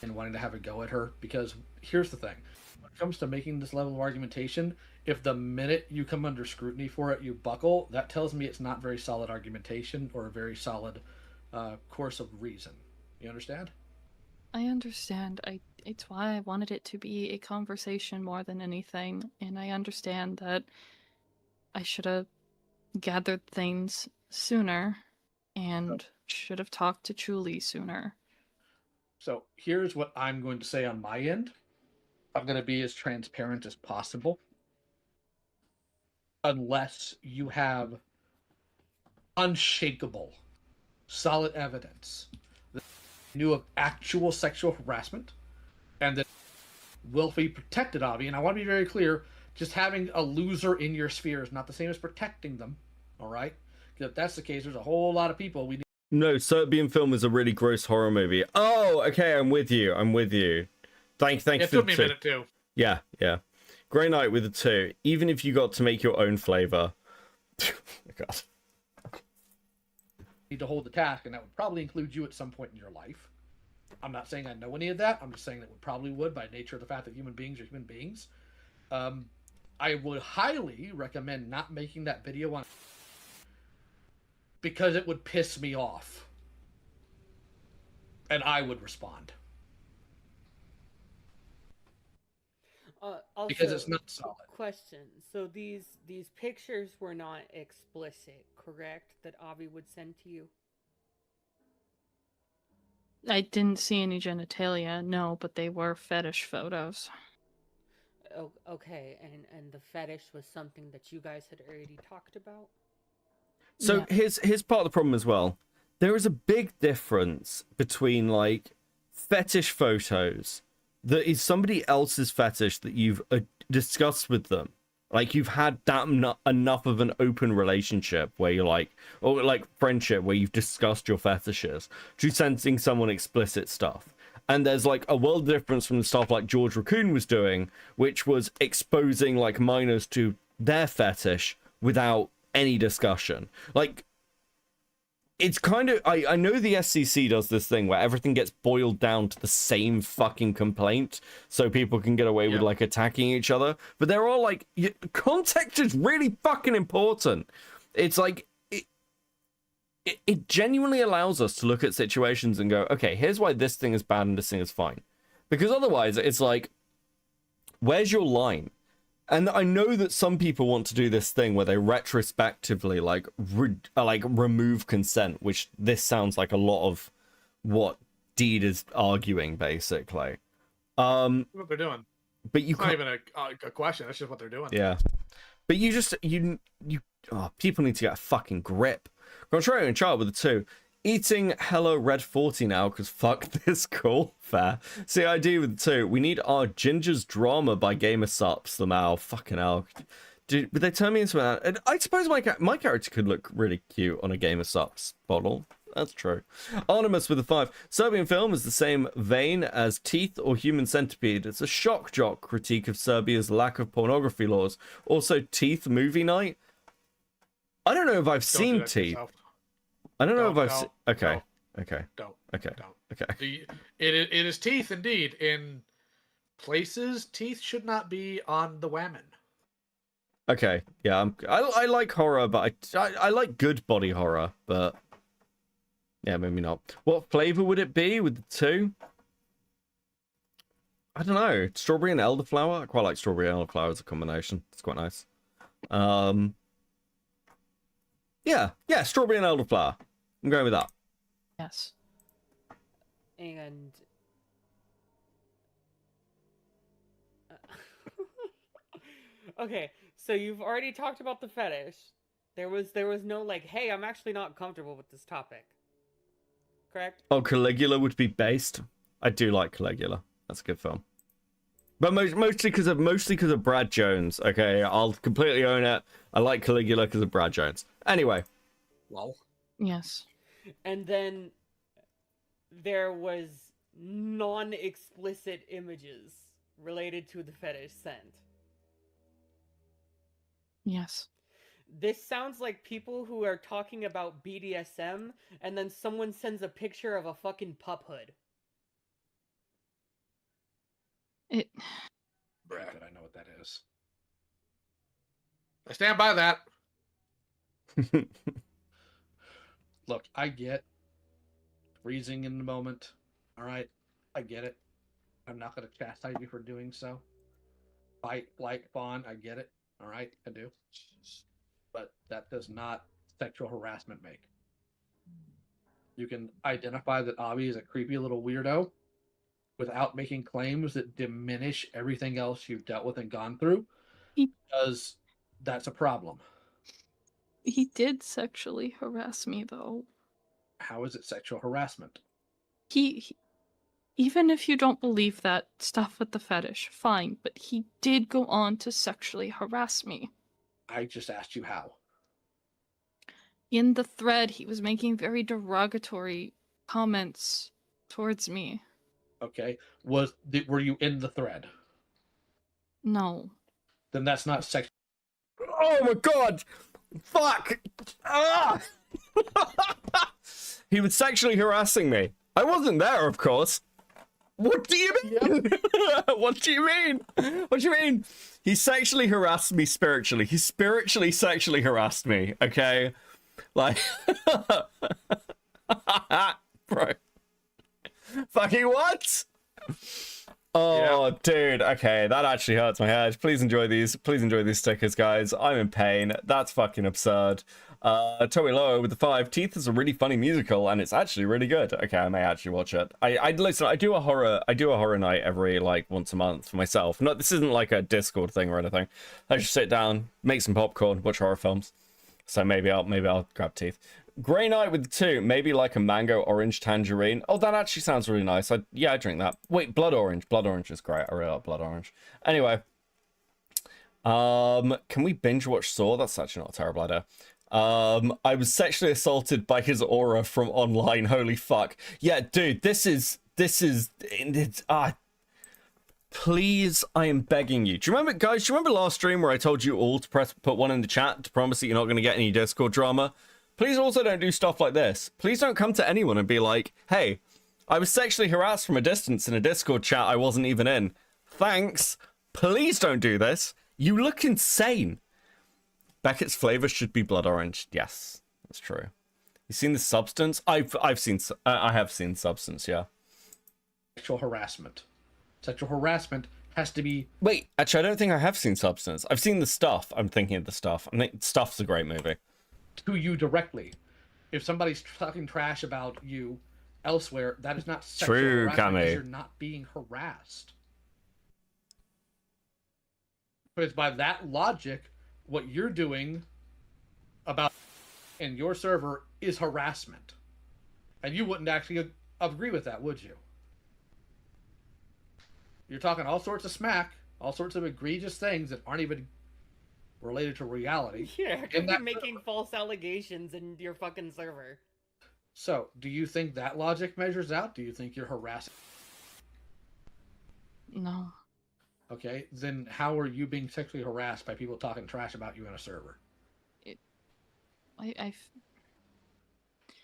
and wanting to have a go at her? Because here's the thing. it comes to making this level of argumentation, if the minute you come under scrutiny for it, you buckle, that tells me it's not very solid argumentation or a very solid course of reason. You understand? I understand. It's why I wanted it to be a conversation more than anything, and I understand that I should have gathered things sooner and should have talked to Julie sooner. So here's what I'm going to say on my end. I'm going to be as transparent as possible. Unless you have unshakable, solid evidence that you knew of actual sexual harassment and that willfully protected Avi. And I want to be very clear, just having a loser in your sphere is not the same as protecting them. All right? Because if that's the case, there's a whole lot of people we need. No, Serbian film is a really gross horror movie. Oh, okay, I'm with you. Thank you It for took the me a two. minute too. Yeah. Grey Knight with the 2. Even if you got to make your own flavor. Oh my God. Need to hold the task, and that would probably include you at some point in your life. I'm not saying I know any of that. I'm just saying that it probably would by nature of the fact that human beings are human beings. I would highly recommend not making that video on because it would piss me off. And I would respond. Also, Because it's not solid. Question. So these pictures were not explicit, correct? That Avi would send to you? I didn't see any genitalia, no, but they were fetish photos. Oh, okay, and the fetish was something that you guys had already talked about? So here's part of the problem as well. There is a big difference between like fetish photos that is somebody else's fetish that you've discussed with them. Like you've had that enough of an open relationship where you're like, or like friendship where you've discussed your fetishes, to sending someone explicit stuff. And there's like a world difference from the stuff like George Raccoon was doing, which was exposing like minors to their fetish without any discussion. Like, it's kind of, I know the SCC does this thing where everything gets boiled down to the same fucking complaint so people can get away with like attacking each other, but they're all like, context is really fucking important. It's like it genuinely allows us to look at situations and go, okay, here's why this thing is bad and this thing is fine, because otherwise it's like, where's your line? And I know that some people want to do this thing where they retrospectively like remove consent, which this sounds like a lot of what Deed is arguing, basically. What they're doing. But you it's not even a question. That's just what they're doing. Yeah. But you people need to get a fucking grip. Contrarian Child with the 2. Eating Hello Red 40 now, because fuck this, cool, fair. CID with the 2. We need our Ginger's Drama by Gamer Sups, the Mao. Fucking hell. Would they turn me into an... I suppose my character could look really cute on a Gamer Sups bottle. That's true. Artemis with the 5. Serbian film is the same vein as Teeth or Human Centipede. It's a shock jock critique of Serbia's lack of pornography laws. Also, Teeth movie night. I don't know if I've seen Teeth. I don't know if I've seen... Okay. Okay. Don't. Okay. Don't. Okay. It is Teeth, indeed. In places, Teeth should not be on the whammon. Okay. Yeah, I like horror, but I like good body horror, but... Yeah, maybe not. What flavor would it be with the 2? I don't know. Strawberry and elderflower? I quite like strawberry and elderflower as a combination. It's quite nice. Yeah, strawberry and elderflower. I'm going with that. Yes. And okay, so you've already talked about the fetish. There was no like, hey, I'm actually not comfortable with this topic. Correct? Oh, Caligula would be based. I do like Caligula. That's a good film. But mostly because of Brad Jones. Okay, I'll completely own it. I like Caligula because of Brad Jones. Anyway. Well. Yes. And then there was non-explicit images related to the fetish sent. Yes. This sounds like people who are talking about BDSM and then someone sends a picture of a fucking pup hood. It... Bruh. is. I stand by that. Look, I get freezing in the moment. All right, I get it. I'm not going to chastise you for doing so. Fight, flight, fawn, I get it. All right, I do. But that does not sexual harassment make. You can identify that Avi is a creepy little weirdo without making claims that diminish everything else you've dealt with and gone through, because that's a problem. He did sexually harass me, though. How is it sexual harassment? He even if you don't believe that stuff with the fetish, fine, but he did go on to sexually harass me. I just asked you how. In the thread, he was making very derogatory comments towards me. Okay, were you in the thread? No. Then that's not sex. Oh my god! Fuck! Ah! He was sexually harassing me. I wasn't there, of course. What do you mean? What do you mean? What do you mean? He sexually harassed me spiritually. He spiritually sexually harassed me, okay? Like... Bro. Fucking what? Oh, yeah. Dude. Okay, that actually hurts my head. Please enjoy these. Please enjoy these stickers, guys. I'm in pain. That's fucking absurd. Toey Lowe with the 5 teeth is a really funny musical, and it's actually really good. Okay, I may actually watch it. I listen. I do a horror night every like once a month for myself. No, this isn't like a Discord thing or anything. I just sit down, make some popcorn, watch horror films. So maybe I'll grab teeth. Grey Night with 2, maybe like a mango, orange, tangerine. Oh, that actually sounds really nice. I drink that. Wait, blood orange. Blood orange is great. I really like blood orange. Anyway, can we binge watch Saw? That's actually not a terrible idea. I was sexually assaulted by his aura from online. Holy fuck. Yeah, dude, this is please, I am begging you. Do you remember, guys, do you remember last stream where I told you all to put one in the chat to promise that you're not going to get any Discord drama? Please also don't do stuff like this. Please don't come to anyone and be like, hey, I was sexually harassed from a distance in a Discord chat I wasn't even in. Thanks. Please don't do this. You look insane. Beckett's flavor should be blood orange. Yes, that's true. You seen the Substance? I have seen Substance, yeah. Sexual harassment. Sexual harassment has to be... Wait, actually, I don't think I have seen Substance. I've seen The Stuff. I'm thinking of The Stuff. I think Stuff's a great movie. To you directly. If somebody's talking trash about you elsewhere, that is not sexual harassment because you're not being harassed. Because by that logic, what you're doing about in your server is harassment. And you wouldn't actually agree with that, would you? You're talking all sorts of smack, all sorts of egregious things that aren't even related to reality. Yeah, you're making false allegations in your fucking server. So, do you think that logic measures out? Do you think you're harassing? No. Okay, then how are you being sexually harassed by people talking trash about you in a server?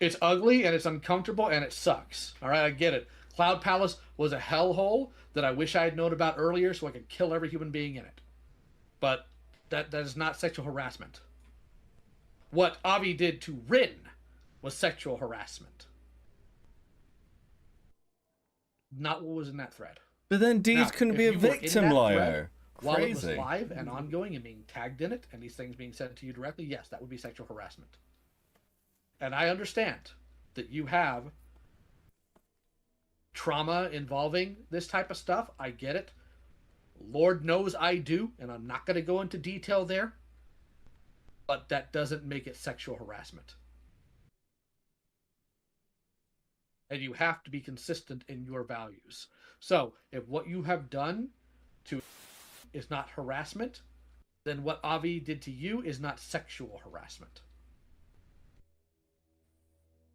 It's ugly and it's uncomfortable and it sucks. All right, I get it. Cloud Palace was a hellhole that I wish I had known about earlier so I could kill every human being in it. But that is not sexual harassment. What Avi did to Rin was sexual harassment. Not what was in that thread. But then Deez couldn't be a victim, Lio. While it was live and ongoing and being tagged in it, and these things being said to you directly, yes, that would be sexual harassment. And I understand that you have trauma involving this type of stuff. I get it. Lord knows I do, and I'm not going to go into detail there. But that doesn't make it sexual harassment. And you have to be consistent in your values. So, if what you have done to is not harassment, then what Avi did to you is not sexual harassment.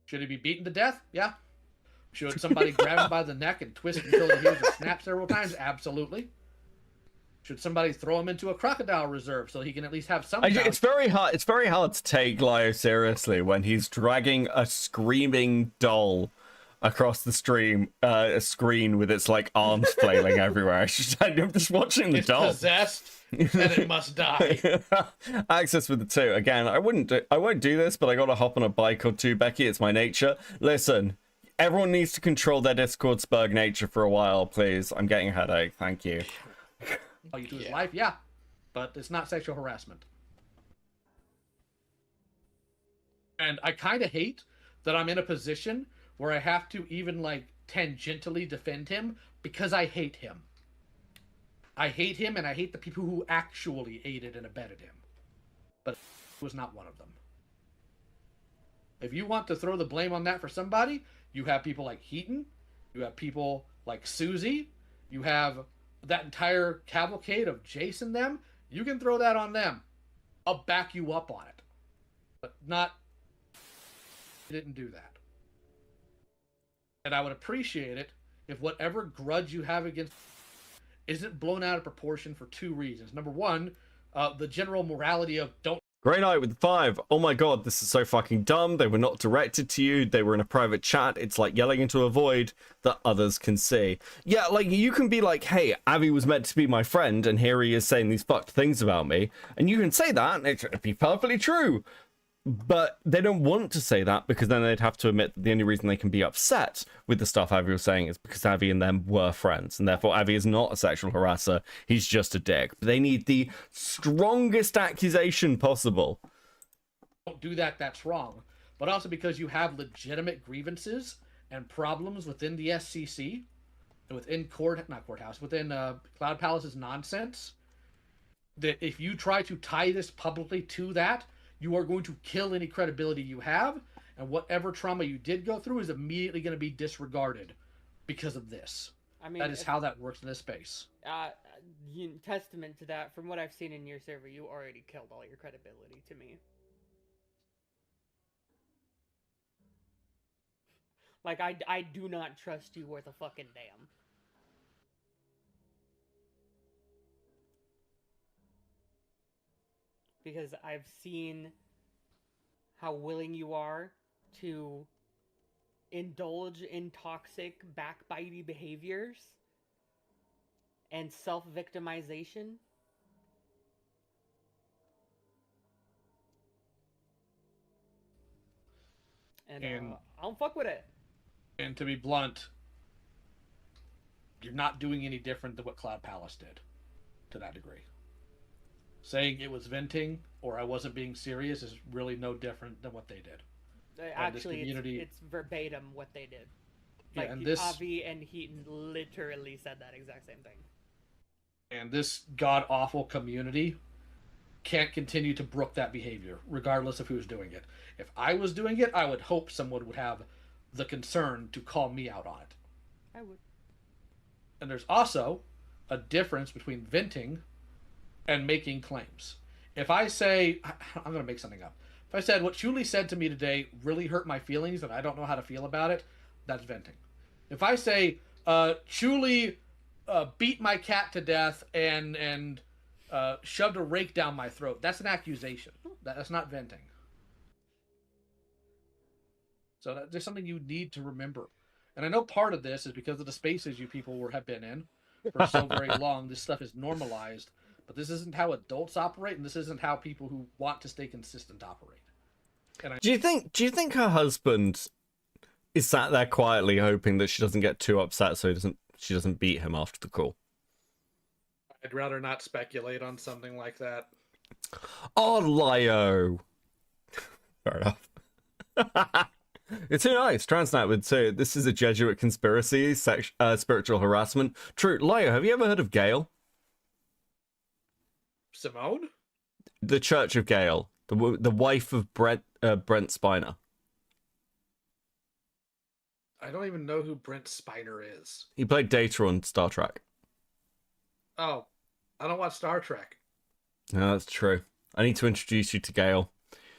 Should he be beaten to death? Yeah. Should somebody grab him by the neck and twist until he hears a snap several times? Absolutely. Should somebody throw him into a crocodile reserve so he can at least have some... It's very hard to take Lio seriously when he's dragging a screaming doll across the stream, a screen with its like arms flailing everywhere. I'm just watching the It's doll. possessed and it must die. Access with the 2. Again, I won't do this, but I gotta hop on a bike or two, Becky. It's my nature. Listen, everyone needs to control their Discord Spurg nature for a while, please. I'm getting a headache. Thank you. All you do is life, yeah. But it's not sexual harassment. And I kind of hate that I'm in a position where I have to even like tangentially defend him because I hate him. I hate him and I hate the people who actually aided and abetted him. But was not one of them. If you want to throw the blame on that for somebody, you have people like Heaton, you have people like Susie, you have that entire cavalcade of Jason them. You can throw that on them. I'll back you up on it. But not... You didn't do that. And I would appreciate it if whatever grudge you have against isn't blown out of proportion for 2 reasons. Number one, the general morality of don't... Grey Knight with 5. Oh my god, this is so fucking dumb. They were not directed to you. They were in a private chat. It's like yelling into a void that others can see. Yeah, like, you can be like, hey, Avi was meant to be my friend, and here he is saying these fucked things about me. And you can say that, and it'd be perfectly true. But they don't want to say that because then they'd have to admit that the only reason they can be upset with the stuff Avi was saying is because Avi and them were friends. And therefore, Avi is not a sexual harasser. He's just a dick. But they need the strongest accusation possible. Don't do that, that's wrong. But also because you have legitimate grievances and problems within the SCC, within within Cloud Palace's nonsense, that if you try to tie this publicly to that, you are going to kill any credibility you have, and whatever trauma you did go through is immediately going to be disregarded because of this. I mean, that is how that works in this space. Testament to that, from what I've seen in your server, you already killed all your credibility to me. Like, I do not trust you worth a fucking damn. Because I've seen how willing you are to indulge in toxic, backbitey behaviors and self-victimization. And I don't fuck with it. And to be blunt, you're not doing any different than what Cloud Palace did, to that degree. Saying it was venting or I wasn't being serious is really no different than what they did. Actually, it's verbatim what they did. Like, yeah, and this, Avi and Heaton literally said that exact same thing. And this god-awful community can't continue to brook that behavior, regardless of who's doing it. If I was doing it, I would hope someone would have the concern to call me out on it. I would. And there's also a difference between venting and making claims. If I say, I'm going to make something up. If I said, what Chuli said to me today really hurt my feelings and I don't know how to feel about it, that's venting. If I say, Chuli beat my cat to death and shoved a rake down my throat, that's an accusation. That's not venting. So there's something you need to remember. And I know part of this is because of the spaces you people have been in for so very long. This stuff is normalized. But this isn't how adults operate, and this isn't how people who want to stay consistent operate. And do you think her husband is sat there quietly hoping that she doesn't get too upset so she doesn't beat him after the call? I'd rather not speculate on something like that. Oh, Lio. Fair enough. It's too nice. Transnet would say this is a Jesuit conspiracy, spiritual harassment. True. Lio, have you ever heard of Gale? Simone? The Church of Gale, the wife of Brent Spiner. I don't even know who Brent Spiner is. He played Data on Star Trek. Oh, I don't watch Star Trek. No, that's true. I need to introduce you to Gale.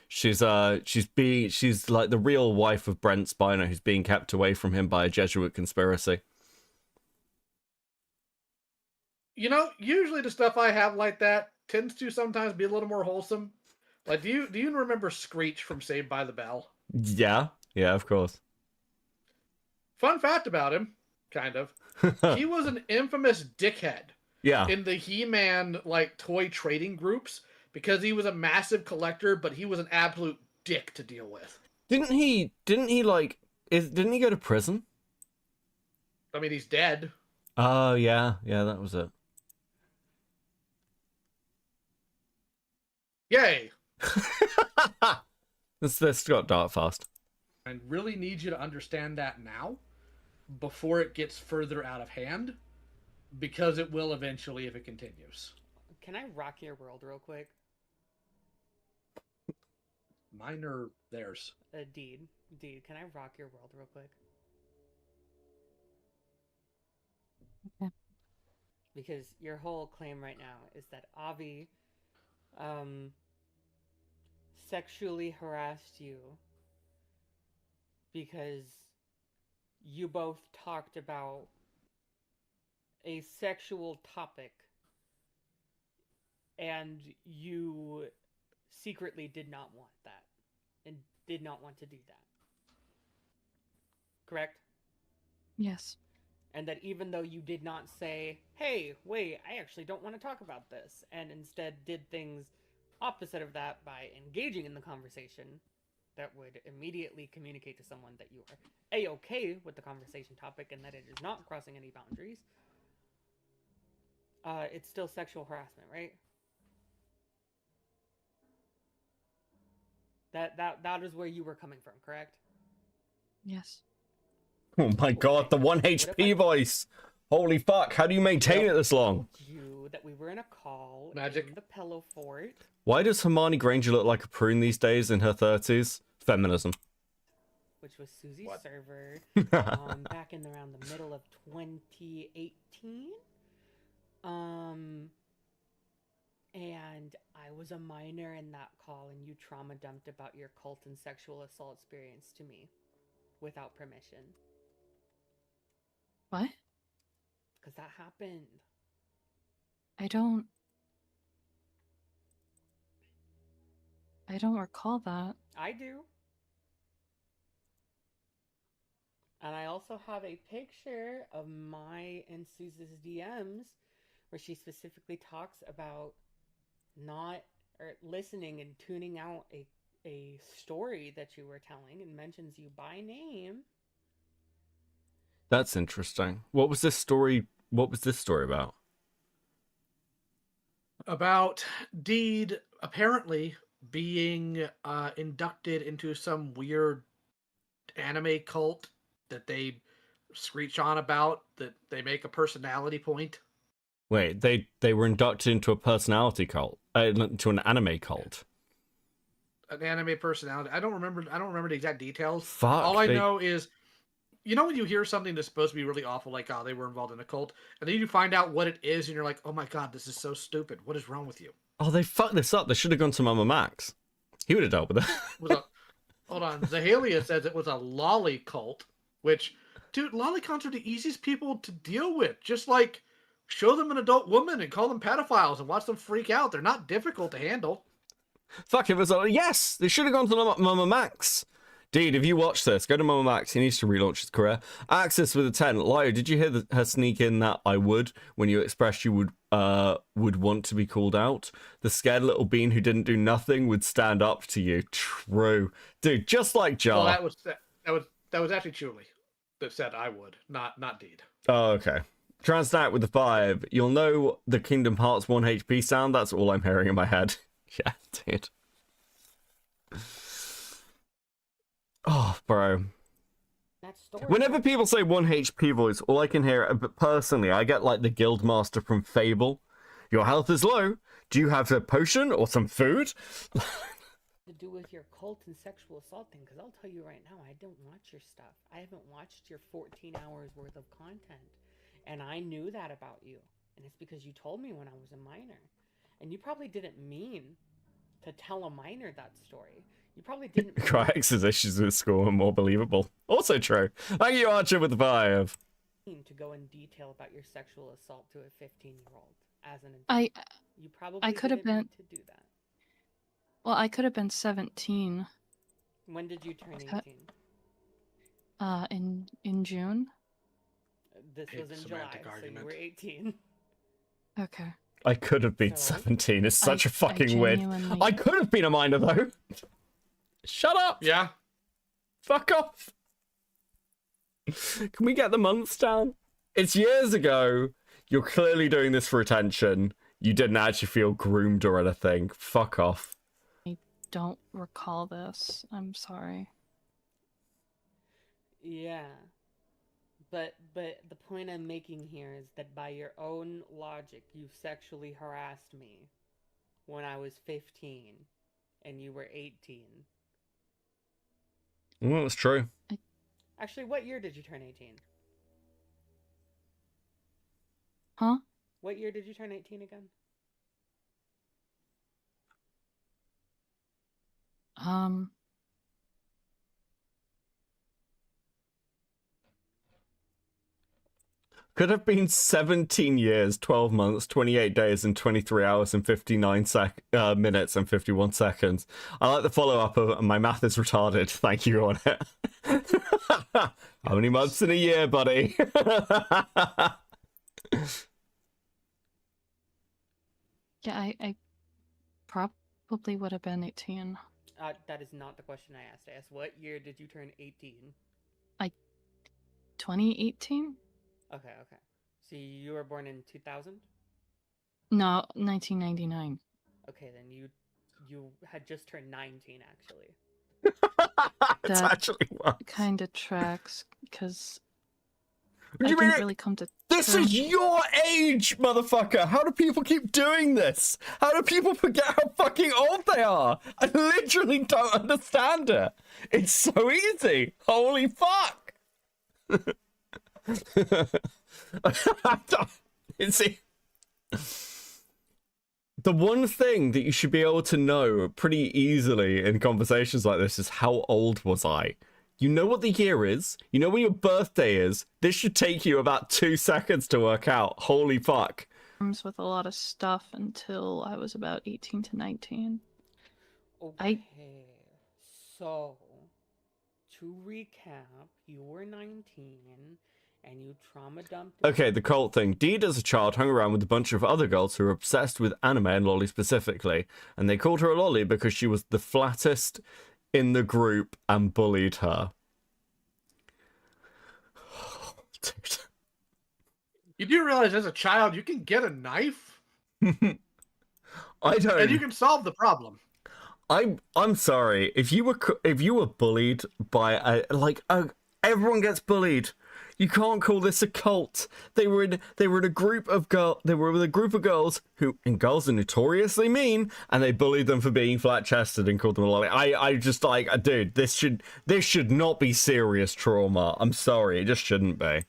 She's like the real wife of Brent Spiner, who's being kept away from him by a Jesuit conspiracy. You know, usually the stuff I have like that tends to sometimes be a little more wholesome. Like, do you remember Screech from Saved by the Bell? Yeah, of course. Fun fact about him, kind of. He was an infamous dickhead Yeah. in the He-Man like toy trading groups because he was a massive collector, but he was an absolute dick to deal with. Didn't he didn't he go to prison? I mean, he's dead. Oh yeah, that was it. Yay! This got dark fast. I really need you to understand that now, before it gets further out of hand, because it will eventually if it continues. Can I rock your world real quick? Mine or theirs? Deed, can I rock your world real quick? Okay. Because your whole claim right now is that Avi sexually harassed you because you both talked about a sexual topic and you secretly did not want that and did not want to do that. Correct? Yes. And that even though you did not say, hey, wait, I actually don't want to talk about this, and instead did things opposite of that by engaging in the conversation that would immediately communicate to someone that you are A-okay with the conversation topic and that it is not crossing any boundaries, it's still sexual harassment, right? That is where you were coming from, correct? Yes. Oh my god, the 1 HP voice! Holy fuck, how do you maintain it this long? You that we were in a call Magic. in the Pillow Fort. Why does Hermione Granger look like a prune these days in her 30s? Feminism. Which was Susie's What? server back in around the middle of 2018. And I was a minor in that call, and you trauma dumped about your cult and sexual assault experience to me without permission. What? Because that happened. I don't recall that. I do. And I also have a picture of my and Suze's DMs where she specifically talks about not or listening and tuning out a story that you were telling and mentions you by name. That's interesting. What was this story about? About Deed apparently being inducted into some weird anime cult that they screech on about, that they make a personality point. Wait, they were inducted into a personality cult, into an anime cult. An anime personality. I don't remember the exact details. Fuck. All I know is, you know when you hear something that's supposed to be really awful, like, oh, they were involved in a cult, and then you find out what it is, and you're like, oh my god, this is so stupid. What is wrong with you? Oh, they fucked this up. They should have gone to Mama Max. He would have dealt with it. Hold on. Zahalia says it was a lolly cult, which, dude, lolicons are the easiest people to deal with. Just like, show them an adult woman and call them pedophiles and watch them freak out. They're not difficult to handle. Fuck, it was yes, they should have gone to Mama Max. Dude, if you watch this, go to Mama Max. He needs to relaunch his career. Access with a 10. Lio, did you hear her sneak in that I would when you expressed you would want to be called out? The scared little bean who didn't do nothing would stand up to you. True, dude. Just like Jar. Well, that was actually Julie that said I would, not Deed. Oh, okay. Transnat with the 5. You'll know the Kingdom Hearts 1 HP sound. That's all I'm hearing in my head. Yeah, dude. Oh, bro. Whenever people say 1 HP voice, all I can hear, but personally, I get like the Guildmaster from Fable. Your health is low. Do you have a potion or some food? To do with your cult and sexual assault thing, because I'll tell you right now, I don't watch your stuff. I haven't watched your 14 hours worth of content. And I knew that about you. And it's because you told me when I was a minor. And you probably didn't mean to tell a minor that story. You probably didn't. Cryx's issues with school are more believable. Also true. Thank you, Archer, with the 5. To go in detail about your sexual assault to a 15-year-old as an I you probably I could have didn't been need to do that. Well, I could have been 17. When did you turn 18? In June. This Hate was in the July, semantic so you argument. were 18. Okay. I could have been So- 17. It's such a fucking weird. genuinely- I could have been a minor though. Shut up. Yeah. Fuck off. Can we get the months down? It's years ago. You're clearly doing this for attention. You didn't actually feel groomed or anything. Fuck off. Don't recall this. I'm sorry. Yeah. But the point I'm making here is that by your own logic, you sexually harassed me when I was 15 and you were 18. Well, that's true. Actually, what year did you turn 18? Huh? What year did you turn 18 again? Could have been 17 years, 12 months, 28 days, and 23 hours, and 59 minutes, and 51 seconds. I like the follow-up of my math is retarded. Thank you on it. How many months in a year, buddy? Yeah, I probably would have been 18. That is not the question I asked. I asked, what year did you turn 18? 2018? Okay. So you were born in 2000? No, 1999. Okay, then you had just turned 19, actually. That's That actually what. kind of tracks, because What do I you mean? didn't really come to This terms- is your age, motherfucker! How do people keep doing this? How do people forget how fucking old they are? I literally don't understand it. It's so easy. Holy fuck! The one thing that you should be able to know pretty easily in conversations like this is how old was I? You know what the year is. You know when your birthday is. This should take you about 2 seconds to work out. Holy fuck. terms with a lot of stuff until I was about 18 to 19. Okay. So, to recap, you were 19 and you trauma dumped. Okay, the cult thing. Deed as a child hung around with a bunch of other girls who were obsessed with anime and lolly specifically, and they called her a lolly because she was the flattest in the group and bullied her. Dude. You do realize as a child you can get a knife I don't. and you can solve the problem. I'm sorry if you were bullied by everyone gets bullied. You can't call this a cult. They were in a group of with a group of girls who, and girls are notoriously mean, and they bullied them for being flat chested and called them a lolly. I just like, dude, this should not be serious trauma. I'm sorry, it just shouldn't be.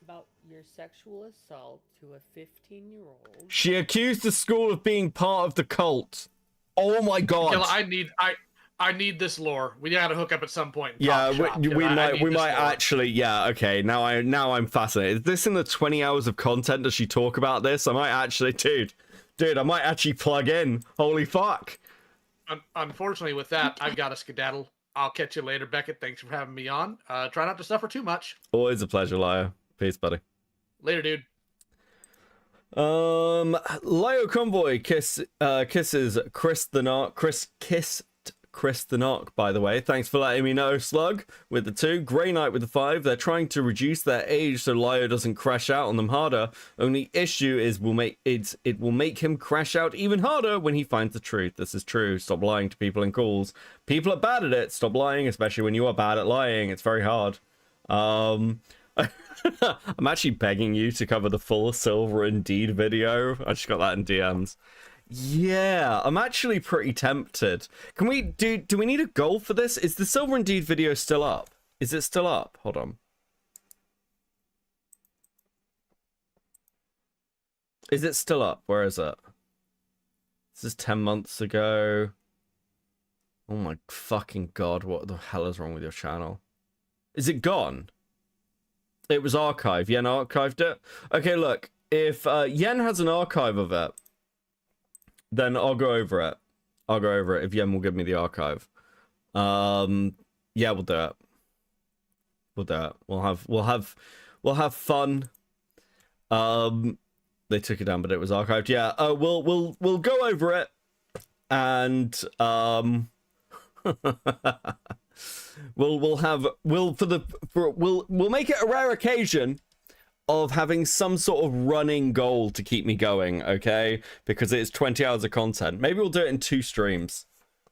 About your sexual assault to a 15-year-old. She accused the school of being part of the cult. Oh my god. Gil, I need this lore. We gotta hook up at some point. And Yeah, talk shop, we 'cause I might need this lore. actually. Yeah, okay. Now I'm fascinated. Is this in the 20 hours of content? Does she talk about this? I might actually, dude. I might actually plug in. Holy fuck. Unfortunately, with that, I've got to skedaddle. I'll catch you later, Beckett. Thanks for having me on. Try not to suffer too much. Always a pleasure, Lio. Peace, buddy. Later, dude. Lio Convoy kisses Chris the Narc. Kissed Chris the Narc, by the way. Thanks for letting me know, Slug, with the 2. Grey Knight with the 5. They're trying to reduce their age so Lio doesn't crash out on them harder. Only issue is it will make him crash out even harder when he finds the truth. This is true. Stop lying to people in calls. People are bad at it. Stop lying, especially when you are bad at lying. It's very hard. I'm actually begging you to cover the full Silver Indeed video. I just got that in DMs. Yeah, I'm actually pretty tempted. Can we do we need a goal for this? Is the Silver Indeed video still up? Is it still up? Hold on. Is it still up? Where is it? This is 10 months ago. Oh my fucking god, what the hell is wrong with your channel? Is it gone? It was archived. Yen archived it. Okay, look. If Yen has an archive of it, then I'll go over it. I'll go over it if Yen will give me the archive. Yeah, we'll do it. We'll do it. We'll have fun. They took it down, but it was archived. Yeah. We'll go over it, and we'll make it a rare occasion of having some sort of running goal to keep me going, okay? Because it's 20 hours of content. Maybe we'll do it in 2 streams.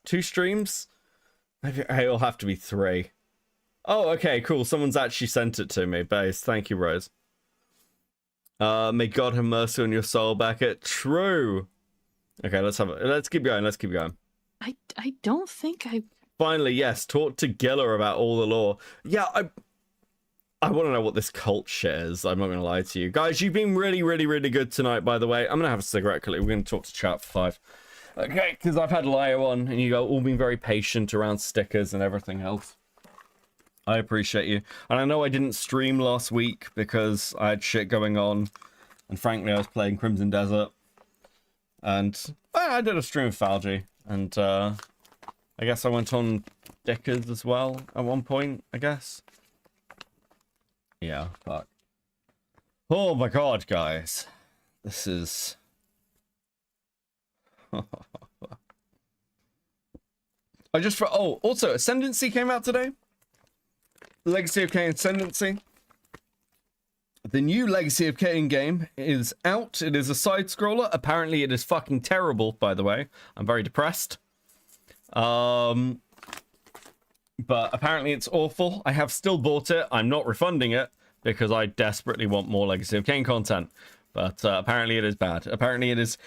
2 streams? Maybe it'll have to be 3. Oh, okay, cool. Someone's actually sent it to me. Base. Thank you, Rose. May God have mercy on your soul, Beckett. True. Okay, let's keep going. Let's keep going. I don't think I... Finally, yes, talk to Gilla about all the lore. Yeah, I want to know what this cult shit is. I'm not going to lie to you. Guys, you've been really, really, really good tonight, by the way. I'm going to have a cigarette quickly. We're going to talk to chat for 5. Okay, because I've had Lio on, and you all been very patient around stickers and everything else. I appreciate you. And I know I didn't stream last week because I had shit going on. And frankly, I was playing Crimson Desert. And I did a stream of Falgi. And I guess I went on Dickers as well at one point, I guess. Yeah, fuck. Oh my god, guys. This is... also, Ascendancy came out today. Legacy of Kain Ascendancy. The new Legacy of Kain game is out. It is a side-scroller. Apparently it is fucking terrible, by the way. I'm very depressed. But apparently it's awful. I have still bought it. I'm not refunding it because I desperately want more Legacy of Kain content. But apparently it is bad. Apparently it's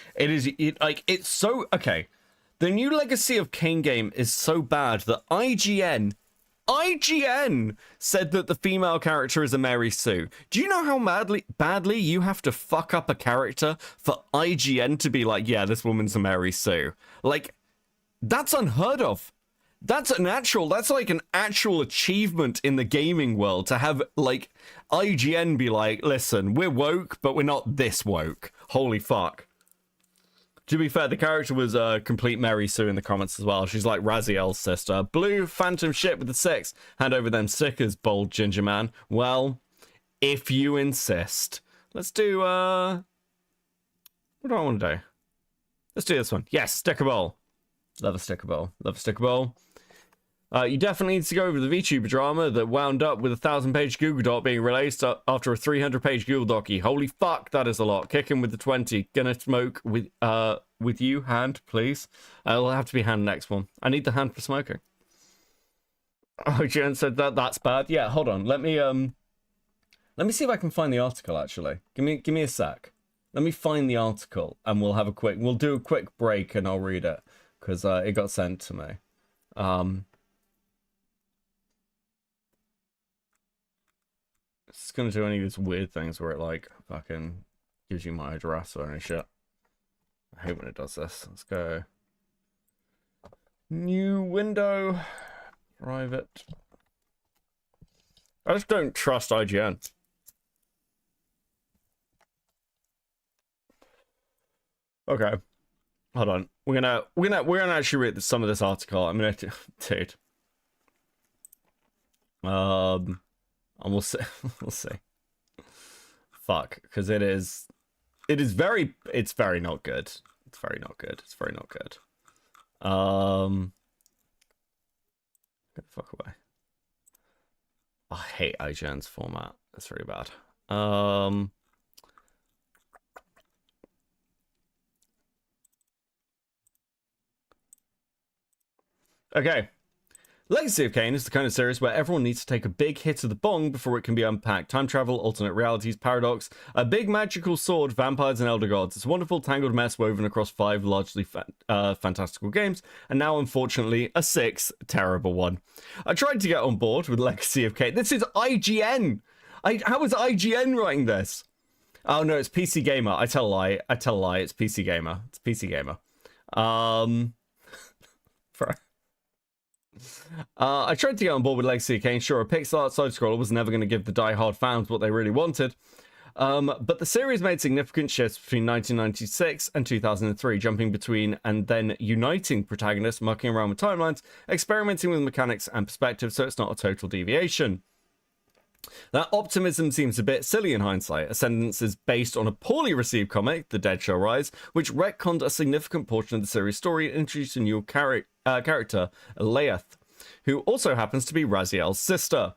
so... Okay. The new Legacy of Kain game is so bad that IGN said that the female character is a Mary Sue. Do you know how badly you have to fuck up a character for IGN to be like, yeah, this woman's a Mary Sue? Like, that's unheard of. That's like an actual achievement in the gaming world to have, like, IGN be like, listen, we're woke, but we're not this woke. Holy fuck. To be fair, the character was complete Mary Sue in the comments as well. She's like Raziel's sister. Blue phantom shit with the 6. Hand over them stickers, bold ginger man. Well, if you insist. Let's do, what do I want to do? Let's do this one. Yes, sticker bowl. Love a sticker bowl. Love a sticker bowl. You definitely need to go over the VTuber drama that wound up with a 1,000-page Google Doc being released after a 300-page Google Docie. Holy fuck, that is a lot. Kicking with the 20. Gonna smoke with you, hand, please. It'll have to be hand next one. I need the hand for smoking. Oh, Jen said that's bad. Yeah, hold on. Let me see if I can find the article. Actually, give me a sec. Let me find the article, and we'll do a quick break, and I'll read it because it got sent to me. It's gonna do any of these weird things where it like fucking gives you my address or any shit. I hate when it does this. Let's go. New window. Private. I just don't trust IGN. Okay. Hold on. We're gonna actually read some of this article. I'm gonna dude. And we'll see. We'll see. Fuck, because it's very not good. It's very not good. It's very not good. Get the fuck away. I hate IGN's format. That's really bad. Okay. Legacy of Kain is the kind of series where everyone needs to take a big hit of the bong before it can be unpacked. Time travel, alternate realities, paradox, a big magical sword, vampires, and elder gods. It's a wonderful tangled mess woven across 5 largely fantastical games, and now, unfortunately, a 6th terrible one. I tried to get on board with Legacy of Kain. This is IGN! How is IGN writing this? Oh, no, it's PC Gamer. I tell a lie. It's PC Gamer. It's PC Gamer. I tried to get on board with Legacy of Kain. Sure, a pixel art side-scroller was never going to give the die-hard fans what they really wanted. But the series made significant shifts between 1996 and 2003, jumping between and then uniting protagonists, mucking around with timelines, experimenting with mechanics and perspective, so it's not a total deviation. That optimism seems a bit silly in hindsight. Ascendance is based on a poorly received comic, The Dead Shall Rise, which retconned a significant portion of the series' story and introduced a new character, Leath, who also happens to be Raziel's sister.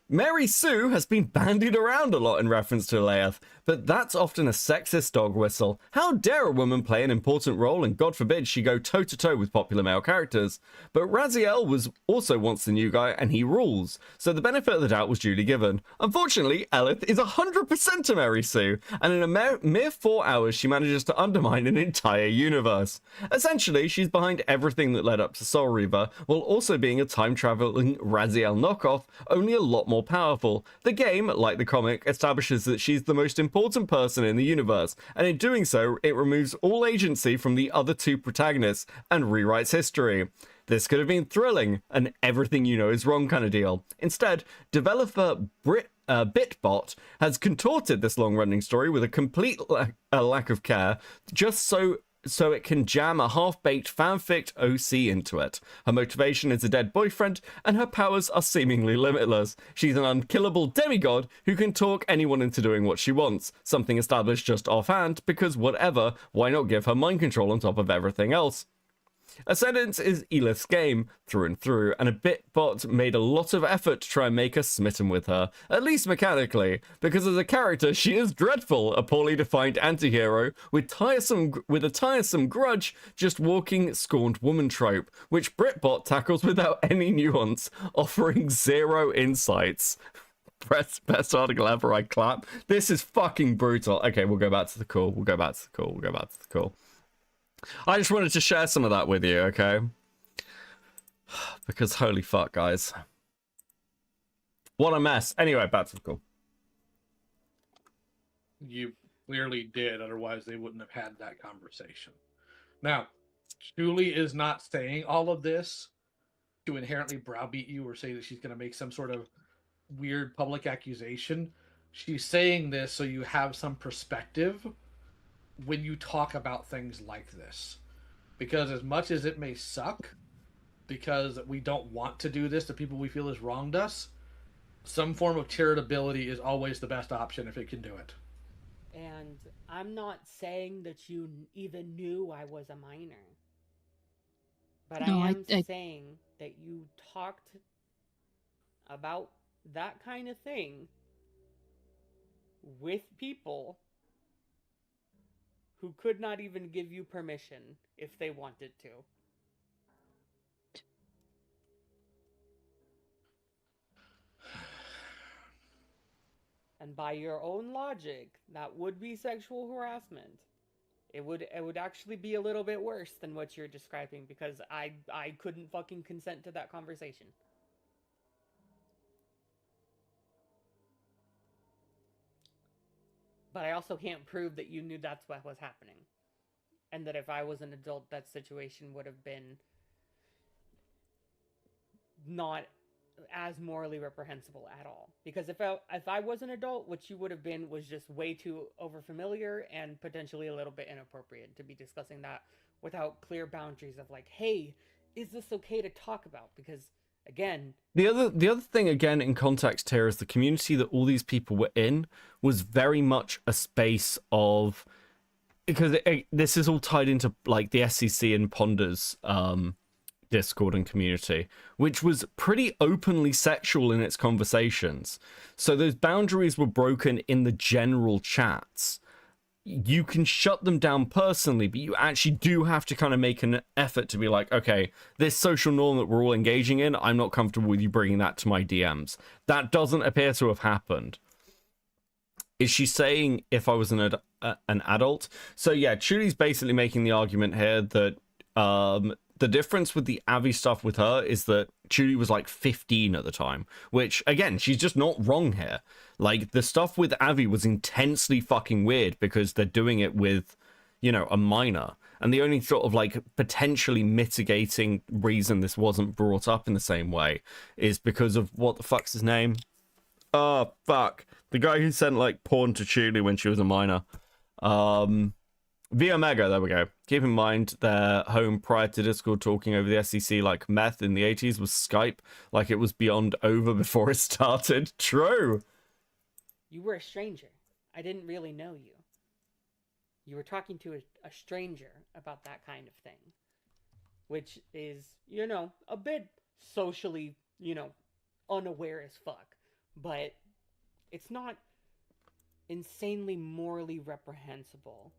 Mary Sue has been bandied around a lot in reference to Leath, but that's often a sexist dog whistle. How dare a woman play an important role, and God forbid she go toe-to-toe with popular male characters. But Raziel was also once the new guy, and he rules, so the benefit of the doubt was duly given. Unfortunately, Elith is 100% a Mary Sue, and in a mere 4 hours she manages to undermine an entire universe. Essentially, she's behind everything that led up to Soul Reaver, while also being a time-traveling Raziel knockoff, only a lot more powerful. The game, like the comic, establishes that she's the most important person in the universe, and in doing so, it removes all agency from the other two protagonists and rewrites history. This could have been thrilling, an everything you know is wrong kind of deal. Instead, developer Bitbot has contorted this long-running story with a complete lack of care, just so it can jam a half-baked fanfic OC into it. Her motivation is a dead boyfriend, and her powers are seemingly limitless. She's an unkillable demigod who can talk anyone into doing what she wants, something established just offhand, because whatever, why not give her mind control on top of everything else? Ascendance is Elith's game, through and through, and a Bitbot made a lot of effort to try and make us smitten with her, at least mechanically, because as a character she is dreadful, a poorly defined anti-hero with a tiresome grudge, just walking scorned woman trope, which Bitbot tackles without any nuance, offering zero insights. Best article ever, I clap. This is fucking brutal. Okay, we'll go back to the call. I just wanted to share some of that with you, okay? Because holy fuck, guys. What a mess. Anyway, back to the call. You clearly did, otherwise they wouldn't have had that conversation. Now, Julie is not saying all of this to inherently browbeat you or say that she's going to make some sort of weird public accusation. She's saying this so you have some perspective when you talk about things like this, because as much as it may suck because we don't want to do this to people we feel has wronged us, some form of charitability is always the best option if it can do it. And I'm not saying that you even knew I was a minor, but No, I am saying that you talked about that kind of thing with people who could not even give you permission if they wanted to. And by your own logic, that would be sexual harassment. It would actually be a little bit worse than what you're describing, because I couldn't fucking consent to that conversation. But I also can't prove that you knew that's what was happening. And that if I was an adult, that situation would have been not as morally reprehensible at all. Because if I was an adult, what you would have been was just way too overfamiliar and potentially a little bit inappropriate to be discussing that without clear boundaries of like, hey, is this okay to talk about? Because again, the other thing again in context here is the community that all these people were in was very much a space of, because this is all tied into like the SCC and Ponders Discord and community, which was pretty openly sexual in its conversations. So those boundaries were broken in the general chats. You can shut them down personally, but you actually do have to kind of make an effort to be like, okay, this social norm that we're all engaging in, I'm not comfortable with you bringing that to my DMs. That doesn't appear to have happened. Is she saying if I was an adult? So yeah, Chuli's basically making the argument here that the difference with the Avi stuff with her is that Chuli was like 15 at the time, which again, she's just not wrong here. Like the stuff with Avi was intensely fucking weird because they're doing it with, you know, a minor. And the only sort of like potentially mitigating reason this wasn't brought up in the same way is because of what the fuck's his name? Oh, fuck. The guy who sent like porn to Chuli when she was a minor. V Omega, there we go. Keep in mind their home prior to Discord talking over the SEC like meth in the 80s was Skype, like it was beyond over before it started. True. You were a stranger. I didn't really know you. You were talking to a stranger about that kind of thing. Which is, you know, a bit socially, you know, unaware as fuck. But it's not insanely morally reprehensible.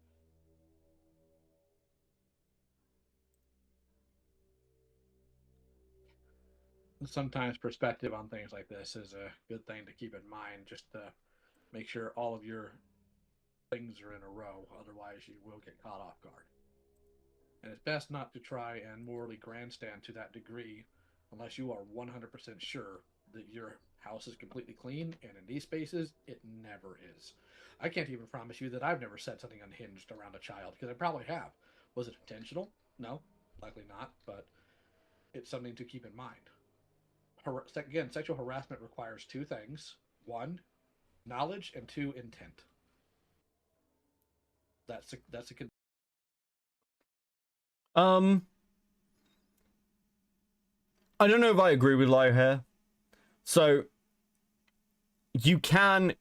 Sometimes perspective on things like this is a good thing to keep in mind, just to make sure all of your things are in a row. Otherwise, you will get caught off guard. And it's best not to try and morally grandstand to that degree unless you are 100% sure that your house is completely clean, and in these spaces, it never is. I can't even promise you that I've never said something unhinged around a child, because I probably have. Was it intentional? No, likely not, but it's something to keep in mind. Again, sexual harassment requires two things. One, knowledge, and two, intent. That's a I don't know if I agree with Lyle here. So you can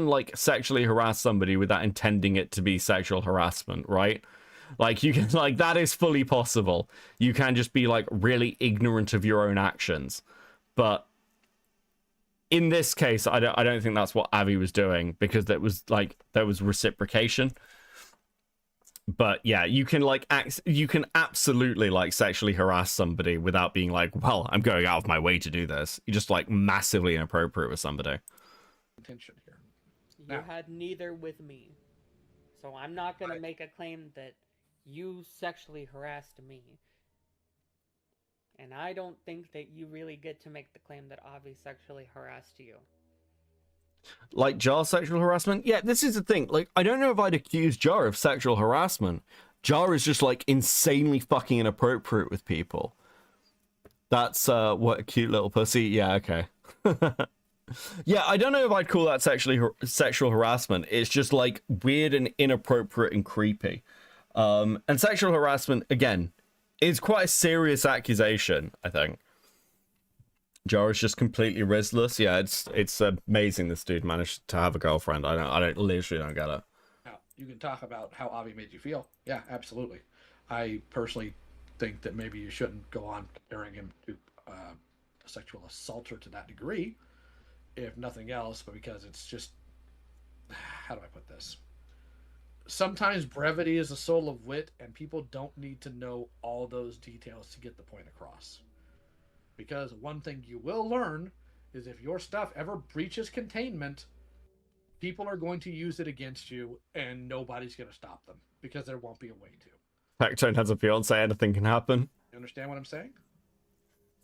like sexually harass somebody without intending it to be sexual harassment, right? Like you can, like, that is fully possible. You can just be like really ignorant of your own actions. But in this case, I don't think that's what Avi was doing, because there was reciprocation. But yeah, you can absolutely like sexually harass somebody without being like, well, I'm going out of my way to do this. You're just like massively inappropriate with somebody. intention here. You had neither with me. So I'm not going to make a claim that you sexually harassed me. And I don't think that you really get to make the claim that Avi sexually harassed you. Like Jar sexual harassment? Yeah, this is the thing. Like, I don't know if I'd accuse Jar of sexual harassment. Jar is just like insanely fucking inappropriate with people. That's what a cute little pussy. Yeah, okay. Yeah, I don't know if I'd call that sexual harassment. It's just like weird and inappropriate and creepy. And sexual harassment, again, is quite a serious accusation, I think. Jar is just completely riskless. Yeah, it's amazing this dude managed to have a girlfriend. I literally don't get it. Now, you can talk about how Avi made you feel. Yeah, absolutely. I personally think that maybe you shouldn't go on comparing him to a sexual assaulter to that degree, if nothing else, but because it's just, how do I put this? Sometimes brevity is the soul of wit, and people don't need to know all those details to get the point across. Because one thing you will learn is if your stuff ever breaches containment, people are going to use it against you, and nobody's going to stop them, because there won't be a way to. Pactone has a fiance, anything can happen. You understand what I'm saying?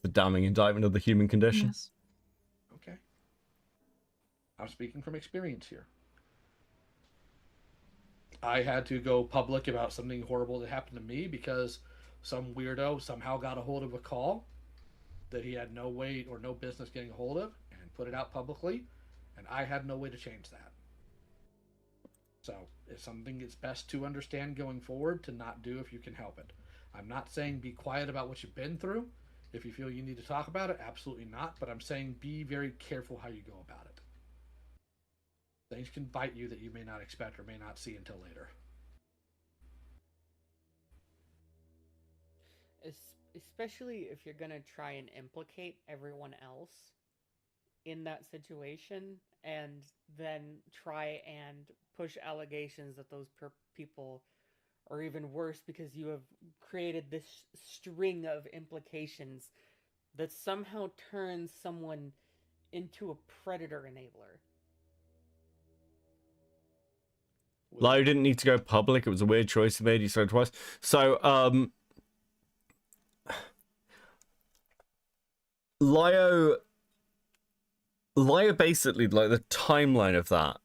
The damning indictment of the human condition. Yes. Okay. I'm speaking from experience here. I had to go public about something horrible that happened to me because some weirdo somehow got a hold of a call that he had no way or no business getting a hold of and put it out publicly, and I had no way to change that. So it's something it's best to understand going forward to not do if you can help it. I'm not saying be quiet about what you've been through. If you feel you need to talk about it, absolutely not. But I'm saying be very careful how you go about it. Things can bite you that you may not expect or may not see until later. Especially if you're going to try and implicate everyone else in that situation and then try and push allegations that those people are even worse because you have created this string of implications that somehow turns someone into a predator enabler. Lio didn't need to go public. It was a weird choice he made. He said it twice. So, Lio basically, like, the timeline of that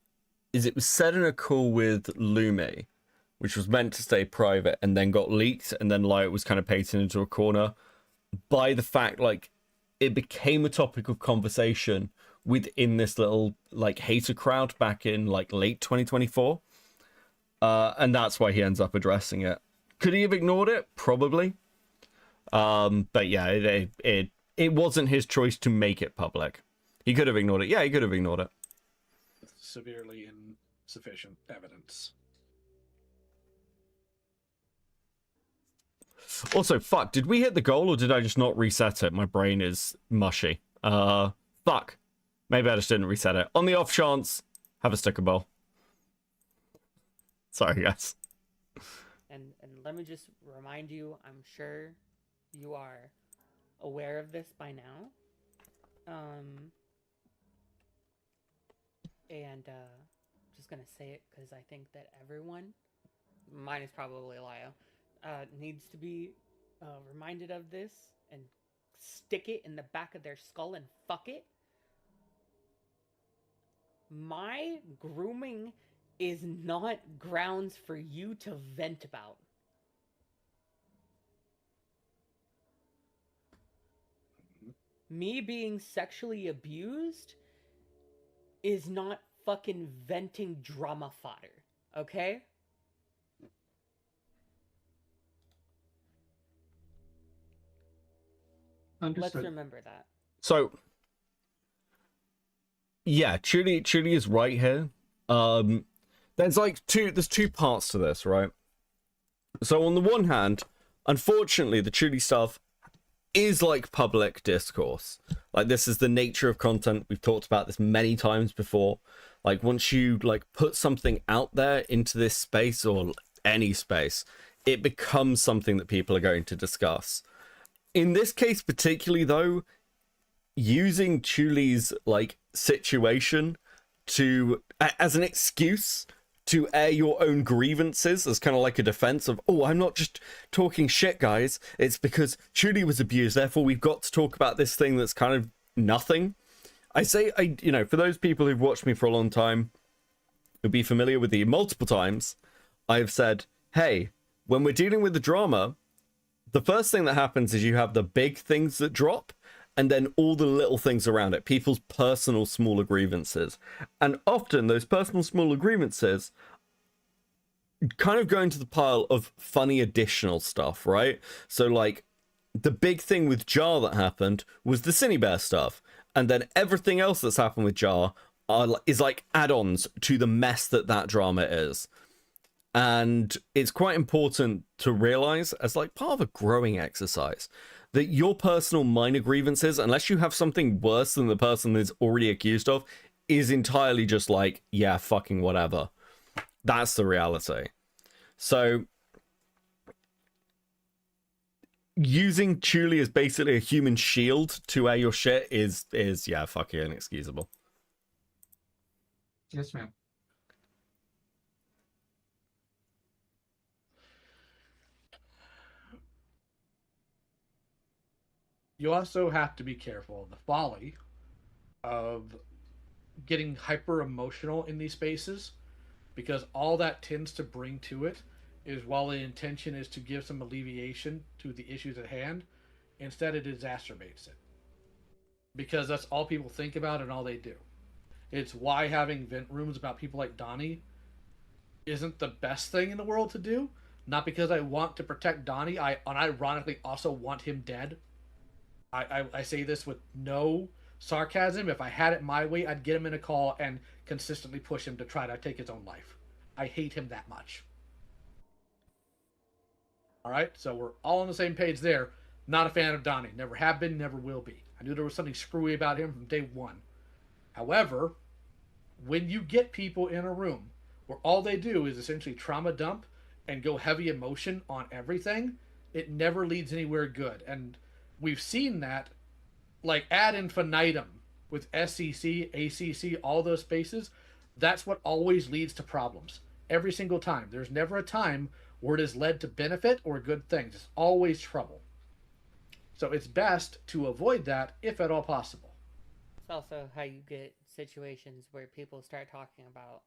is it was said in a call with Lumi, which was meant to stay private and then got leaked, and then Lio was kind of painted into a corner by the fact, like, it became a topic of conversation within this little, like, hater crowd back in, like, late 2024. And that's why he ends up addressing it. Could he have ignored it? Probably. But yeah, it wasn't his choice to make it public. He could have ignored it. Yeah, he could have ignored it. Severely insufficient evidence. Also, fuck, did we hit the goal or did I just not reset it? My brain is mushy. Fuck. Maybe I just didn't reset it. On the off chance, have a sticker bowl. Sorry, guys. And let me just remind you, I'm sure you are aware of this by now. Just gonna say it because I think that everyone, mine is probably Lio, needs to be reminded of this and stick it in the back of their skull and fuck it. My grooming is not grounds for you to vent about. Me being sexually abused is not fucking venting drama fodder, okay? Understood. Let's remember that. So, yeah, Chuli is right here. There's two parts to this, right? So on the one hand, unfortunately, the Chuli stuff is like public discourse. Like, this is the nature of content. We've talked about this many times before. Like, once you like put something out there into this space or any space, it becomes something that people are going to discuss. In this case particularly, though, using Chuli's like situation to as an excuse to air your own grievances as kind of like a defense of, oh, I'm not just talking shit, guys. It's because Chuli was abused, therefore we've got to talk about this thing that's kind of nothing. For those people who've watched me for a long time, who'll be familiar with the multiple times, I've said, hey, when we're dealing with the drama, the first thing that happens is you have the big things that drop, and then all the little things around it, people's personal smaller grievances. And often those personal smaller grievances kind of go into the pile of funny additional stuff, right? So like the big thing with Jar that happened was the Cinebear stuff. And then everything else that's happened with Jar is like add-ons to the mess that drama is. And it's quite important to realize, as like part of a growing exercise, that your personal minor grievances, unless you have something worse than the person is already accused of, is entirely just like, yeah, fucking whatever. That's the reality. So using Chuli as basically a human shield to air your shit is yeah, fucking inexcusable. Yes, ma'am. You also have to be careful of the folly of getting hyper emotional in these spaces, because all that tends to bring to it is, while the intention is to give some alleviation to the issues at hand, instead it exacerbates it, because that's all people think about and all they do. It's why having vent rooms about people like Donnie isn't the best thing in the world to do. Not because I want to protect Donnie, I unironically also want him dead. I say this with no sarcasm. If I had it my way, I'd get him in a call and consistently push him to try to take his own life. I hate him that much. Alright, so we're all on the same page there. Not a fan of Donnie. Never have been, never will be. I knew there was something screwy about him from day one. However, when you get people in a room where all they do is essentially trauma dump and go heavy emotion on everything, it never leads anywhere good. And we've seen that like ad infinitum with SEC, ACC, all those spaces. That's what always leads to problems. Every single time. There's never a time where it has led to benefit or good things. It's always trouble. So it's best to avoid that if at all possible. It's also how you get situations where people start talking about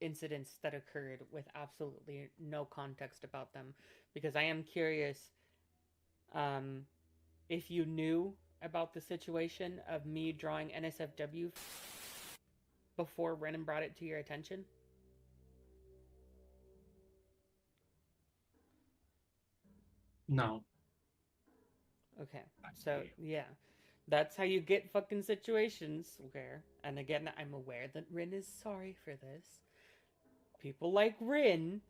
incidents that occurred with absolutely no context about them. Because I am curious if you knew about the situation of me drawing NSFW before Renan brought it to your attention. No. Okay, so yeah, that's how you get fucking situations where, and again, I'm aware that Rin is sorry for this. People like Rin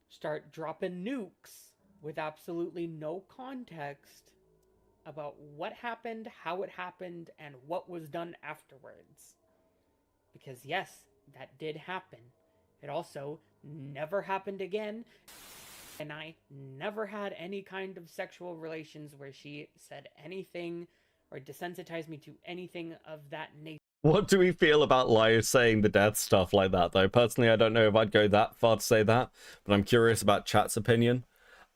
start dropping nukes with absolutely no context about what happened, how it happened, and what was done afterwards. Because yes, that did happen. It also never happened again, and I never had any kind of sexual relations where she said anything or desensitized me to anything of that nature. What do we feel about Lio saying the death stuff like that, though? Personally, I don't know if I'd go that far to say that, but I'm curious about chat's opinion.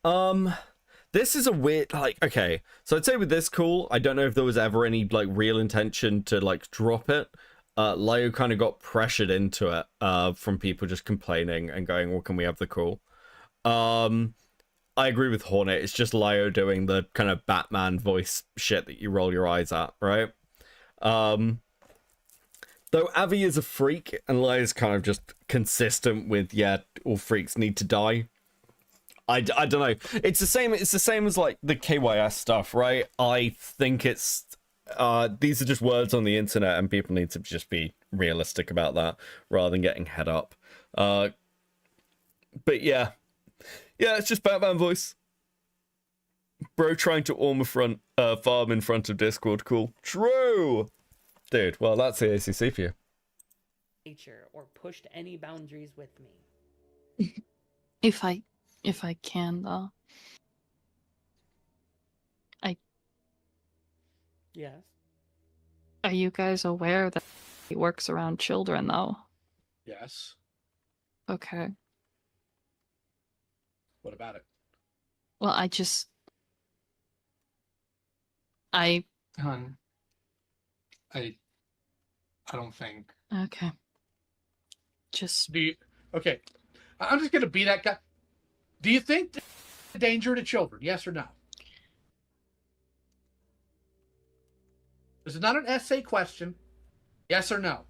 This is a weird, like, okay, so I'd say with this call, I don't know if there was ever any, like, real intention to, like, drop it. Lio kind of got pressured into it, from people just complaining and going, well, can we have the call? I agree with Hornet, it's just Lio doing the kind of Batman voice shit that you roll your eyes at, right? Though Avi is a freak, and Lio's kind of just consistent with, yeah, all freaks need to die. I don't know. It's the same as, like, the KYS stuff, right? I think it's... these are just words on the internet, and people need to just be realistic about that, rather than getting head up. But yeah. Yeah, it's just Batman voice. Bro trying to farm in front of Discord, cool. True! Dude, well, that's the ACC for you. Nature or pushed any boundaries with me. If I can, though. Yes. Are you guys aware that he works around children, though? Yes. Okay. What about it? Well, Hun, I don't think. Okay. Just... Okay. I'm just gonna be that guy. Do you think danger to children? Yes or no? This is not an essay question. Yes or no?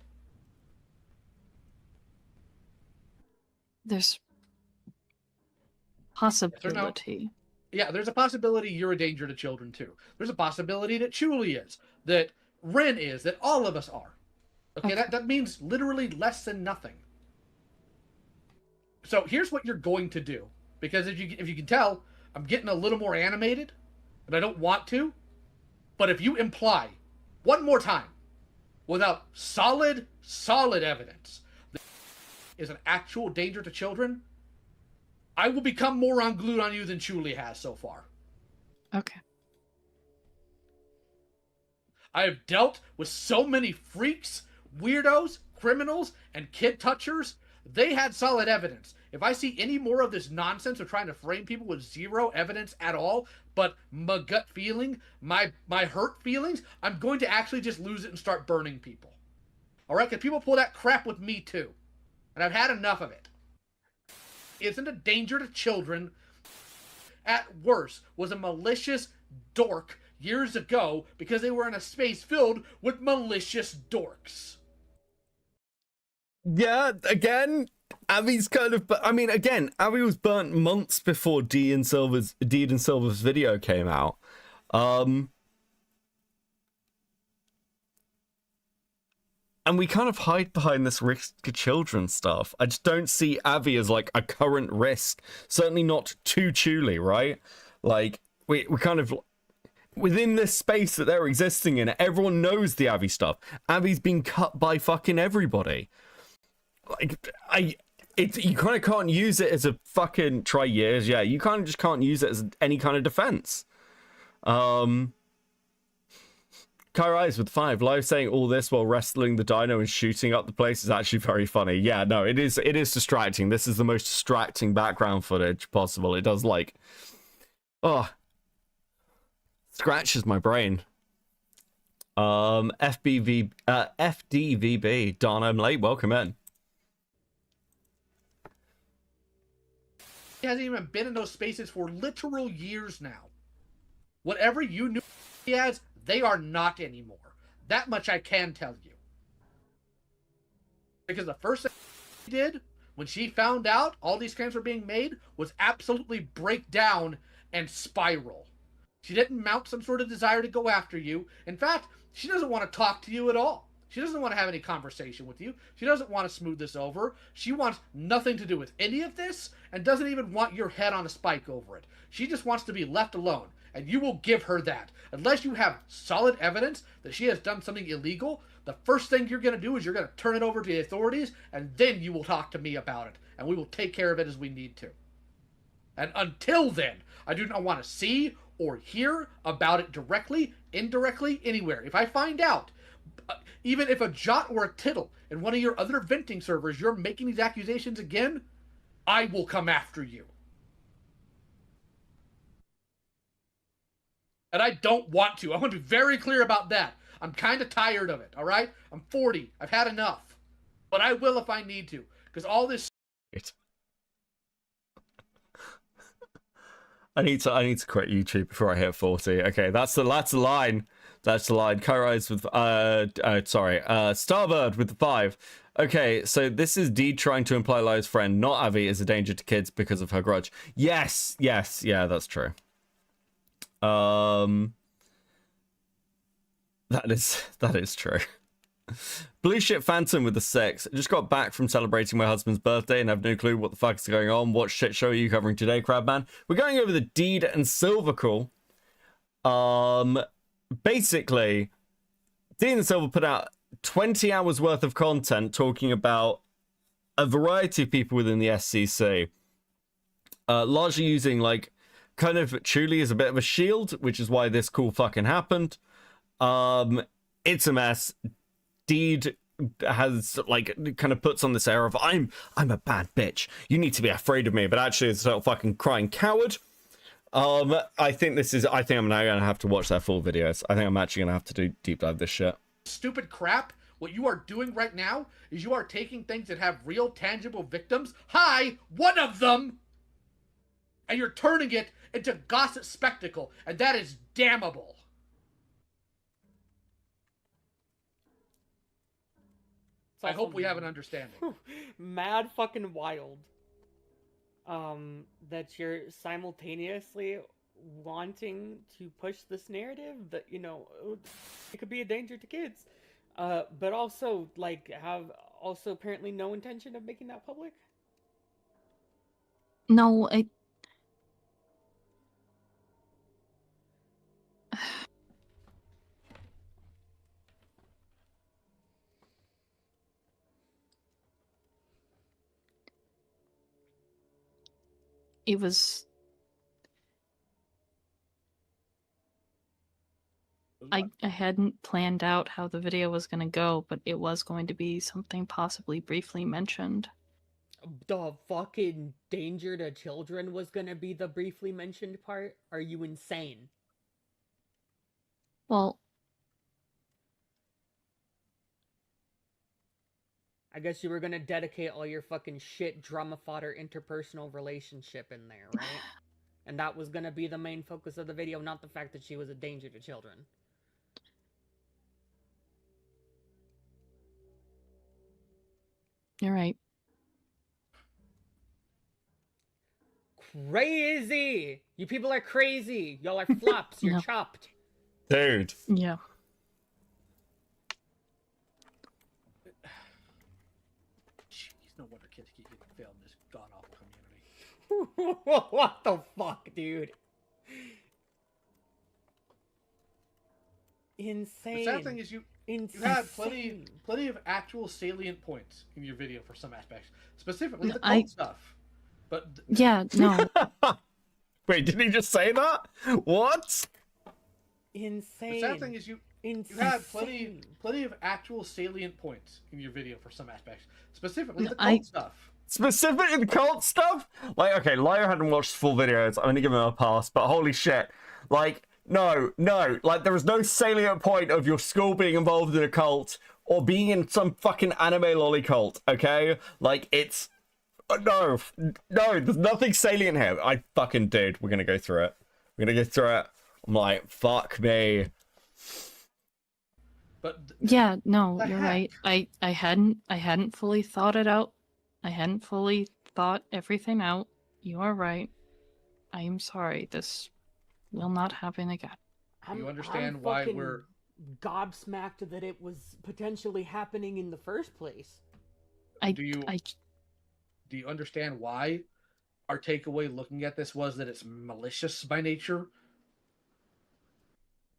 There's possibility. Yeah, there's a possibility you're a danger to children too. There's a possibility that Chuli is, that Ren is, that all of us are. Okay, that means literally less than nothing. So here's what you're going to do, because if you can tell, I'm getting a little more animated, and I don't want to. But if you imply one more time, without solid evidence, that is an actual danger to children, I will become more unglued on you than Chuli has so far. Okay. I have dealt with so many freaks, weirdos, criminals, and kid touchers. They had solid evidence. If I see any more of this nonsense of trying to frame people with zero evidence at all, but my gut feeling, my hurt feelings, I'm going to actually just lose it and start burning people. All right? Because people pull that crap with me too. And I've had enough of it. Isn't a danger to children. At worst, was a malicious dork years ago because they were in a space filled with malicious dorks. Yeah, again, Avi's kind of... I mean, again, Avi was burnt months before Deed and Silver's video came out. And we kind of hide behind this risk to children stuff. I just don't see Avi as, like, a current risk. Certainly not to Chuli, right? Like, we kind of... Within this space that they're existing in, everyone knows the Avi stuff. Avi's been cut by fucking everybody. Like, you kind of can't use it as a fucking... Try years, yeah. You kind of just can't use it as any kind of defense. Kairais with 5. Live saying all this while wrestling the dino and shooting up the place is actually very funny. Yeah, no, it is distracting. This is the most distracting background footage possible. It does, like... Oh. Scratches my brain. FDVB. Don, I'm late. Welcome in. He hasn't even been in those spaces for literal years now. Whatever you knew he has, they are not anymore. That much I can tell you. Because the first thing she did when she found out all these claims were being made was absolutely break down and spiral. She didn't mount some sort of desire to go after you. In fact, she doesn't want to talk to you at all. She doesn't want to have any conversation with you. She doesn't want to smooth this over. She wants nothing to do with any of this and doesn't even want your head on a spike over it. She just wants to be left alone, and you will give her that. Unless you have solid evidence that she has done something illegal, the first thing you're going to do is you're going to turn it over to the authorities, and then you will talk to me about it, and we will take care of it as we need to. And until then, I do not want to see or hear about it directly, indirectly, anywhere. If I find out, even if a jot or a tittle in one of your other venting servers, you're making these accusations again, I will come after you. And I don't want to. I want to be very clear about that. I'm kind of tired of it, all right? I'm 40. I've had enough. But I will if I need to. Because all this... I need to quit YouTube before I hit 40. Okay, that's the line. That's the line. Co-rise with Starbird with the 5. Okay, so this is Deed trying to imply Lio's friend, not Avi, is a danger to kids because of her grudge. Yes, yeah, that's true. That is true. Blue Shit Phantom with the 6. Just got back from celebrating my husband's birthday and have no clue what the fuck is going on. What shit show are you covering today, Crabman? We're going over the Deed and Silver call. Basically, Deed and Silver put out 20 hours worth of content talking about a variety of people within the SCC. Largely using, like, kind of Chuli as a bit of a shield, which is why this call fucking happened. It's a mess. Deed has, like, kind of puts on this air of I'm a bad bitch. You need to be afraid of me, but actually it's a little fucking crying coward. I think I'm now gonna have to watch their full videos. I think I'm actually gonna have to do deep dive this shit. Stupid crap. What you are doing right now is you are taking things that have real tangible victims. Hi, one of them. And you're turning it into gossip spectacle, and that is damnable. I hope we have an understanding. Mad fucking wild. That you're simultaneously wanting to push this narrative that, you know, it could be a danger to kids, but also, like, have also apparently no intention of making that public? No, it was... I hadn't planned out how the video was going to go, but it was going to be something possibly briefly mentioned. The fucking danger to children was gonna be the briefly mentioned part? Are you insane? Well, I guess you were gonna dedicate all your fucking shit drama fodder interpersonal relationship in there, right? And that was gonna be the main focus of the video, not the fact that she was a danger to children. you're right. Crazy! You people are crazy! Y'all are flops, you're No. chopped. Dude. Yeah. Jeez, no wonder kids keep getting failed in this god-awful community. What the fuck, dude? Insane. The sad thing is you had plenty of actual salient points in your video for some aspects, specifically the cult stuff. But Yeah, no. Wait, did he just say that? What? Insane. the sad thing is you had plenty of actual salient points in your video for some aspects, specifically the cult stuff. Specifically the cult stuff? Like, okay, Lio hadn't watched full videos. I'm gonna give him a pass, but holy shit. Like, no. Like, there was no salient point of your school being involved in a cult or being in some fucking anime lolly cult, okay? Like, it's... No, there's nothing salient here. I fucking dude, we're gonna go through it. I'm like, fuck me. But Yeah, no, you're right. I hadn't fully thought it out. I hadn't fully thought everything out. You are right. I am sorry. This will not happen again. You understand why fucking we're gobsmacked that it was potentially happening in the first place. Do you understand why our takeaway looking at this was that it's malicious by nature?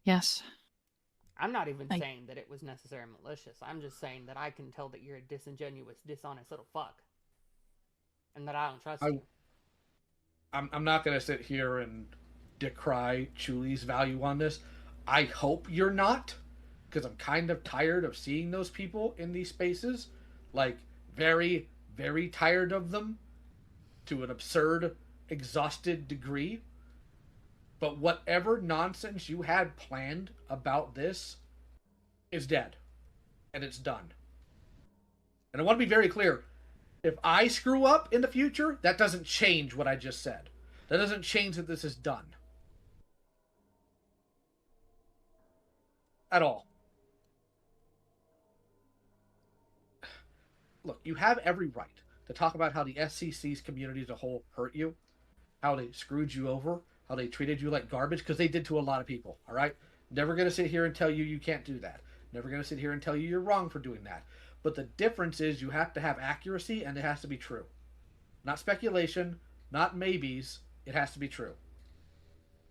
Yes. I'm not even saying that it was necessarily malicious. I'm just saying that I can tell that you're a disingenuous, dishonest little fuck. And that I don't trust you. I'm not going to sit here and decry Chuli's value on this. I hope you're not, because I'm kind of tired of seeing those people in these spaces. Like, very, very tired of them to an absurd, exhausted degree. But whatever nonsense you had planned about this is dead. And it's done. And I want to be very clear. If I screw up in the future, that doesn't change what I just said. That doesn't change that this is done. At all. Look, you have every right to talk about how the SCC's community as a whole hurt you, how they screwed you over, how they treated you like garbage, because they did to a lot of people, all right? Never going to sit here and tell you can't do that. Never going to sit here and tell you you're wrong for doing that. But the difference is you have to have accuracy and it has to be true. Not speculation, not maybes, it has to be true.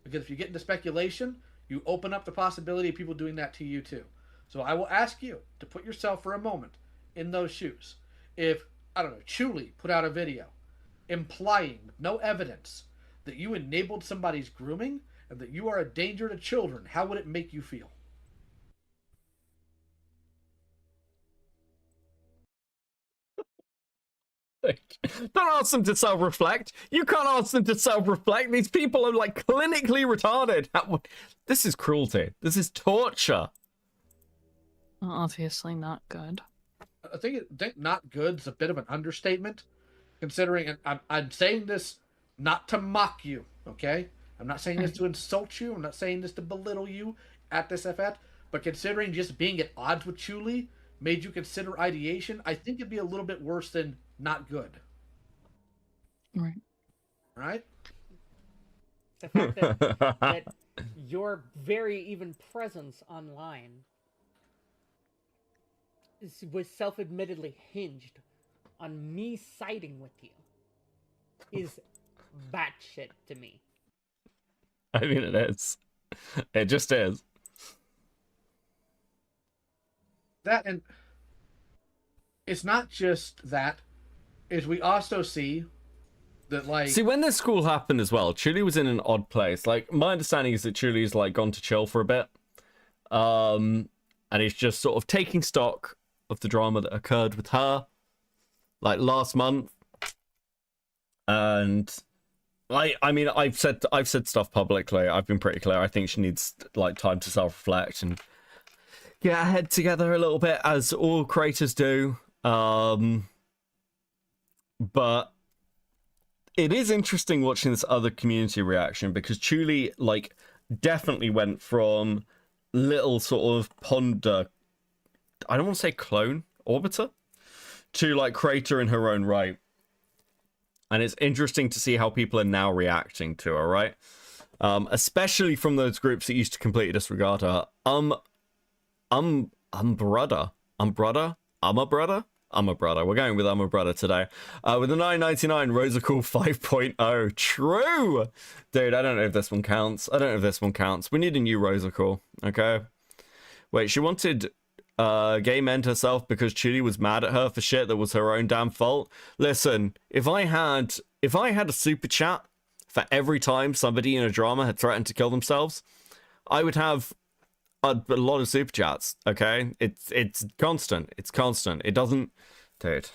Because if you get into speculation, you open up the possibility of people doing that to you too. So I will ask you to put yourself for a moment in those shoes. If, I don't know, Chuli put out a video implying with no evidence that you enabled somebody's grooming and that you are a danger to children, how would it make you feel? Don't ask them to self-reflect. You can't ask them to self-reflect. These people are like clinically retarded. This is cruelty. This is torture. Well, obviously not good. I think not good is a bit of an understatement, considering, and I'm saying this not to mock you, okay? I'm not saying this to insult you. I'm not saying this to belittle you at this effort, but considering just being at odds with Chuli made you consider ideation, I think it'd be a little bit worse than not good. Right. Right? The fact that your very even presence online was self-admittedly hinged on me siding with you is batshit to me. I mean, it is. It just is. That, and it's not just that, is we also see that, like... See, when this school happened as well, Chuli was in an odd place. Like, my understanding is that Chuli's, like, gone to chill for a bit. And he's just sort of taking stock of the drama that occurred with her, like, last month. And... I mean, I've said stuff publicly. I've been pretty clear. I think she needs, like, time to self-reflect and get her head together a little bit, as all creators do. But it is interesting watching this other community reaction, because Chuli, like, definitely went from little sort of ponder, I don't want to say clone, orbiter, to, like, creator in her own right. And it's interesting to see how people are now reacting to her, right? Especially from those groups that used to completely disregard her. I'm a brother. I'm a brother. We're going with I'm a brother today. With the 9.99 Rosacool 5.0. True! Dude, I don't know if this one counts. We need a new Rosacool, okay? Wait, she wanted game end herself because Chuli was mad at her for shit that was her own damn fault. Listen, if I had a super chat for every time somebody in a drama had threatened to kill themselves, I would have a lot of super chats, okay? It's constant. It doesn't, dude.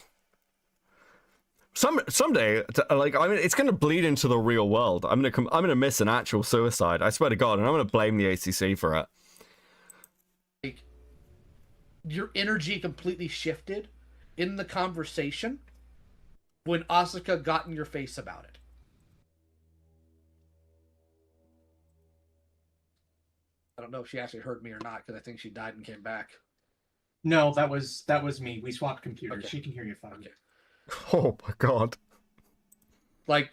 Someday, like, I mean, it's gonna bleed into the real world. I'm gonna miss an actual suicide. I swear to God, and I'm gonna blame the ACC for it. Your energy completely shifted in the conversation when Asuka got in your face about it. I don't know if she actually heard me or not, because I think she died and came back. No, that was me. We swapped computers. Okay. She can hear you fine. Okay. Oh my God. Like,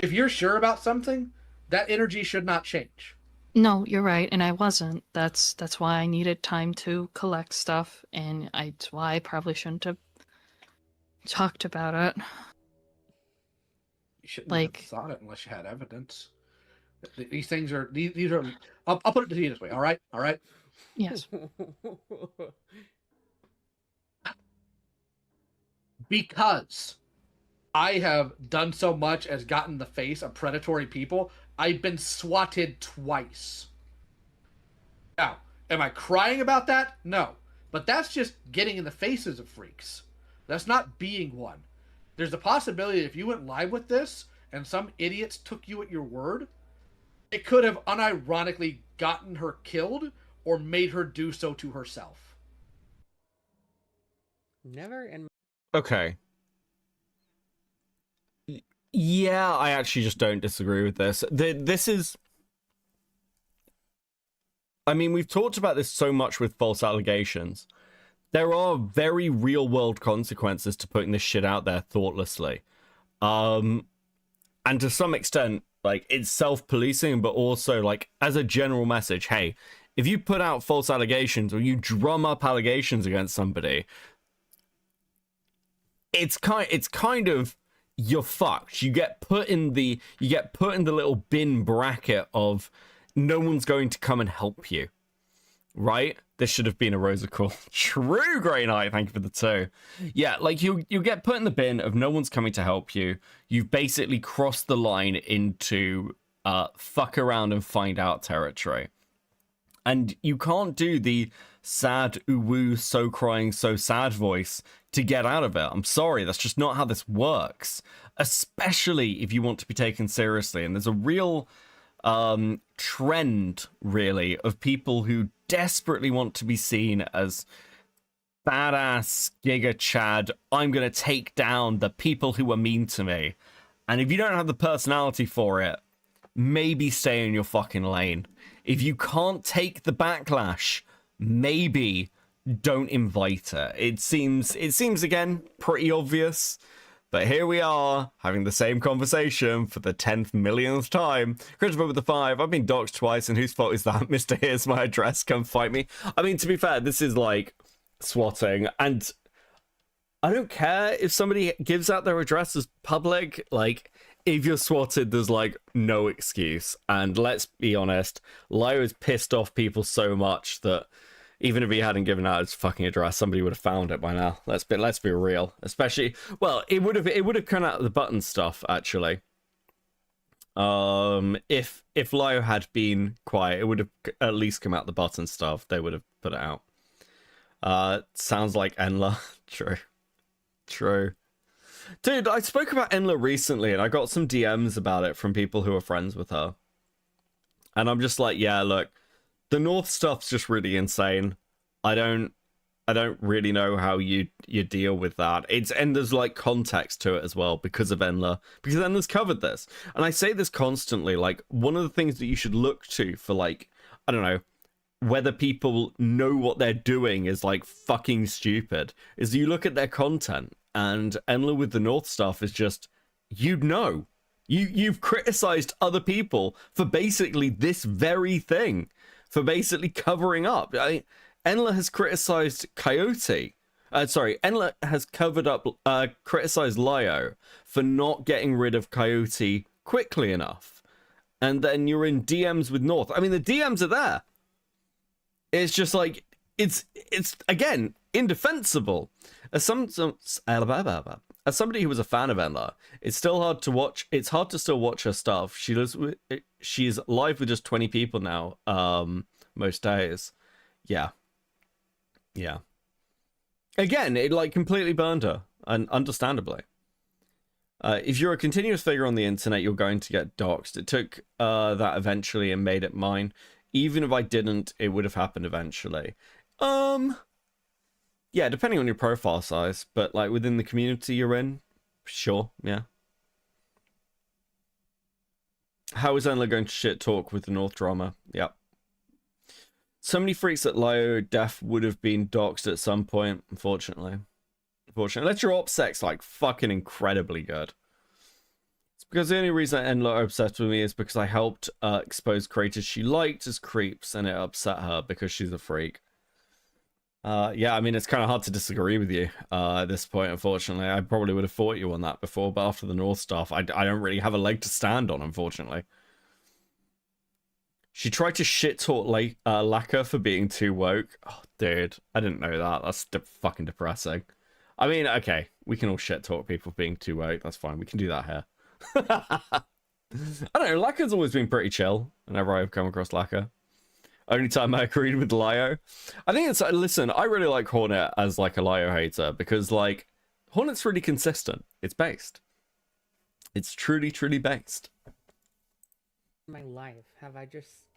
If you're sure about something, that energy should not change. No, you're right, and I wasn't. That's why I needed time to collect stuff, and that's why I probably shouldn't have talked about it. You shouldn't Like- have thought it unless you had evidence. These things are these are. I'll put it to you this way. All right, all right. Yes. Because I have done so much as gotten the face of predatory people, I've been swatted twice. Now, am I crying about that? No. But that's just getting in the faces of freaks. That's not being one. There's a possibility if you went live with this and some idiots took you at your word, it could have unironically gotten her killed or made her do so to herself. Never in Okay. Yeah, I actually just don't disagree with this. This is... I mean, we've talked about this so much with false allegations. There are very real-world consequences to putting this shit out there thoughtlessly. And to some extent, like, it's self-policing, but also, like, as a general message, hey, if you put out false allegations or you drum up allegations against somebody, it's kind of you're fucked. You get put in the little bin bracket of no one's going to come and help you, right? This should have been a Rosa call. True, Grey Knight. Thank you for the 2. Yeah, like you get put in the bin of no one's coming to help you. You've basically crossed the line into fuck around and find out territory. And you can't do the sad, ooh, so crying, so sad voice to get out of it. I'm sorry, that's just not how this works. Especially if you want to be taken seriously. And there's a real trend, really, of people who desperately want to be seen as badass Giga Chad. I'm going to take down the people who are mean to me. And if you don't have the personality for it, maybe stay in your fucking lane. If you can't take the backlash, maybe don't invite it. It seems again pretty obvious, but here we are having the same conversation for the 10th millionth time. Christopher with the 5. I've been doxxed twice, and whose fault is that? Mr. Here's my address. Come fight me. I mean, to be fair, this is like swatting, and I don't care if somebody gives out their address as public. Like, if you're swatted, there's like no excuse. And let's be honest, Lio has pissed off people so much that even if he hadn't given out his fucking address, somebody would have found it by now. Let's be real. Especially, well, it would have come out of the button stuff actually. If Lio had been quiet, it would have at least come out the button stuff. They would have put it out. Sounds like Enla. True. Dude, I spoke about Enla recently, and I got some DMs about it from people who are friends with her. And I'm just like, yeah, look, the North stuff's just really insane. I don't really know how you deal with that. And there's like context to it as well because of Enla, because Enla's covered this. And I say this constantly, like, one of the things that you should look to for, like, I don't know, whether people know what they're doing is like fucking stupid, is you look at their content. And Enla with the North stuff is just, you've criticized other people for basically this very thing, for basically covering up. Enla has criticized Coyote. Enla has criticized Lio for not getting rid of Coyote quickly enough. And then you're in DMs with North. I mean, the DMs are there. It's just like, it's again, indefensible. As somebody who was a fan of Enla, it's hard to still watch her stuff. She's live with just 20 people now, most days. Yeah. Again, it like completely burned her, and understandably. If you're a continuous figure on the internet, you're going to get doxxed. It took that eventually and made it mine. Even if I didn't, it would have happened eventually. Yeah, depending on your profile size, but like within the community you're in, sure, yeah. How is Enla going to shit talk with the North drama? Yep. So many freaks at Lio Def would have been doxxed at some point, unfortunately. Unless your OpSec's like fucking incredibly good. It's Because the only reason Enla are obsessed with me is because I helped expose creators she liked as creeps, and it upset her because she's a freak. Yeah, I mean, it's kind of hard to disagree with you at this point, unfortunately. I probably would have fought you on that before, but after the North stuff, I don't really have a leg to stand on, unfortunately. She tried to shit-talk Lacquer for being too woke. Oh, dude, I didn't know that. That's fucking depressing. I mean, okay, we can all shit-talk people for being too woke. That's fine. We can do that here. I don't know, Lacquer's always been pretty chill whenever I've come across Lacquer. Only time I agreed with Lio. I think it's, listen, I really like Hornet as like a Lio hater because like Hornet's really consistent. It's based. It's truly, truly based. In my life, have I just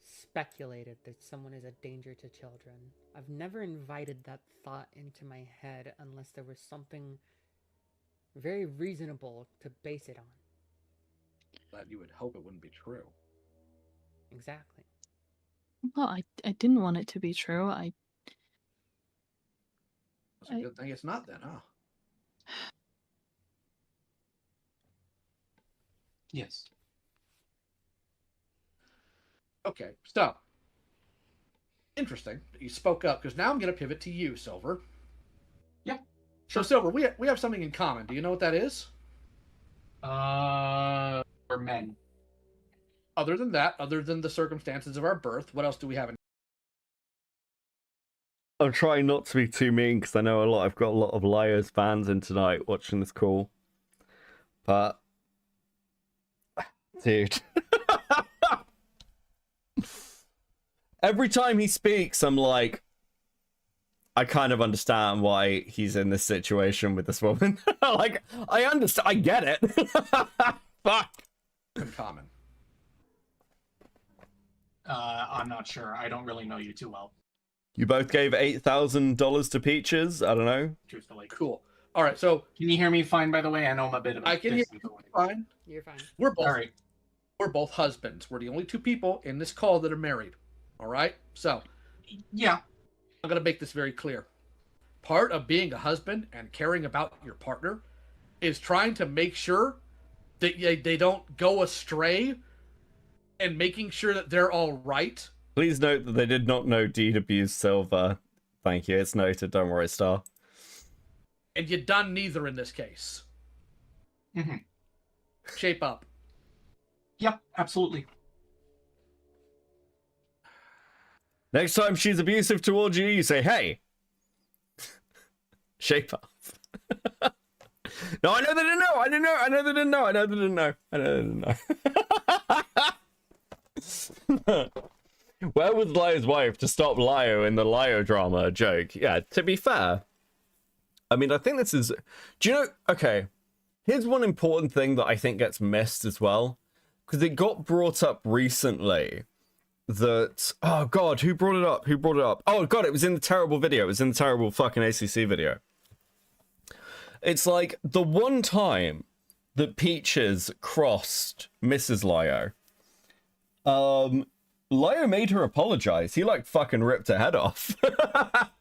speculated that someone is a danger to children? I've never invited that thought into my head unless there was something very reasonable to base it on. That you would hope it wouldn't be true. Exactly. Well, I didn't want it to be true. It's a good thing it's not then, huh? Yes. Okay, so interesting that you spoke up because now I'm going to pivot to you, Silver. Yeah. So, Silver, we have something in common. Do you know what that is? We're men. Other than that, other than the circumstances of our birth, what else do we have in? I'm trying not to be too mean because I know I've got a lot of Lios fans in tonight watching this call. But, dude. Every time he speaks, I'm like, I kind of understand why he's in this situation with this woman. Like, I understand. I get it. Fuck. In common. I'm not sure. I don't really know you too well, You both gave $8,000 to Peaches? I don't know. truthfully. Cool. All right, so Can you hear me fine, by the way? I know I'm a bit of a I can hear distance you away. fine. You're fine. We're both All right. we're both husbands. We're the only two people in this call that are married. All right? So, Yeah. I'm going to make this very clear. Part of being a husband and caring about your partner is trying to make sure that they don't go astray and making sure that they're all right. Please note that they did not know Deed abused Silver. Thank you. It's noted. Don't worry, Star. And you done neither in this case. Mm-hmm. Shape up. Yep, absolutely. Next time she's abusive towards you, you say, hey, shape up. No, I know they didn't know. I know they didn't know. Where was Lio's wife to stop Lio in the Lio drama joke? Yeah, to be fair, I mean, I think this is... Do you know... Okay, here's one important thing that I think gets missed as well. Because it got brought up recently that... Oh, God, who brought it up? Oh, God, it was in the terrible video. It was in the terrible fucking ACC video. It's like the one time that Peaches crossed Mrs. Lio, Lio made her apologize. He like fucking ripped her head off.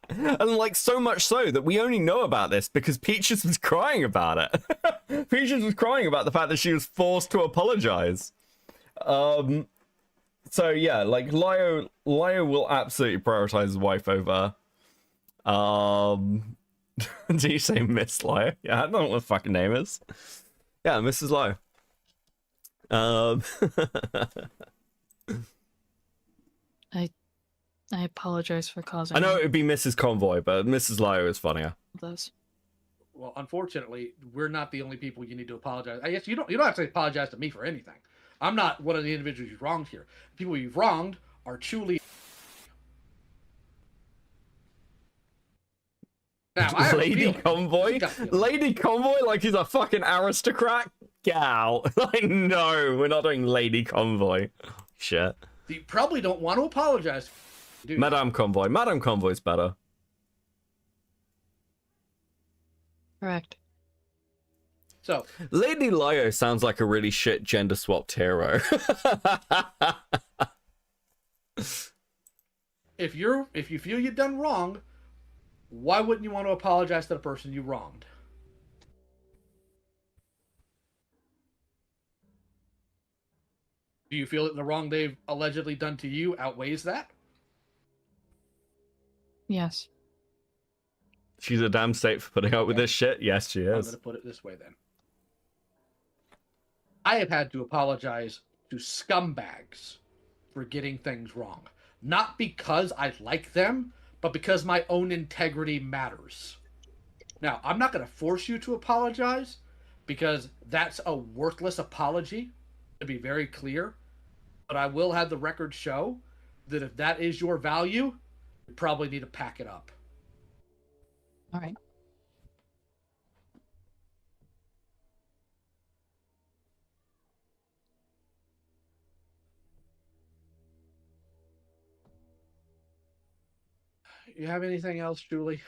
And like so much so that we only know about this because Peaches was crying about it. Peaches was crying about the fact that she was forced to apologize. So yeah, like Lio will absolutely prioritize his wife over do you say Miss Lio? Yeah, I don't know what the fucking name is. Yeah, Mrs. Lio. I apologize for causing I know it would be Mrs. Convoy, but Mrs. Lio is funnier. this. Well, unfortunately, we're not the only people you need to apologize. I guess you don't have to apologize to me for anything. I'm not one of the individuals you've wronged here. The people you've wronged are truly... Now, I have a Lady feeling- Convoy? Lady Convoy like he's a fucking aristocrat? Gal. Like, no, we're not doing Lady Convoy. Shit. You probably don't want to apologize. Dude. Madame Convoy. Madame Convoy's better. Correct. So, Lady Lio sounds like a really shit gender swapped hero. if you feel you've done wrong, why wouldn't you want to apologize to the person you wronged? Do you feel that the wrong they've allegedly done to you outweighs that? Yes. She's a damn state for putting up with this shit. Yes, she I'm going is. to put it this way then. I have had to apologize to scumbags for getting things wrong. Not because I like them, but because my own integrity matters. Now, I'm not going to force you to apologize, because that's a worthless apology, to be very clear. But I will have the record show that if that is your value, you probably need to pack it up. All right. You have anything else, Julie?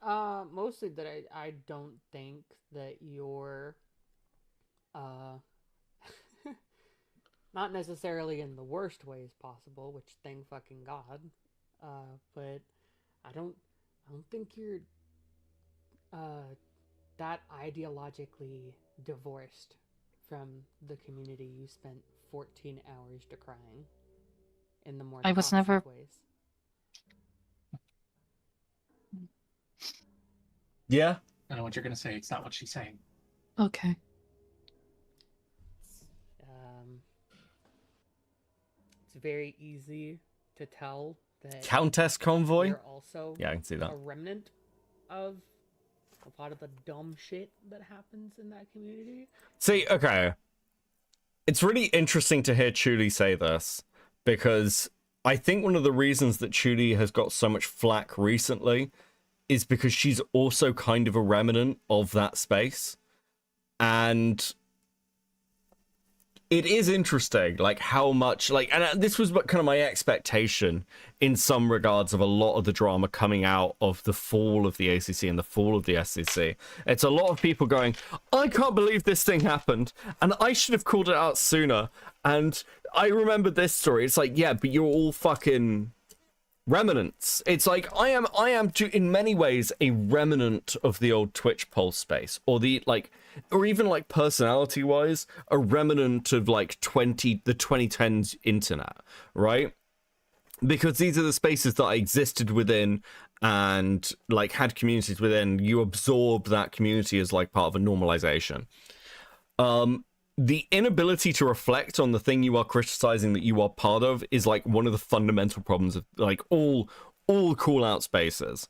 Mostly that I don't think that you're, not necessarily in the worst ways possible, which thank fucking God, but I don't think you're, that ideologically divorced from the community you spent 14 hours decrying in the more I was toxic never- ways. Yeah. I know what you're gonna say. It's not what she's saying. Okay. It's very easy to tell that Countess Convoy? you're also Yeah, I can see that. a remnant of a lot of the dumb shit that happens in that community. See, okay. It's really interesting to hear Chuli say this, because I think one of the reasons that Chuli has got so much flack recently is because she's also kind of a remnant of that space. And it is interesting, like, how much, like, and this was kind of my expectation in some regards of a lot of the drama coming out of the fall of the ACC and the fall of the SCC. It's a lot of people going, I can't believe this thing happened, and I should have called it out sooner. And I remember this story. It's like, yeah, but you're all fucking remnants. It's like I am in many ways a remnant of the old Twitch pulse space, or the like, or even like personality wise, a remnant of like the 2010s internet, right? Because these are the spaces that I existed within and like had communities within. You absorb that community as like part of a normalization. The inability to reflect on the thing you are criticizing that you are part of is like one of the fundamental problems of like all call out spaces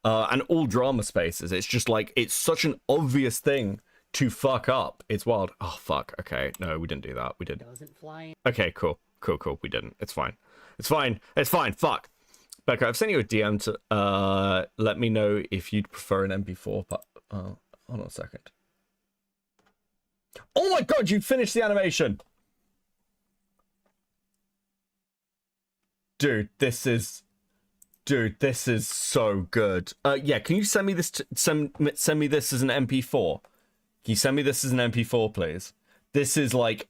and all drama spaces. It's just like, it's such an obvious thing to fuck up. It's wild. Oh fuck. Okay, no, we didn't do that. We did. Doesn't fly. Okay, cool. We didn't. It's fine. Fuck. Becca, I've sent you a DM to let me know if you'd prefer an MP4, but hold on a second. Oh my god, you finished the animation! Dude, this is so good. Yeah, can you send me this send me this as an MP4? Can you send me this as an MP4, please? This is like,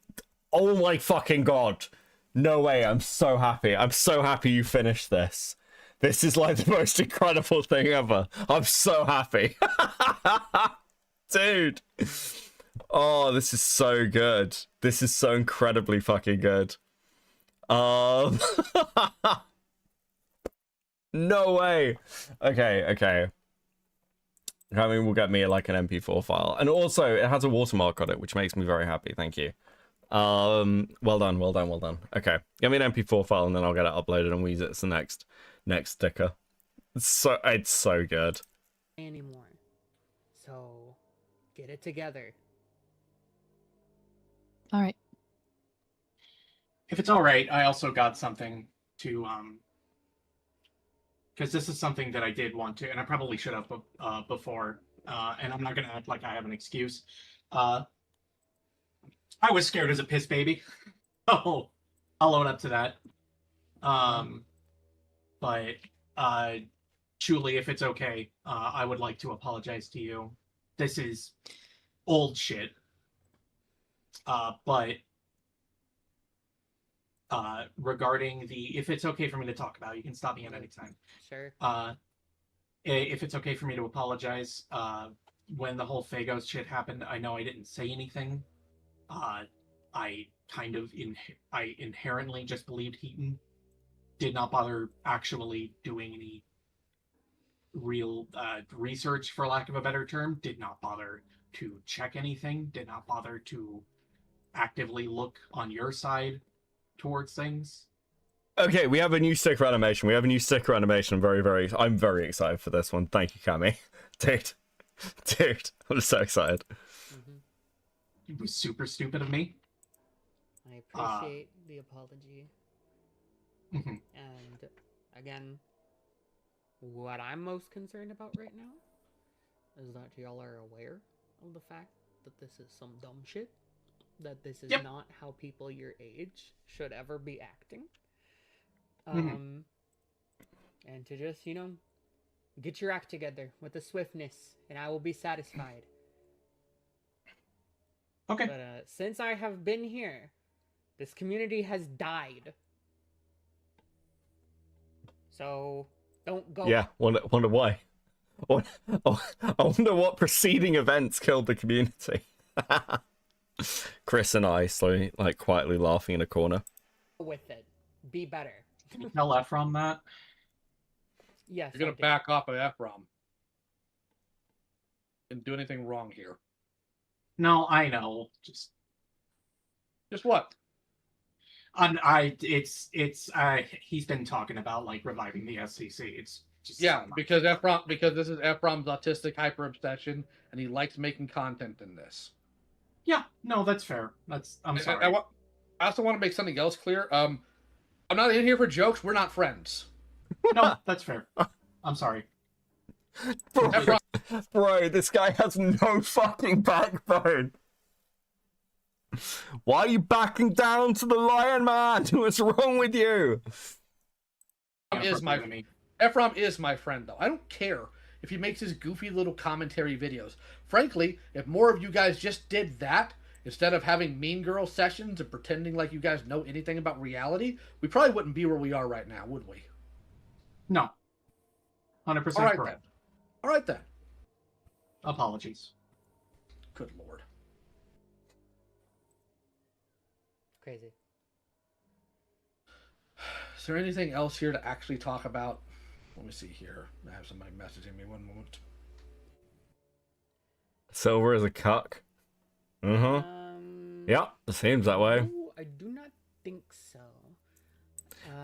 oh my fucking god. No way, I'm so happy. I'm so happy you finished this. This is like the most incredible thing ever. I'm so happy. Dude. Oh, this is so good. This is so incredibly fucking good. No way. Okay. I mean, we'll get me like an MP4 file. And also, it has a watermark on it, which makes me very happy. Thank you. Well done. Okay. Get me an MP4 file and then I'll get it uploaded and we'll use it as the next sticker. It's so good. Anymore. So, get it together. All right. If it's all right, I also got something to because this is something that I did want to, and I probably should have before, and I'm not gonna act like I have an excuse. I was scared as a piss baby. Oh, I'll own up to that. But Julie, if it's okay, I would like to apologize to you. This is old shit. But regarding if it's okay for me to talk about, you can stop me at any time. Sure. If it's okay for me to apologize, when the whole Fagos shit happened, I know I didn't say anything. I inherently just believed Heaton. Did not bother actually doing any real research, for lack of a better term. Did not bother to check anything. Did not bother to actively look on your side towards things. Okay, we have a new sticker animation. I'm very excited for this one. Thank you, Cammy. Dude, I'm so excited. It was super stupid of me. I appreciate the apology. Mhm. And again, what I'm most concerned about right now is that y'all are aware of the fact that this is some dumb shit. That this is not how people your age should ever be acting. And to just, get your act together with the swiftness, and I will be satisfied. Okay. But since I have been here, this community has died. So don't go. Yeah, wonder why. I wonder what preceding events killed the community. Chris and I slowly, quietly laughing in a corner. With it. Be better. Can you tell Ephraim that? Yes. You're gonna back off of Ephraim. Didn't do anything wrong here. No, I know. Just what? He's been talking about reviving the SCC. It's just because this is Ephraim's autistic hyper obsession, and he likes making content in this. Yeah, no, that's fair. I'm sorry. I also want to make something else clear. I'm not in here for jokes. We're not friends. No, that's fair. I'm sorry. Bro, this guy has no fucking backbone. Why are you backing down to the lion, man? What's wrong with you? Ephraim is my friend, though. I don't care if he makes his goofy little commentary videos. Frankly, if more of you guys just did that, instead of having mean girl sessions and pretending like you guys know anything about reality, we probably wouldn't be where we are right now, would we? No. 100% correct. All right, then. Apologies. Good lord. Crazy. Is there anything else here to actually talk about? Let me see here. I have somebody messaging me. One moment. Silver is a cuck. Yeah, it seems that way. No, I do not think so.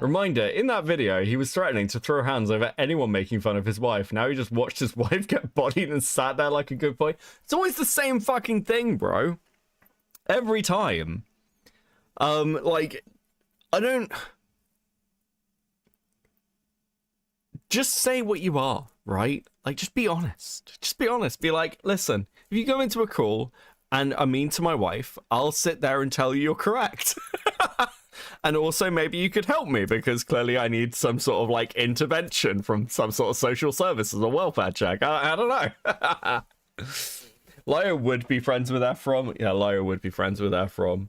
Reminder, in that video, he was threatening to throw hands over anyone making fun of his wife. Now he just watched his wife get bodied and sat there like a good boy. It's always the same fucking thing, bro. Every time. I don't... Just say what you are, right? Just be honest. Just be honest. Be like, listen, if you go into a call and are mean to my wife, I'll sit there and tell you you're correct. And also maybe you could help me because clearly I need some sort of intervention from some sort of social services or welfare check. I don't know. Lyo would be friends with Ephraim. Yeah, Lyo would be friends with Ephraim.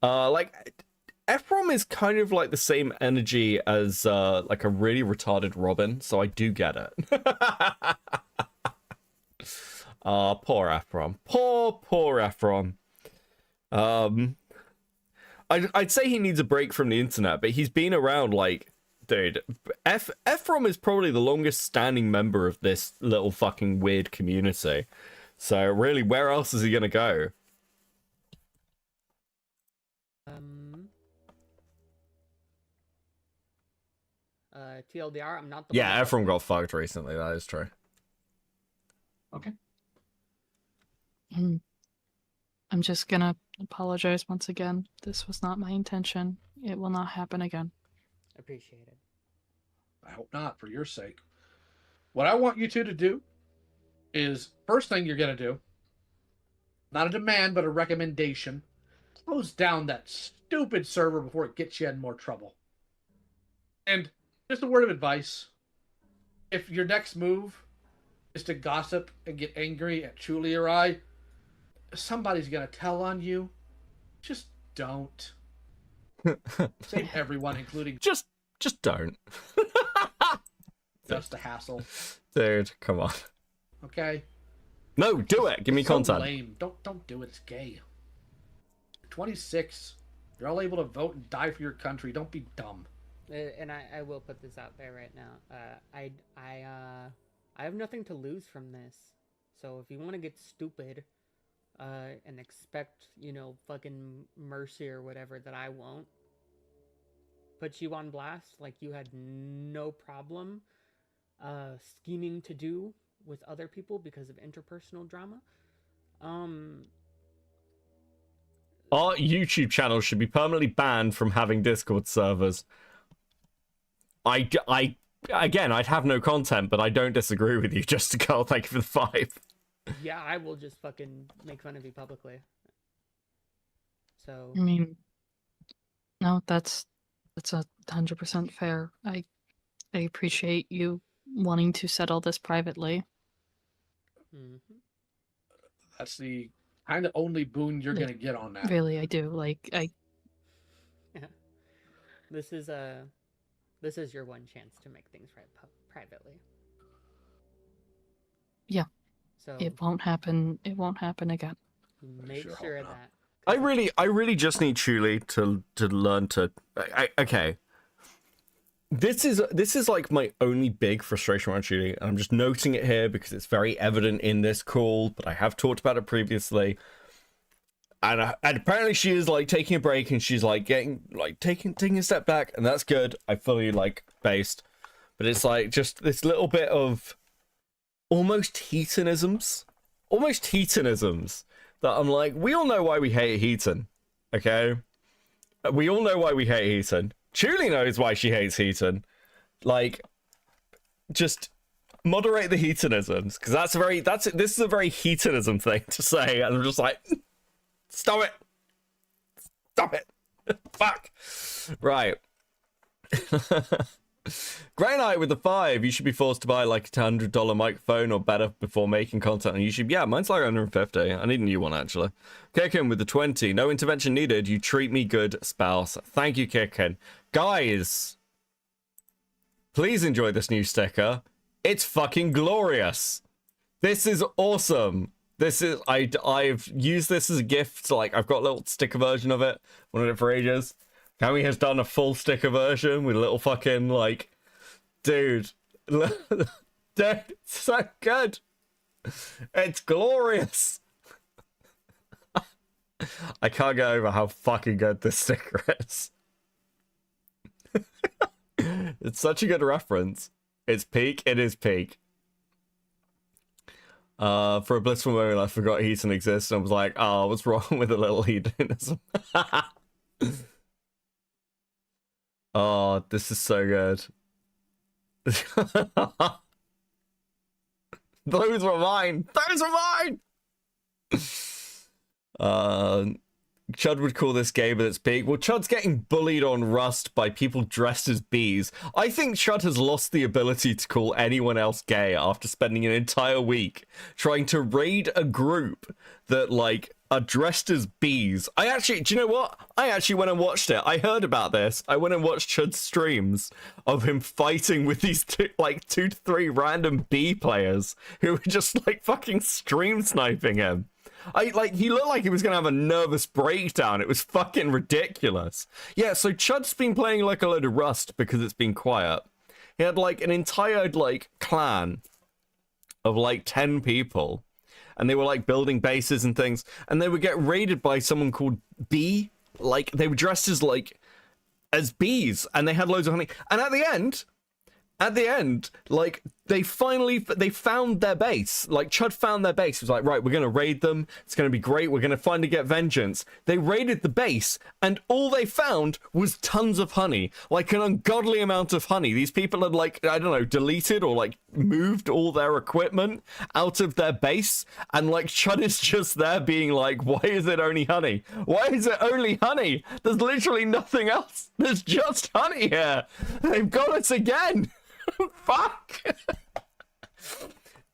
Ephraim is kind of the same energy as a really retarded Robin, so I do get it. Poor Ephraim. Poor Ephraim. I'd say he needs a break from the internet, but he's been around dude. Ephraim is probably the longest standing member of this little fucking weird community. So really, where else is he gonna go? TLDR, I'm not the Yeah, Ephraim got fucked recently, that is true. Okay. I'm just gonna apologize once again. This was not my intention. It will not happen again. Appreciate it. I hope not, for your sake. What I want you two to do is, first thing you're going to do, not a demand, but a recommendation, close down that stupid server before it gets you in more trouble. And just a word of advice, if your next move is to gossip and get angry at Julie or I, somebody's going to tell on you. Just don't. Save everyone, including... Just don't. Just a hassle. Dude, come on. Okay? No, do it. Give me so content. Lame. Don't do it. It's gay. 26. You're all able to vote and die for your country. Don't be dumb. And I will put this out there right now. I have nothing to lose from this. So if you want to get stupid, and expect, fucking mercy or whatever that I won't, put you on blast like you had no problem scheming to do with other people because of interpersonal drama. Our YouTube channel should be permanently banned from having Discord servers. Again, I'd have no content, but I don't disagree with you, just to go. Thank you for the 5. Yeah, I will just fucking make fun of you publicly. So I mean, no, that's 100% fair. I appreciate you wanting to settle this privately. That's the kind of only boon you're gonna get on that. Really, I do. yeah. This is your one chance to make things right privately. Yeah. So It won't happen. It won't happen again. make sure of that. I really just need Chuli to learn to. Okay. This is like my only big frustration around Chuli, and I'm just noting it here because it's very evident in this call, but I have talked about it previously. And apparently she is like taking a break, and she's like taking a step back, and that's good. I fully based, but it's like just this little bit of almost heatonisms that I'm like, we all know why we hate Heaton, okay? We all know why we hate Heaton. Chuli knows why she hates Heaton. Just moderate the heatonisms, because this is a very heatonism thing to say, and I'm just like, stop it, fuck, right. Grey Knight with the 5. You should be forced to buy like a $100 microphone or better before making content on YouTube. Yeah, mine's like 150. I need a new one actually. Kirkin with the 20. No intervention needed. You treat me good, spouse. Thank you, Kirkin. Guys, please enjoy this new sticker. It's fucking glorious. This is awesome. I've used this as a gift. I've got a little sticker version of it. Wanted it for ages. Cami has done a full sticker version with a little fucking, dude, dude, it's so good. It's glorious. I can't get over how fucking good this sticker is. It's such a good reference. It's peak. It is peak. For a blissful moment, I forgot Heaton exists, and I was like, oh, what's wrong with a little hedonism? Oh, this is so good. Those were mine. Chud would call this gay, but it's big. Well, Chud's getting bullied on Rust by people dressed as bees. I think Chud has lost the ability to call anyone else gay after spending an entire week trying to raid a group that, are dressed as bees. Do you know what? I actually went and watched it. I heard about this. I went and watched Chud's streams of him fighting with these 2 to 3 random bee players who were just, fucking stream sniping him. He looked like he was gonna have a nervous breakdown. It was fucking ridiculous. Yeah, so Chud's been playing a load of Rust because it's been quiet. He had an entire clan of 10 people, and they were building bases and things, and they would get raided by someone called Bee. They were dressed as bees, and they had loads of honey. And at the end, they found their base. Chud found their base. He was like, right, we're gonna raid them. It's gonna be great. We're gonna finally get vengeance. They raided the base, and all they found was tons of honey, an ungodly amount of honey. These people had I don't know, deleted or moved all their equipment out of their base, and Chud is just there being why is it only honey? Why is it only honey? There's literally nothing else. There's just honey here. They've got us again. Fuck.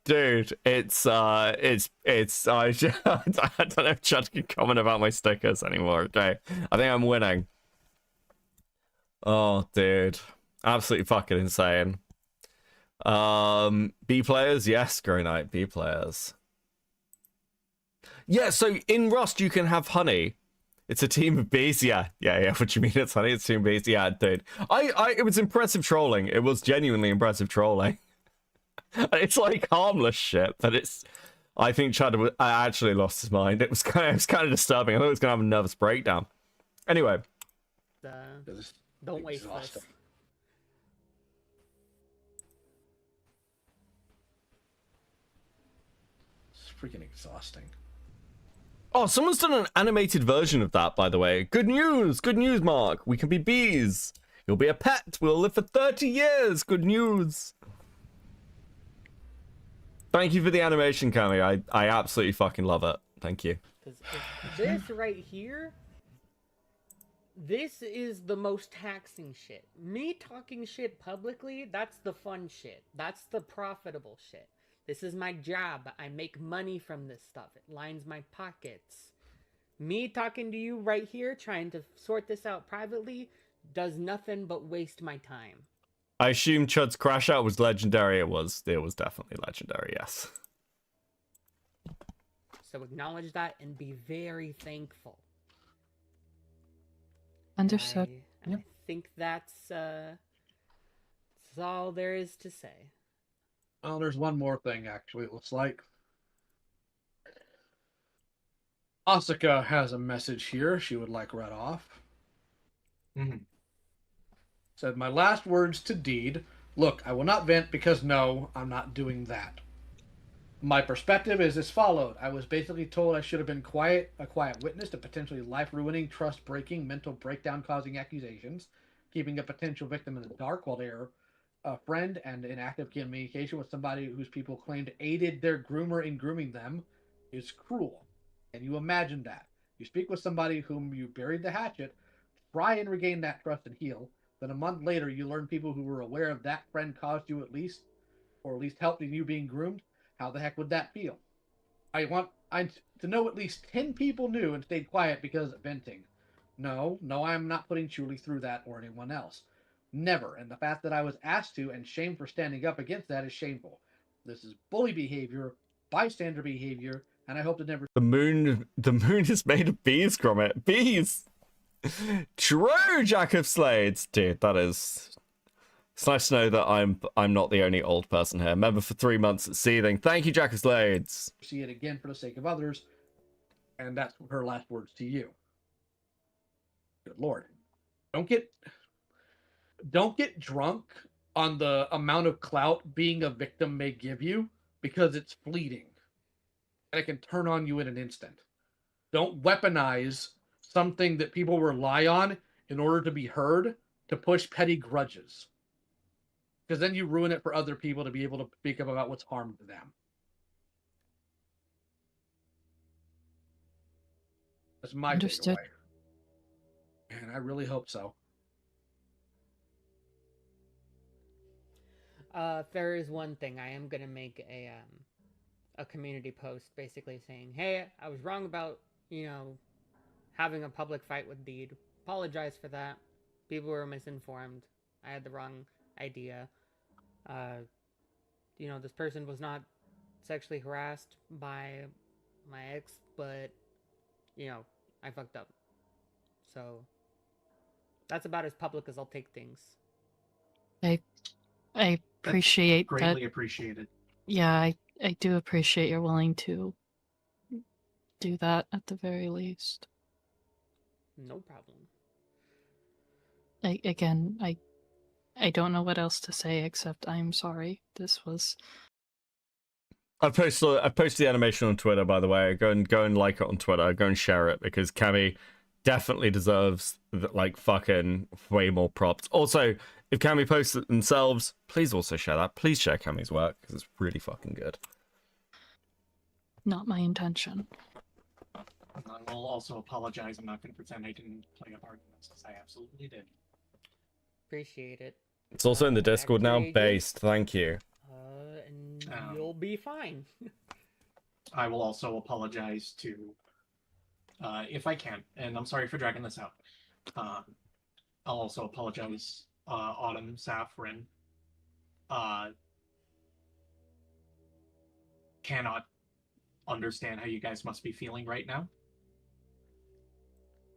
Dude, I don't know if Chud can comment about my stickers anymore. Okay, I think I'm winning. Oh, dude, absolutely fucking insane. B players, yes, Grey Knight, B players. Yeah, so in Rust you can have honey. It's a team of bees. Yeah. What you mean? It's funny. It's a team of bees. Yeah, dude. It was impressive trolling. It was genuinely impressive trolling. It's like harmless shit, but it's. I think Chad actually lost his mind. It was kind of disturbing. I thought he was gonna have a nervous breakdown. Anyway. Don't waste this. It's freaking exhausting. Oh, someone's done an animated version of that, by the way. Good news, Mark. We can be bees. You'll be a pet. We'll live for 30 years. Good news. Thank you for the animation, Cami. I absolutely fucking love it. Thank you. Because this right here, this is the most taxing shit. Me talking shit publicly, that's the fun shit. That's the profitable shit. This is my job. I make money from this stuff. It lines my pockets. Me talking to you right here, trying to sort this out privately, does nothing but waste my time. I assume Chud's crash out was legendary. It was definitely legendary, yes. So acknowledge that and be very thankful. Understood. I think that's all there is to say. Well, there's one more thing, actually, it looks like. Asuka has a message here she would like read off. Said, my last words to Deed. Look, I will not vent because no, I'm not doing that. My perspective is as followed. I was basically told I should have been a quiet witness to potentially life-ruining, trust-breaking, mental breakdown-causing accusations, keeping a potential victim in the dark while they are a friend and in active communication with somebody whose people claimed aided their groomer in grooming them is cruel. And you imagine that. You speak with somebody whom you buried the hatchet, try and regain that trust and heal. Then a month later, you learn people who were aware of that friend caused you at least helped in you being groomed. How the heck would that feel? I want to know at least 10 people knew and stayed quiet because of venting. No, I'm not putting Julie through that or anyone else. Never. And the fact that I was asked to and shamed for standing up against that is shameful. This is bully behavior, bystander behavior, and I hope to never. The moon is made of bees, Gromit. Bees! True, Jack of Slades! Dude, that is... It's nice to know that I'm not the only old person here. Member for 3 months at Seething. Thank you, Jack of Slades. See it again for the sake of others. And that's her last words to you. Good Lord. Don't get drunk on the amount of clout being a victim may give you, because it's fleeting. And it can turn on you in an instant. Don't weaponize something that people rely on in order to be heard to push petty grudges. Because then you ruin it for other people to be able to speak up about what's harmed them. That's my Understood. takeaway. And I really hope so. There is one thing. I am gonna make a community post basically saying, hey, I was wrong about, having a public fight with Deed. Apologize for that. People were misinformed. I had the wrong idea. This person was not sexually harassed by my ex, but, I fucked up. So, that's about as public as I'll take things. I appreciate that. Greatly appreciated. Yeah, I do appreciate you're willing to do that at the very least. No problem. I don't know what else to say except I'm sorry. This was... I've posted the animation on Twitter, by the way. Go and like it on Twitter. Go and share it, because Cammy definitely deserves fucking way more props. Also, if Cammy posts it themselves, please also share that. Please share Cammy's work, because it's really fucking good. Not my intention. I will also apologize. I'm not going to pretend I didn't play up arguments, because I absolutely did. Appreciate it. It's also in the Discord now. Based. Thank you. And you'll be fine. I will also apologize to, if I can, and I'm sorry for dragging this out. I'll also apologize, Autumn, Saffron. Cannot understand how you guys must be feeling right now.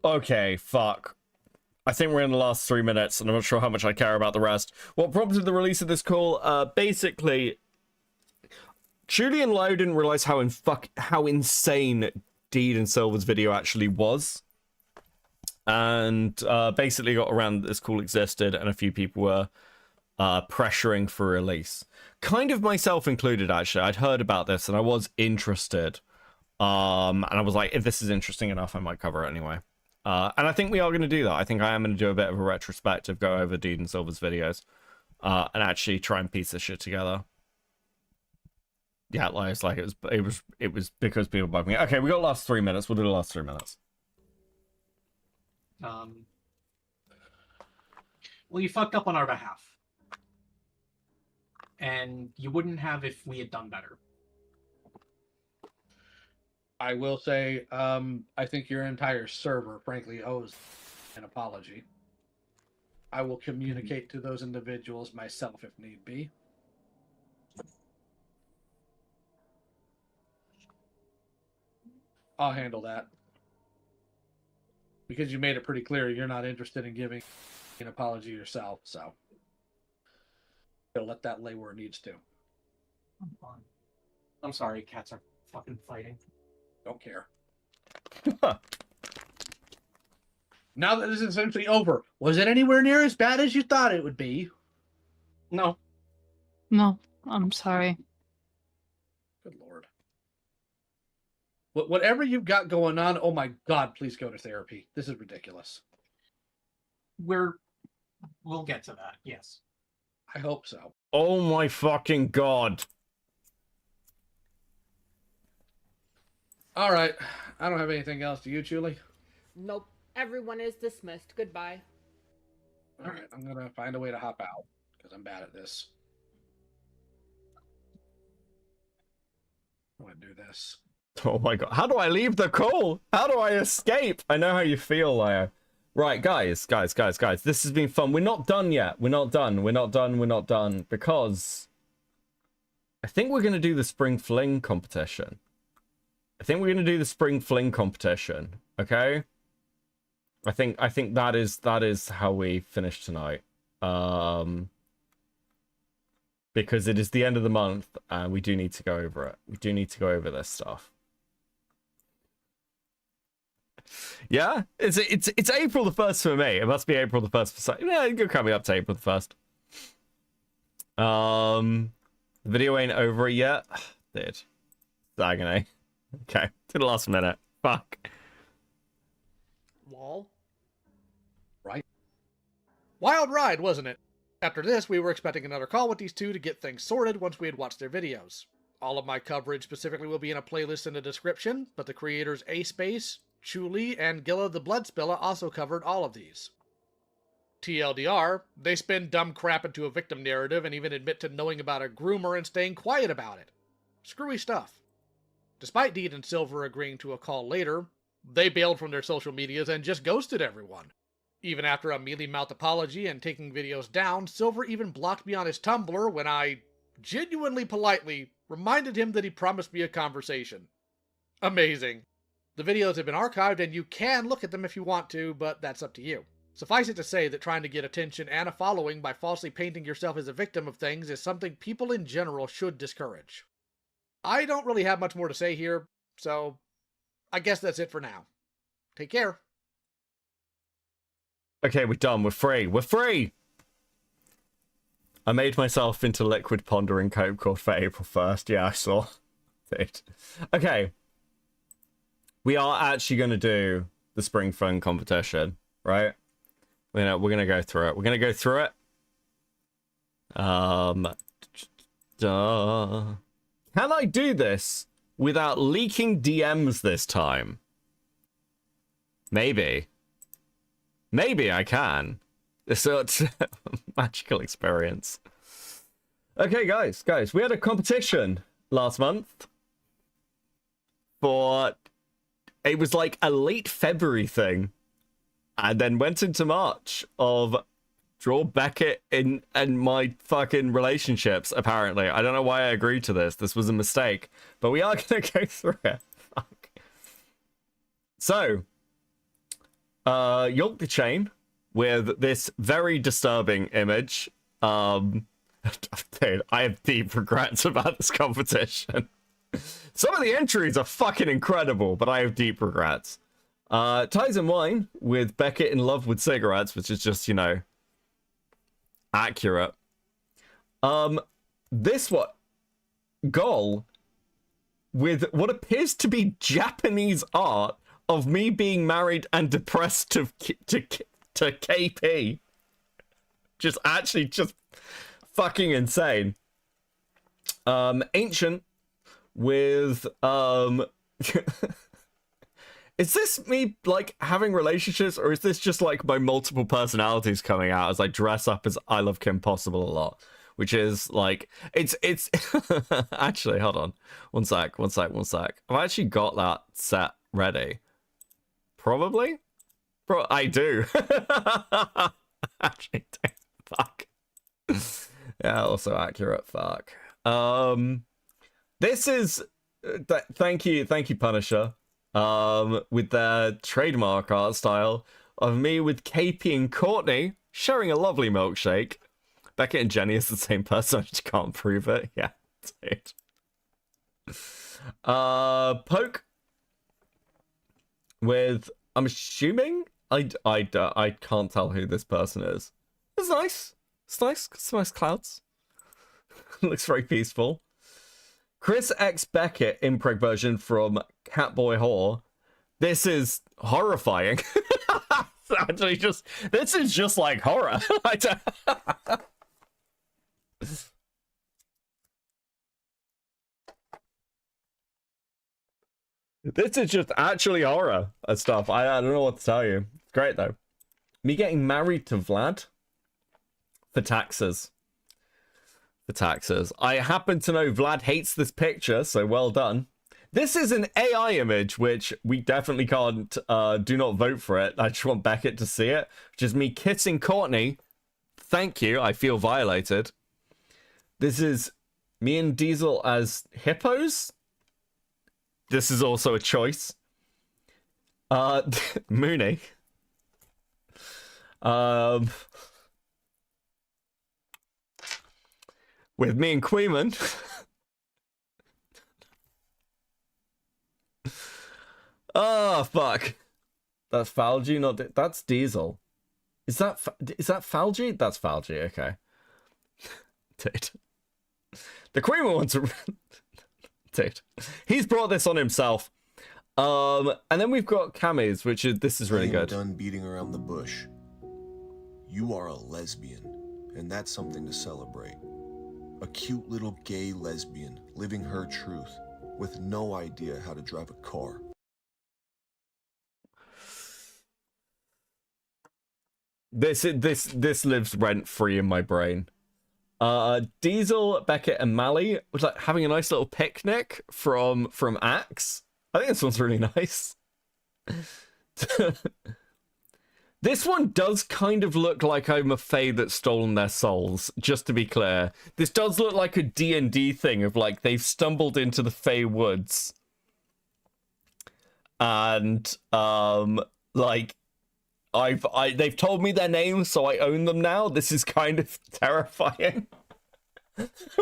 Okay, fuck. I think we're in the last 3 minutes, and I'm not sure how much I care about the rest. What prompted the release of this call? Basically, Julie and Lio didn't realize how insane Deed and Silver's video actually was. And basically got around that this call existed, and a few people were pressuring for release. Kind of myself included, actually. I'd heard about this, and I was interested. And I was like, if this is interesting enough, I might cover it anyway. And I think we are going to do that. I think I am going to do a bit of a retrospective, go over Deed and Silver's videos, and actually try and piece this shit together. Yeah, it's like it was because people bugged me. Okay, we got the last 3 minutes. We'll do the last 3 minutes. Well, you fucked up on our behalf, and you wouldn't have if we had done better. I will say, I think your entire server, frankly, owes an apology. I will communicate to those individuals myself if need be. I'll handle that. Because you made it pretty clear you're not interested in giving an apology yourself, so you'll let that lay where it needs to. I'm fine. I'm sorry, cats are fucking fighting. Don't care. Now that this is essentially over, was it anywhere near as bad as you thought it would be? No. No, I'm sorry. Good Lord. Whatever you've got going on, oh my God, please go to therapy. This is ridiculous. We'll get to that, yes. I hope so. Oh my fucking God. All right. I don't have anything else. Do you, Julie? Nope. Everyone is dismissed. Goodbye. All right. I'm going to find a way to hop out because I'm bad at this. I'm going to do this. Oh my God. How do I leave the call? How do I escape? I know how you feel, Lio. Right, guys. This has been fun. We're not done yet. We're not done. Because I think we're going to do the Spring Fling competition. Okay? I think that is how we finish tonight. Because it is the end of the month and we do need to go over it. We do need to go over this stuff. Yeah, it's April the 1st for me. It must be April the 1st for some. Yeah, you're coming up to April the 1st. The video ain't over yet. Dude. It's agony. Okay, to the last minute. Fuck. Wall. Right. Wild ride, wasn't it? After this, we were expecting another call with these two to get things sorted once we had watched their videos. All of my coverage specifically will be in a playlist in the description, but the creators A-Space, Chuli, and Gilla the Bloodspiller also covered all of these. TLDR, they spin dumb crap into a victim narrative and even admit to knowing about a groomer and staying quiet about it. Screwy stuff. Despite Deed and Silver agreeing to a call later, they bailed from their social medias and just ghosted everyone. Even after a mealy-mouthed apology and taking videos down, Silver even blocked me on his Tumblr when I, genuinely politely, reminded him that he promised me a conversation. Amazing. The videos have been archived and you can look at them if you want to, but that's up to you. Suffice it to say that trying to get attention and a following by falsely painting yourself as a victim of things is something people in general should discourage. I don't really have much more to say here, so I guess that's it for now. Take care. Okay, we're done. We're free. We're free! I made myself into liquid pondering cope called for April 1st. Yeah, I saw it. Okay. We are actually going to do the Spring Fling competition, right? We're gonna go through it. We're going to go through it. Can I do this without leaking DMs this time? Maybe. Maybe I can. So it's a magical experience. Okay, guys, we had a competition last month for, it was like a late February thing, and then went into March of Draw Beckett and my fucking relationships, apparently. I don't know why I agreed to this. This was a mistake. But we are going to go through it. Fuck. So, Yolk the Chain with this very disturbing image. Dude, I have deep regrets about this competition. Some of the entries are fucking incredible, but I have deep regrets. Ties and Wine with Beckett in love with cigarettes, which is just, you know, accurate. This one, Goal with what appears to be Japanese art of me being married and depressed to KP. Just fucking insane. Ancient with is this me like having relationships, or is this just like my multiple personalities coming out as I dress up as I Love Kim Possible a lot? Which is like it's actually, hold on. One sec. I've actually got that set ready. Probably? Bro, I do. Actually, fuck. Yeah, also accurate. Fuck. This is thank you, Punisher. With their trademark art style of me with KP and Courtney sharing a lovely milkshake. Beckett and Jenny is the same person. I just can't prove it. Yeah, dude. Poke with, I'm assuming, I can't tell who this person is. It's nice. It's nice. Some nice clouds. Looks very peaceful. Chris X Beckett impreg version from Catboy Whore. This is horrifying. Actually, this is just like horror. This is just actually horror and stuff. I don't know what to tell you. It's great though. Me getting married to Vlad for taxes. For taxes. I happen to know Vlad hates this picture, so well done. This is an AI image, which we definitely can't, do not vote for it. I just want Beckett to see it, which is me kissing Courtney. Thank you, I feel violated. This is me and Diesel as hippos. This is also a choice. Mooney. With me and Queeman. Oh, fuck. That's Falgi, not... That's Diesel. Is that Falgi? That's Falgi, okay. Dude. The Queeman wants to... Dude. He's brought this on himself. And then we've got Camis, which is... This is really good. Done beating around the bush. You are a lesbian, and that's something to celebrate. A cute little gay lesbian living her truth with no idea how to drive a car. This lives rent free in my brain. Diesel, Beckett, and Mahi was like having a nice little picnic from Axe. I think this one's really nice. This one does kind of look like I'm a fae that's stolen their souls, just to be clear. This does look like a D&D thing of like they've stumbled into the Fey Woods. And like they've told me their names, so I own them now. This is kind of terrifying.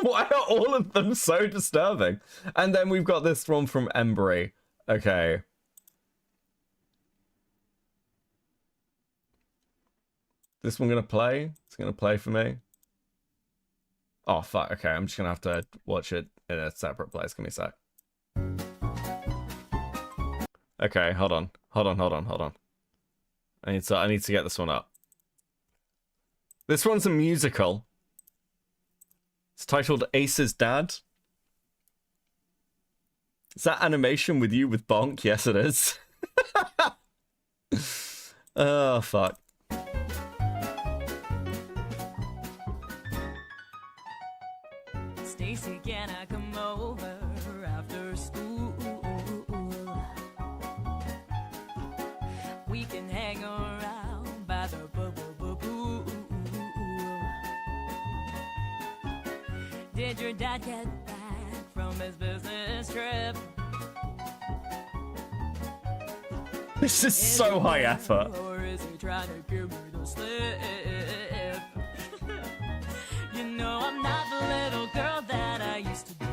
Why are all of them so disturbing? And then we've got this one from Embry. Okay. This one gonna play? It's gonna play for me. Oh fuck, okay, I'm just gonna have to watch it in a separate place. Give me a sec. Okay, hold on. I need to get this one up. This one's a musical. It's titled Ace's Dad. Is that animation with you with Bonk? Yes, it is. Oh, fuck. Stacy, can I come over after school? We can hang around by the pool. Did your dad get back from his business trip? This is so high effort. busy trying to give me the slip. You know I'm not the little girl that I used to be.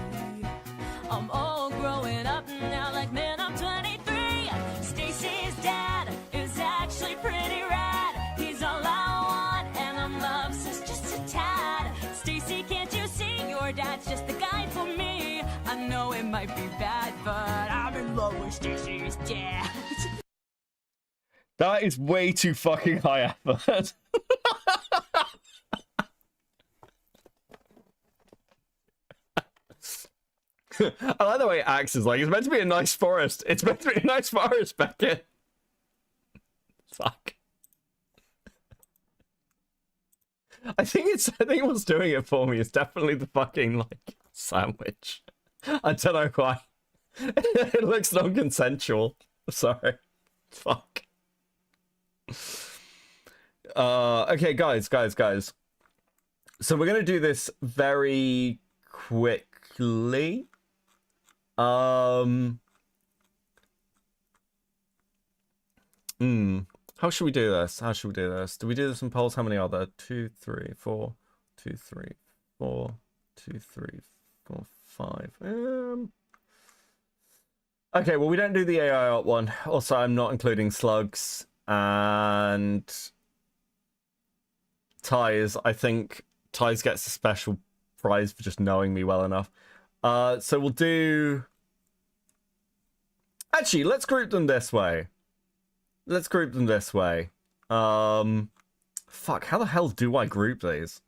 I'm all growing up now, like man, I'm 23. Stacy's dad is actually pretty rad. He's all I want, and I'm love's just a tad. Stacy, can't you see your dad's just the guy for me? I know it might be bad, but I'm in love with Stacy's dad. That is way too fucking high effort. I like the way it acts is like, it's meant to be a nice forest. It's meant to be a nice forest, Beckett. Fuck. I think what's doing it for me is definitely the fucking, like, sandwich. I don't know why. It looks non-consensual. Sorry. Fuck. Okay, guys. So we're gonna do this very quickly. How should we do this? Do we do this in polls? How many are there? 2, 3, 4, 2, 3, 4, 2, 3, 4, 5. Okay, well, we don't do the AI art one. Also, I'm not including slugs and Ties. I think Ties gets a special prize for just knowing me well enough. So we'll do... Actually, let's group them this way. Fuck, how the hell do I group these?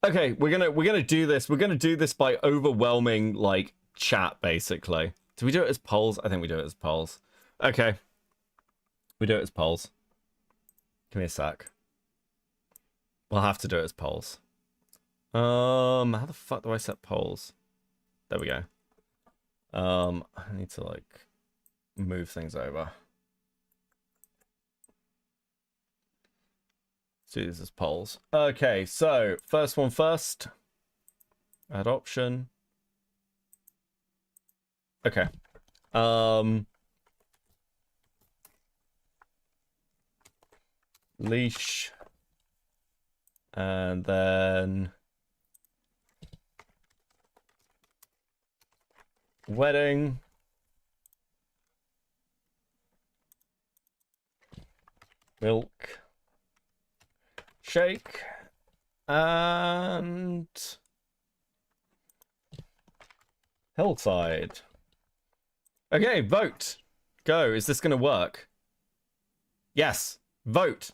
Okay, we're gonna do this. We're gonna do this by overwhelming, like, chat, basically. Do we do it as polls? I think we do it as polls. Okay. We do it as polls. Give me a sec. We'll have to do it as polls. How the fuck do I set polls? There we go. I need to, like, move things over. Let's do this as polls. Okay, so first one first. Add option. Okay. Leash. And then wedding. Milk. Shake. And hillside. Okay, vote. Go. Is this going to work? Yes. Vote.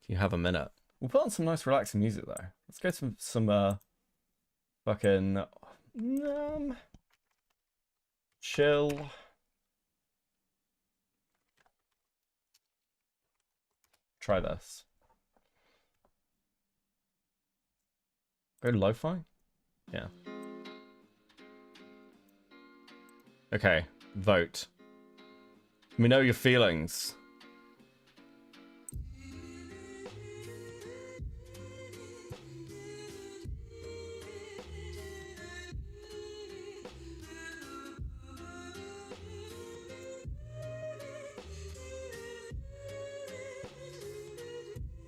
You have a minute. We'll put on some nice relaxing music though. Let's go to some fucking chill. Try this. Go to lo-fi? Yeah. Okay, vote. Let me know your feelings.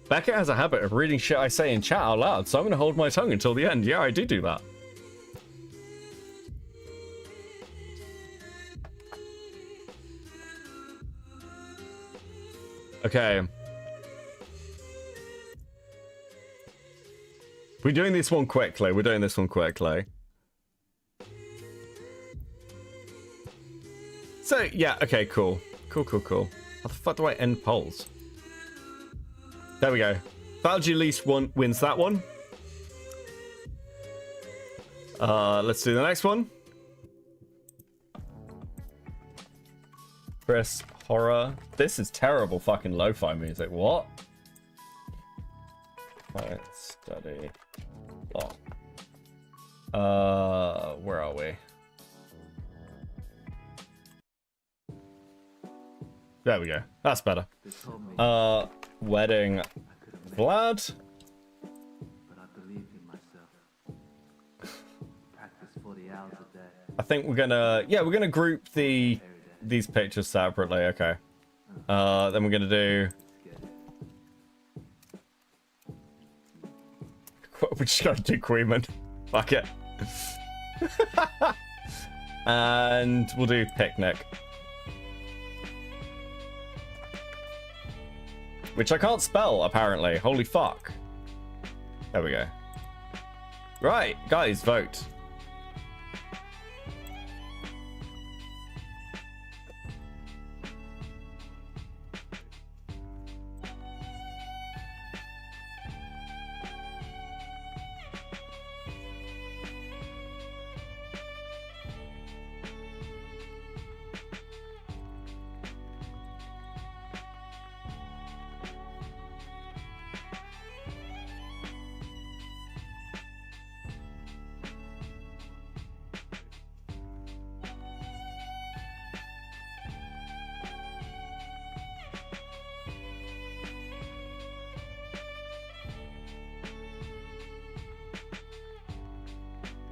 Beckett has a habit of reading shit I say in chat out loud, so I'm going to hold my tongue until the end. Yeah, I do that. Okay. We're doing this one quickly. So, yeah, okay, cool. Cool. How the fuck do I end polls? There we go. Value least one wins that one. Let's do the next one. Chris, horror. This is terrible fucking lo-fi music. What? Right, study. Block. Where are we? There we go. That's better. Wedding Vlad. But I believed in myself. Practice 40 hours a day. I think we're gonna group these pictures separately. Okay. Then we're gonna do. We're just gonna do Queeman. Fuck it. And we'll do Picnic. Which I can't spell, apparently. Holy fuck. There we go. Right, guys, vote.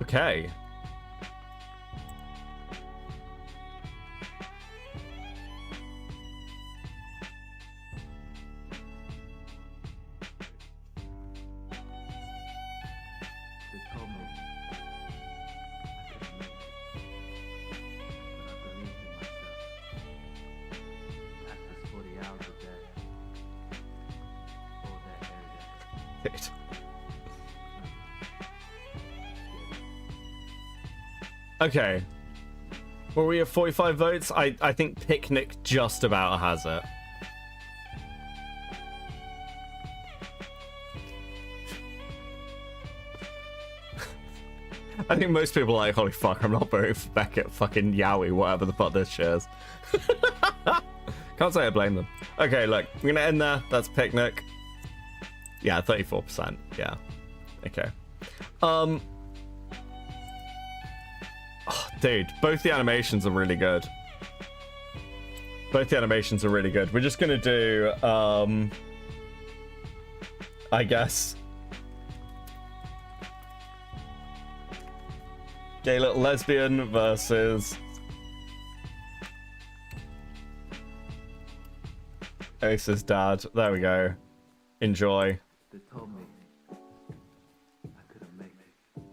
Okay. Okay. Were we at 45 votes? I think Picnic just about has it. I think most people are like, holy fuck, I'm not voting for Beckett, fucking Yowie, whatever the fuck this shares. Can't say I blame them. Okay, look, we're gonna end there. That's Picnic. Yeah, 34%. Yeah. Okay. Oh, dude, both the animations are really good. Both the animations are really good. We're just gonna do, I guess, gay little lesbian versus Ace's dad. There we go. Enjoy. They told me I couldn't make it,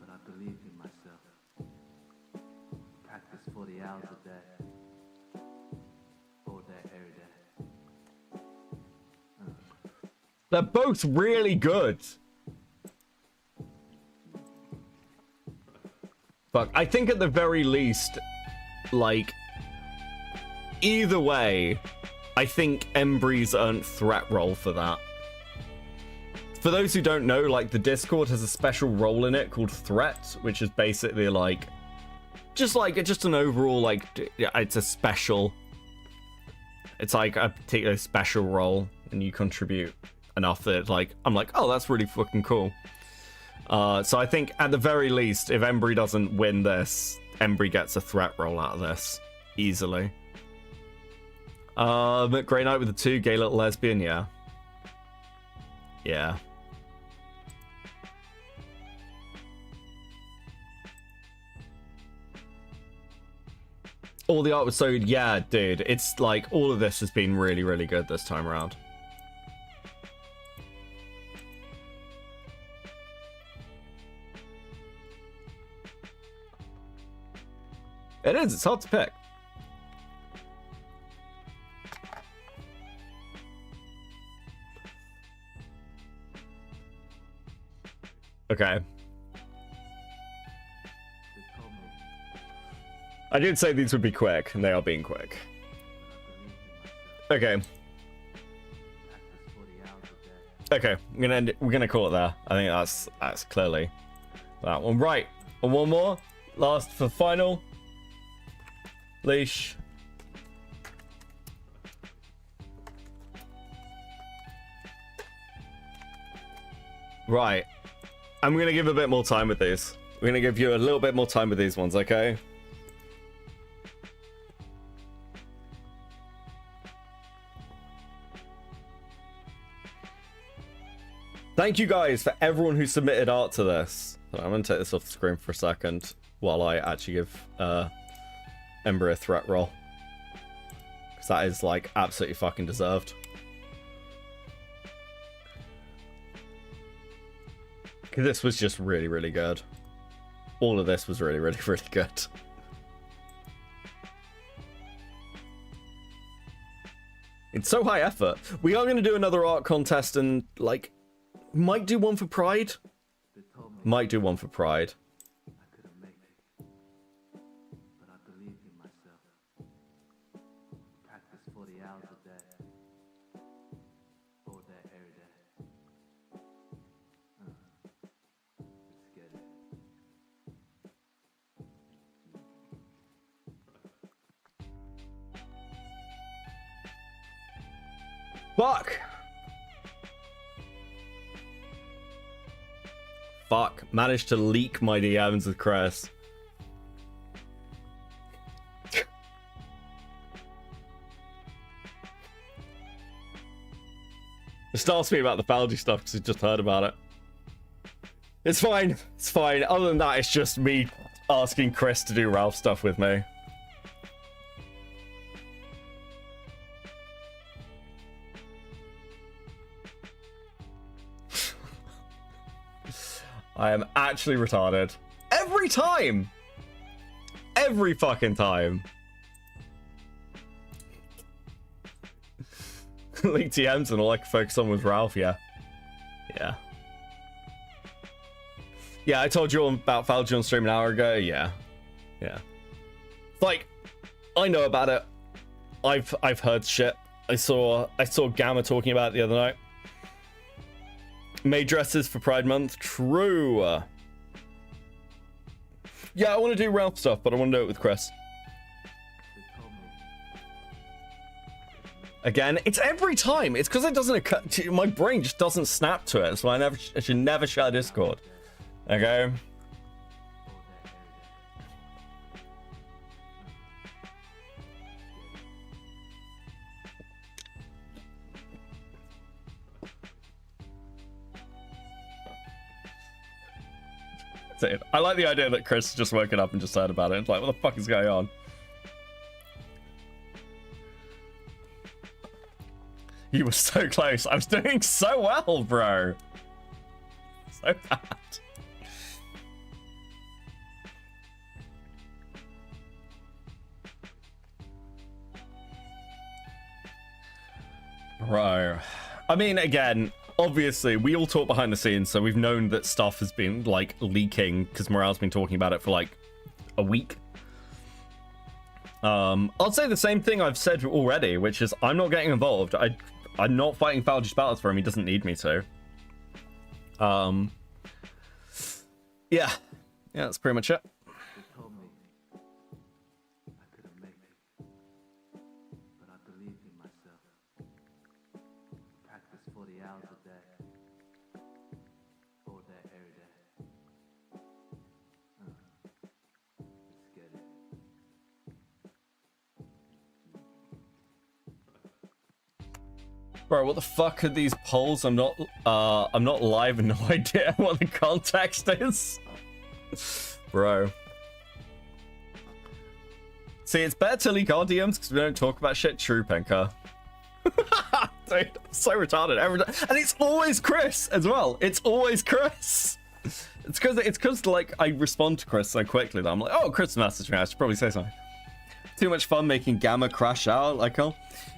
but I believed in myself. Practice 40 hours a day, all day, every day. They're both really good. Fuck, I think at the very least, like, either way, I think Embry's earned threat roll for that. For those who don't know, like, the Discord has a special role in it called Threat, which is basically like just an overall, like, it's a special, it's like a particular special role, and you contribute enough that, like, I'm like, oh, that's really fucking cool. So I think at the very least, if Embry doesn't win this, Embry gets a threat roll out of this easily. Great night with the 2, gay little lesbian, yeah. Yeah. All the art was so, yeah, dude. It's like, all of this has been really, really good this time around. It is, it's hard to pick. Okay. I did say these would be quick, and they are being quick. Okay. Okay, we're gonna end it, we're gonna call it there. I think that's clearly that one. Right, and one more. Last for final. Leash. Right. I'm gonna give a bit more time with these. We're gonna give you a little bit more time with these ones, okay? Thank you guys for everyone who submitted art to this. I'm gonna take this off the screen for a second while I actually give Ember a threat roll. Because That is like absolutely fucking deserved. Because this was just really, really good. All of this was really, really, really good. It's so high effort. We are going to do another art contest and, like, might do one for Pride. Might do one for Pride. I couldn't make it, but I believed in myself. Practice 40 hours a day, all day, every day. Let's get it. Fuck! Fuck. Managed to leak my DMs with Chris. Just ask me about the Falgi stuff because I just heard about it. It's fine. It's fine. Other than that, it's just me asking Chris to do Ralph stuff with me. I am actually retarded. Every time! Every fucking time. Leaked DMs and all I could focus on was Ralph, yeah. Yeah. Yeah, I told you all about Falgi on stream an hour ago, yeah. Yeah. Like, I know about it. I've heard shit. I saw Gamma talking about it the other night. Made dresses for Pride Month. True. Yeah, I want to do Ralph stuff, but I want to do it with Chris. Again, it's every time. It's because it doesn't occur. My brain just doesn't snap to it. So I should never share Discord. Okay. I like the idea that Chris just woken up and just heard about it. It's like, what the fuck is going on? You were so close. I was doing so well, bro. So bad. Bro. I mean, again, obviously, we all talk behind the scenes, so we've known that stuff has been, like, leaking, because Morale's been talking about it for, like, a week. I'll say the same thing I've said already, which is I'm not getting involved. I'm not fighting Falgi's battles for him. He doesn't need me to. Yeah. Yeah, that's pretty much it. They told me I couldn't make it, but I believed in myself. Practice 40 hours a day, all day, every day. Let's get it. Bro, what the fuck are these polls? I'm not live and no idea what the context is. Bro. See, it's better to leak our DMs because we don't talk about shit. True, Penka. Dude, I'm so retarded every time. And it's always Chris as well. It's always Chris. It's because like I respond to Chris so quickly that I'm like, oh, Chris messaged me. I should probably say something. Too much fun making Gamma crash out, like, oh.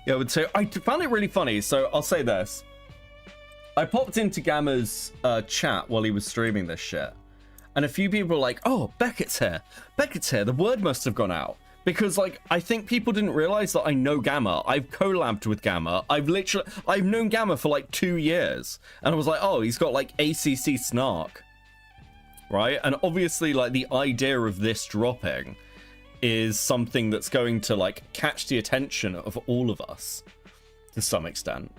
Yeah, I would say, I found it really funny, so I'll say this. I popped into Gamma's chat while he was streaming this shit, and a few people were like, oh, Beckett's here. Beckett's here, the word must have gone out. Because, like, I think people didn't realize that I know Gamma. I've collabed with Gamma. I've known Gamma for, like, 2 years. And I was like, oh, he's got, like, ACC snark. Right? And obviously, like, the idea of this dropping is something that's going to like catch the attention of all of us to some extent.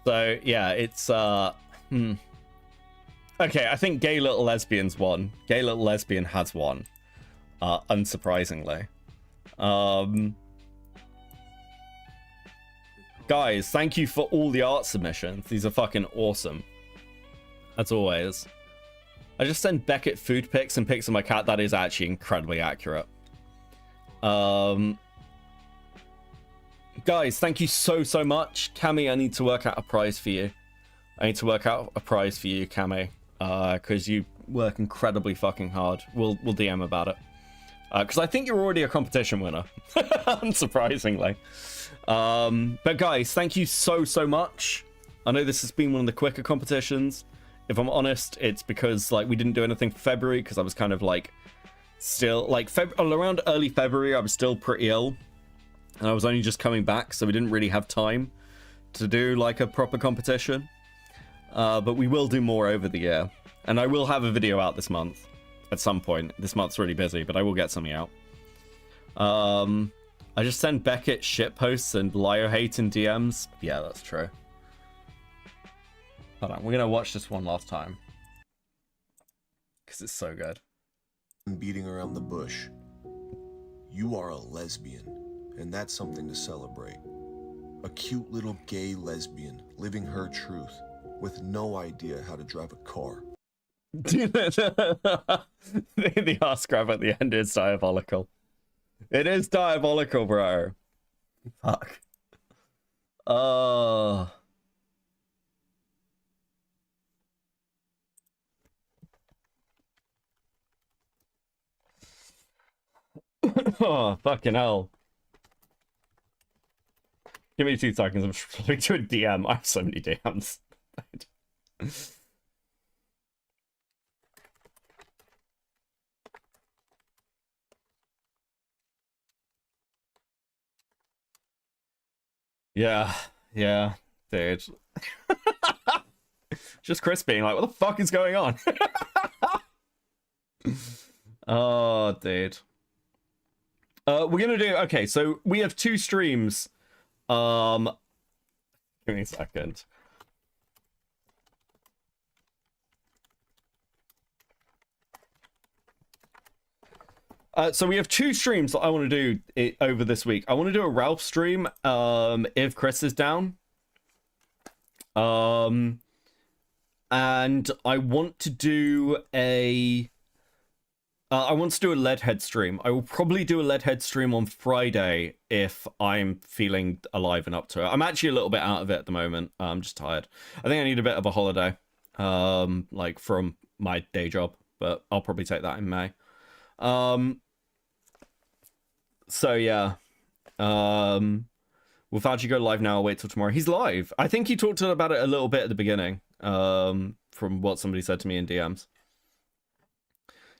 So yeah, it's okay, I think Gay Little Lesbian's won. Gay Little Lesbian has won, unsurprisingly. Guys, thank you for all the art submissions. These are fucking awesome, as always. I just send Beckett food pics and pics of my cat. That is actually incredibly accurate. Guys, thank you so much. Cami, I need to work out a prize for you. Cami, because you work incredibly fucking hard. We'll DM about it. Because I think you're already a competition winner, unsurprisingly. But guys, thank you so much. I know this has been one of the quicker competitions. If I'm honest, it's because like we didn't do anything for February because I was kind of like still like around early February I was still pretty ill, and I was only just coming back, so we didn't really have time to do like a proper competition. But we will do more over the year, and I will have a video out this month at some point. This month's really busy, but I will get something out. I just send Beckett shit posts and Lio hate in DMs. Yeah, that's true. Hold on, we're gonna watch this one last time because it's so good. Beating around the bush. You are a lesbian, and that's something to celebrate. A cute little gay lesbian living her truth with no idea how to drive a car. The ass grab at the end is diabolical. It is diabolical, bro. Fuck. Oh. Oh, fucking hell. Give me 2 seconds. I'm flipping to a DM. I have so many DMs. Yeah, dude. Just Chris being like, what the fuck is going on? Oh, dude. We're gonna do, okay, so we have 2 streams. Give me a second. So we have 2 streams that I want to do over this week. I want to do a Ralph stream, if Chris is down. And I want to do a Leadhead stream. I will probably do a Leadhead stream on Friday if I'm feeling alive and up to it. I'm actually a little bit out of it at the moment. I'm just tired. I think I need a bit of a holiday, like from my day job, but I'll probably take that in May. So yeah. Will Fauci go live now or wait till tomorrow? He's live. I think he talked about it a little bit at the beginning, from what somebody said to me in DMs.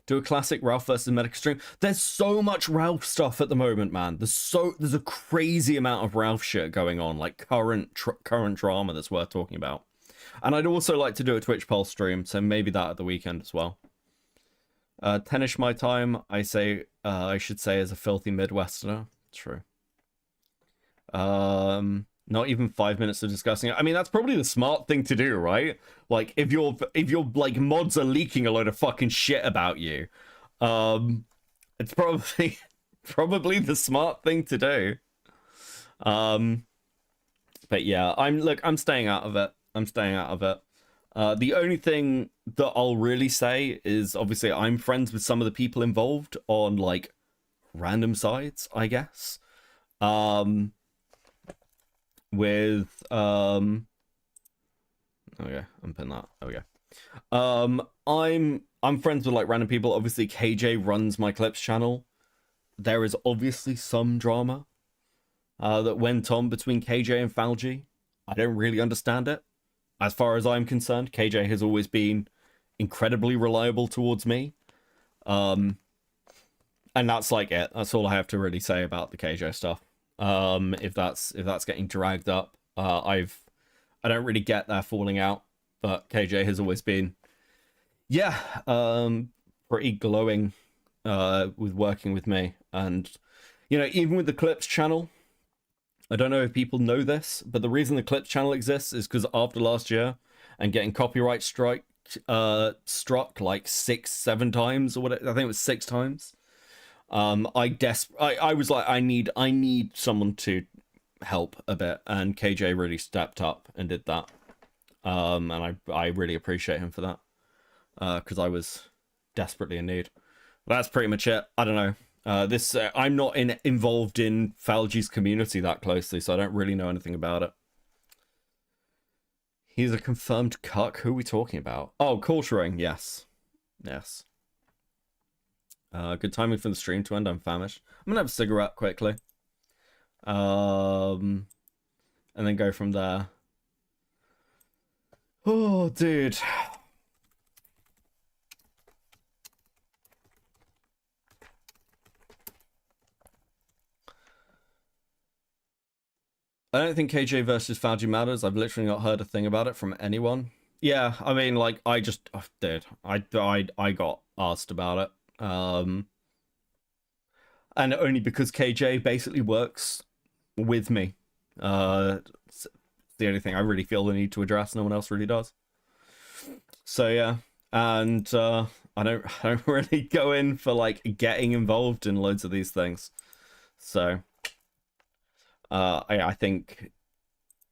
Do a classic Ralph versus Medic stream. There's so much Ralph stuff at the moment, man. There's a crazy amount of Ralph shit going on, like current drama that's worth talking about. And I'd also like to do a Twitch Pulse stream, so maybe that at the weekend as well. Tennis my time, I should say, as a filthy Midwesterner. True. Not even 5 minutes of discussing it. I mean, that's probably the smart thing to do, right? Like, if your like mods are leaking a load of fucking shit about you, it's probably the smart thing to do. But yeah, I'm staying out of it. The only thing that I'll really say is, obviously, I'm friends with some of the people involved on like random sides, I guess. With okay, I'm putting that. There we go. I'm friends with like random people. Obviously, KJ runs my clips channel. There is obviously some drama that went on between KJ and Falgi. I don't really understand it. As far as I'm concerned, KJ has always been incredibly reliable towards me. And that's like it. That's all I have to really say about the KJ stuff. If that's getting dragged up, I don't really get their falling out, but KJ has always been, pretty glowing, with working with me. And, even with the Clips channel, I don't know if people know this, but the reason the Clips channel exists is because after last year and getting copyright struck like 6-7 times or whatever, I think it was 6 times. I was like, I need someone to help a bit, and KJ really stepped up and did that. And I really appreciate him for that. Because I was desperately in need. That's pretty much it. I don't know. I'm not involved in Falgi's community that closely, so I don't really know anything about it. He's a confirmed cuck. Who are we talking about? Oh, culturing. Yes. Yes. Good timing for the stream to end. I'm famished. I'm gonna have a cigarette quickly. And then go from there. Oh, dude. I don't think KJ versus Fauci matters. I've literally not heard a thing about it from anyone. Yeah, I mean, like, I just did. I got asked about it. And only because KJ basically works with me. It's the only thing I really feel the need to address. No one else really does. So yeah, and I don't really go in for like getting involved in loads of these things. So I think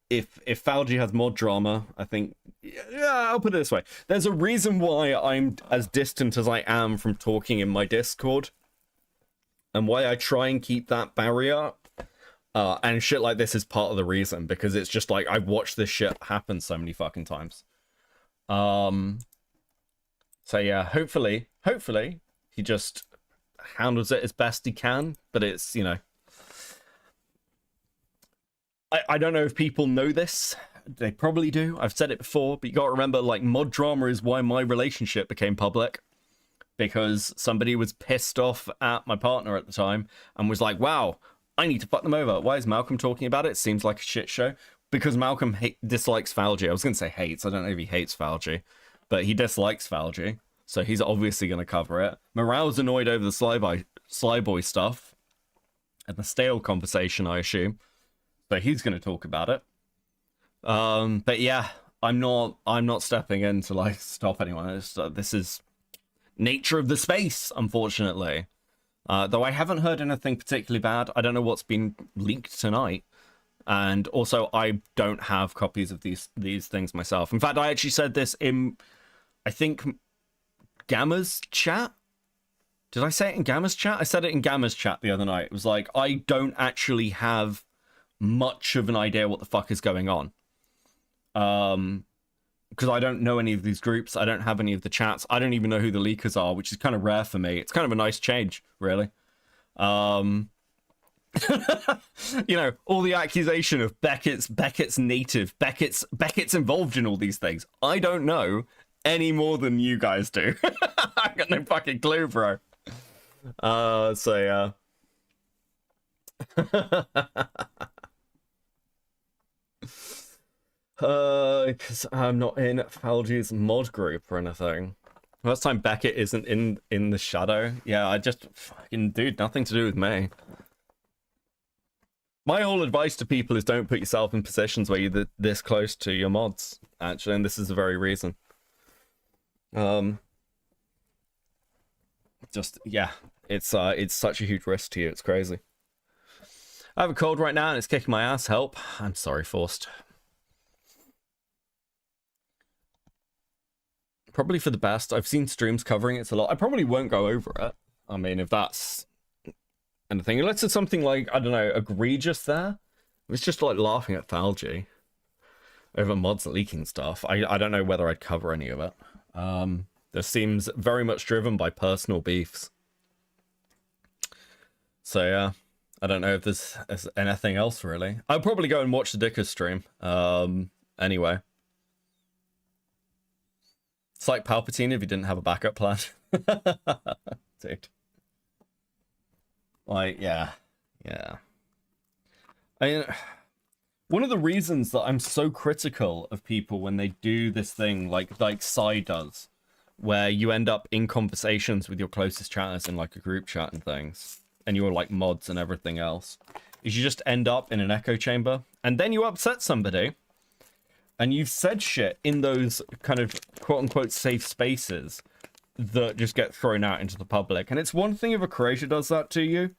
if Fauci has more drama, I think, yeah, I'll put it this way. There's a reason why I'm as distant as I am from talking in my Discord, and why I try and keep that barrier. And shit like this is part of the reason, because it's just like I've watched this shit happen so many fucking times. So yeah, hopefully he just handles it as best he can, but it's, you know, I don't know if people know this. They probably do. I've said it before, but you gotta remember, like, mod drama is why my relationship became public. Because somebody was pissed off at my partner at the time and was like, wow, I need to fuck them over. Why is Malcolm talking about it? Seems like a shit show. Because Malcolm dislikes Fauci. I was gonna say hates. I don't know if he hates Fauci, but he dislikes Fauci. So he's obviously gonna cover it. Morale's annoyed over the Sly Boy stuff. And the stale conversation, I assume. So he's going to talk about it. But yeah, I'm not stepping in to like stop anyone. This is nature of the space, unfortunately. Though I haven't heard anything particularly bad. I don't know what's been leaked tonight, and also I don't have copies of these things myself. In fact, I actually said this in, I think, Gamma's chat. Did I say it in Gamma's chat? I said it in Gamma's chat the other night. It was like, I don't actually have much of an idea what the fuck is going on, because I don't know any of these groups. I don't have any of the chats. I don't even know who the leakers are, which is kind of rare for me. It's kind of a nice change, really. You know, all the accusation of Beckett's native, Beckett's involved in all these things. I don't know any more than you guys do. I got no fucking clue, bro. So yeah. Because I'm not in Falgi's mod group or anything. Last time Beckett isn't in the shadow. Yeah, I just fucking, dude, nothing to do with me. My whole advice to people is don't put yourself in positions where you're this close to your mods, actually, and this is the very reason. Just, yeah, it's such a huge risk to you, it's crazy. I have a cold right now and it's kicking my ass, help. I'm sorry, Forced. Probably for the best. I've seen streams covering it a lot. I probably won't go over it. I mean, if that's anything. Unless it's something like, I don't know, egregious there. It's just like laughing at Falgi over mods leaking stuff. I don't know whether I'd cover any of it. This seems very much driven by personal beefs. So yeah, I don't know if there's anything else really. I'll probably go and watch the Dicker stream. Anyway. It's like Palpatine if you didn't have a backup plan. Dude. Like, yeah. I mean, one of the reasons that I'm so critical of people when they do this thing like Psy does, where you end up in conversations with your closest chatters in like a group chat and things, and you're like mods and everything else, is you just end up in an echo chamber, and then you upset somebody, and you've said shit in those kind of quote-unquote safe spaces that just get thrown out into the public. And it's one thing if a creator does that to you,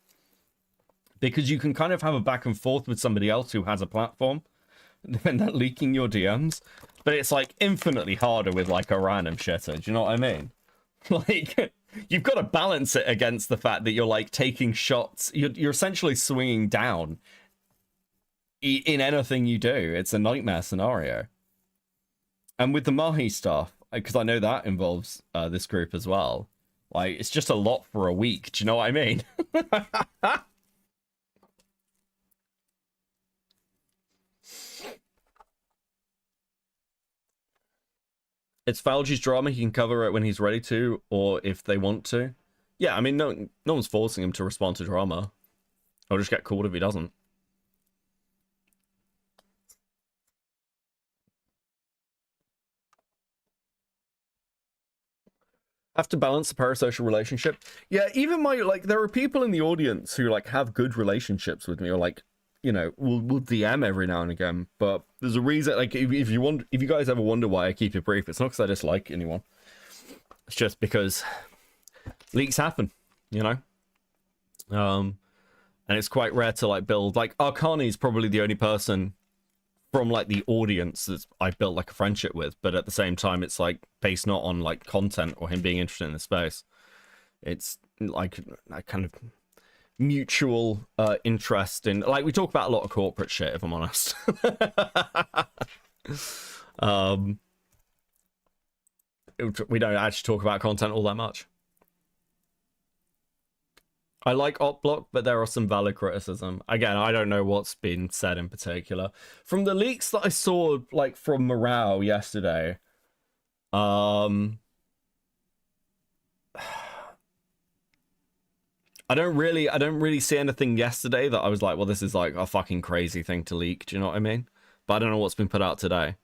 because you can kind of have a back and forth with somebody else who has a platform, and they're leaking your DMs. But it's like infinitely harder with like a random shitter, do you know what I mean? Like, You've got to balance it against the fact that you're like taking shots. You're essentially swinging down in anything you do. It's a nightmare scenario. And with the Mahi stuff, because I know that involves this group as well, like, it's just a lot for a week. Do you know what I mean? It's Falgi's drama. He can cover it when he's ready to, or if they want to. Yeah, I mean, no one's forcing him to respond to drama. I'll just get called if he doesn't. Have to balance the parasocial relationship. Yeah, even there are people in the audience who like have good relationships with me, or like, you know, will DM every now and again. But there's a reason. Like, if you guys ever wonder why I keep it brief, it's not because I dislike anyone. It's just because leaks happen, you know. And it's quite rare to like build. Like, Arcani's probably the only person from like the audience that I built like a friendship with, but at the same time it's like based not on like content or him being interested in the space. It's like a kind of mutual interest in, like, we talk about a lot of corporate shit, if I'm honest. We don't actually talk about content all that much. I like OpBlock, but there are some valid criticism. Again, I don't know what's been said in particular. From the leaks that I saw, like, from Morale yesterday, I don't really see anything yesterday that I was like, well, this is like a fucking crazy thing to leak. Do you know what I mean? But I don't know what's been put out today.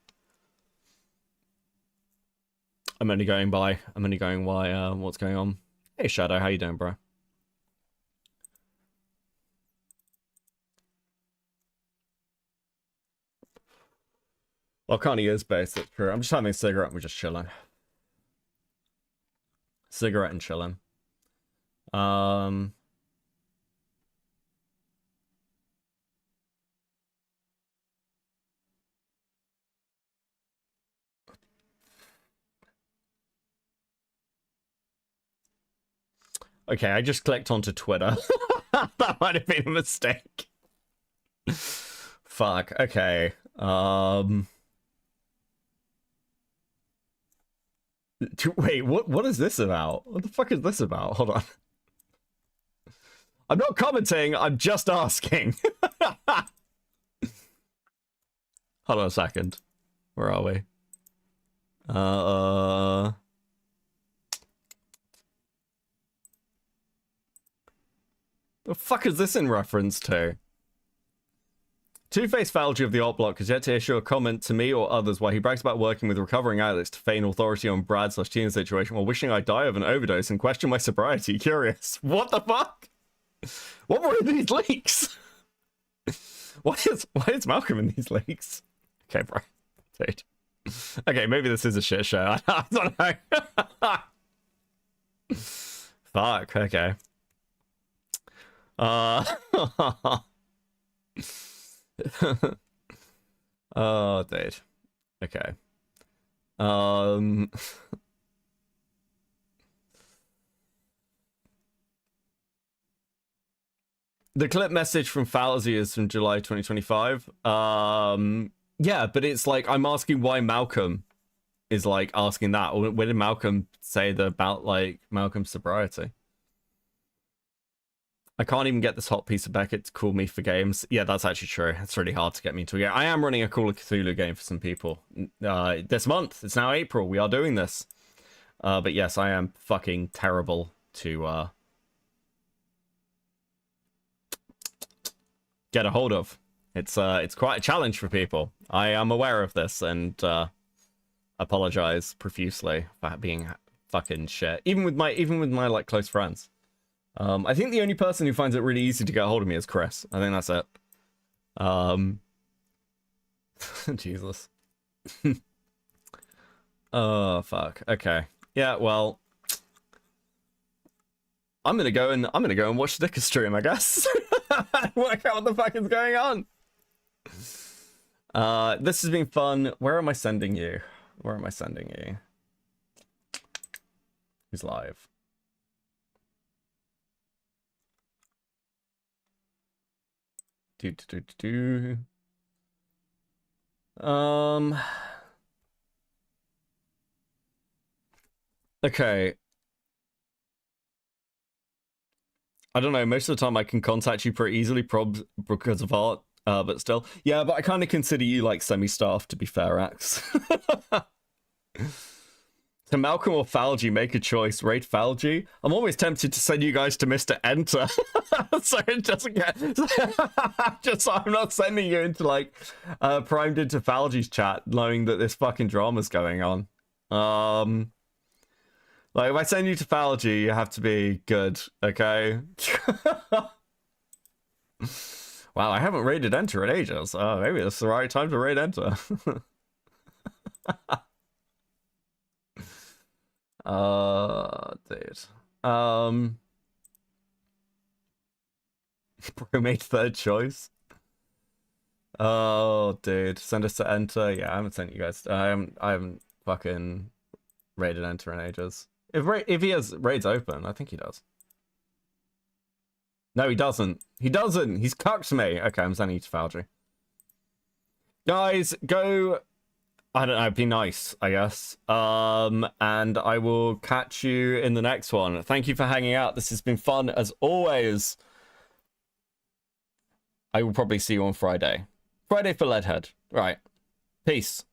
I'm only going by what's going on. Hey, Shadow, how you doing, bro? Well, Connie is based, that's true. I'm just having a cigarette and we're just chilling. Cigarette and chilling. Okay, I just clicked onto Twitter. That might have been a mistake. Fuck, okay. Wait, what is this about? What the fuck is this about? Hold on. I'm not commenting, I'm just asking. Hold on a second. Where are we? The fuck is this in reference to? Two-Face Falgi of the Alt Block has yet to issue a comment to me or others where he brags about working with recovering addicts to feign authority on Brad/Tina situation while wishing I die of an overdose and question my sobriety. Curious. What the fuck? What were in these leaks? Why is Malcolm in these leaks? Okay, bro. Dude. Okay, maybe this is a shit show. I don't know. Fuck, okay. Oh, dude. Okay. The clip message from Falzi is from July 2025. Yeah, but it's like, I'm asking why Malcolm is like asking that. Or when did Malcolm say about like Malcolm's sobriety? I can't even get this hot piece of Beckett to call me for games. Yeah, that's actually true. It's really hard to get me into a game. I am running a Call of Cthulhu game for some people. This month. It's now April. We are doing this. But yes, I am fucking terrible to get a hold of. It's quite a challenge for people. I am aware of this and apologize profusely for being fucking shit. Even with my like close friends. I think the only person who finds it really easy to get a hold of me is Chris. I think that's it. Jesus. Oh fuck. Okay. Yeah. Well, I'm gonna go and watch the Dicker stream, I guess. Work out what the fuck is going on. This has been fun. Where am I sending you? Where am I sending you? Who's live? Okay. I don't know, most of the time I can contact you pretty easily, because of art, but still. Yeah, but I kind of consider you like semi-staff, to be fair, Axe. To Malcolm or Falgi, make a choice. Rate Falgi. I'm always tempted to send you guys to Mr. Enter. So it doesn't get... Just so I'm not sending you into, like, primed into Falgi's chat, knowing that this fucking drama's going on. Like, if I send you to Falgi, you have to be good, okay? Wow, I haven't rated Enter in ages. Maybe it's the right time to rate Enter. Dude. Roommate third choice. Oh, dude. Send us to Enter. Yeah, I haven't sent you guys. I haven't fucking rated Enter in ages. If he has raids open, I think he does. No, he doesn't. He doesn't. He's cucked me. Okay, I'm sending you to Falgi. Guys, go... I don't know, be nice, I guess. And I will catch you in the next one. Thank you for hanging out. This has been fun as always. I will probably see you on Friday. Friday for Leadhead. Right. Peace.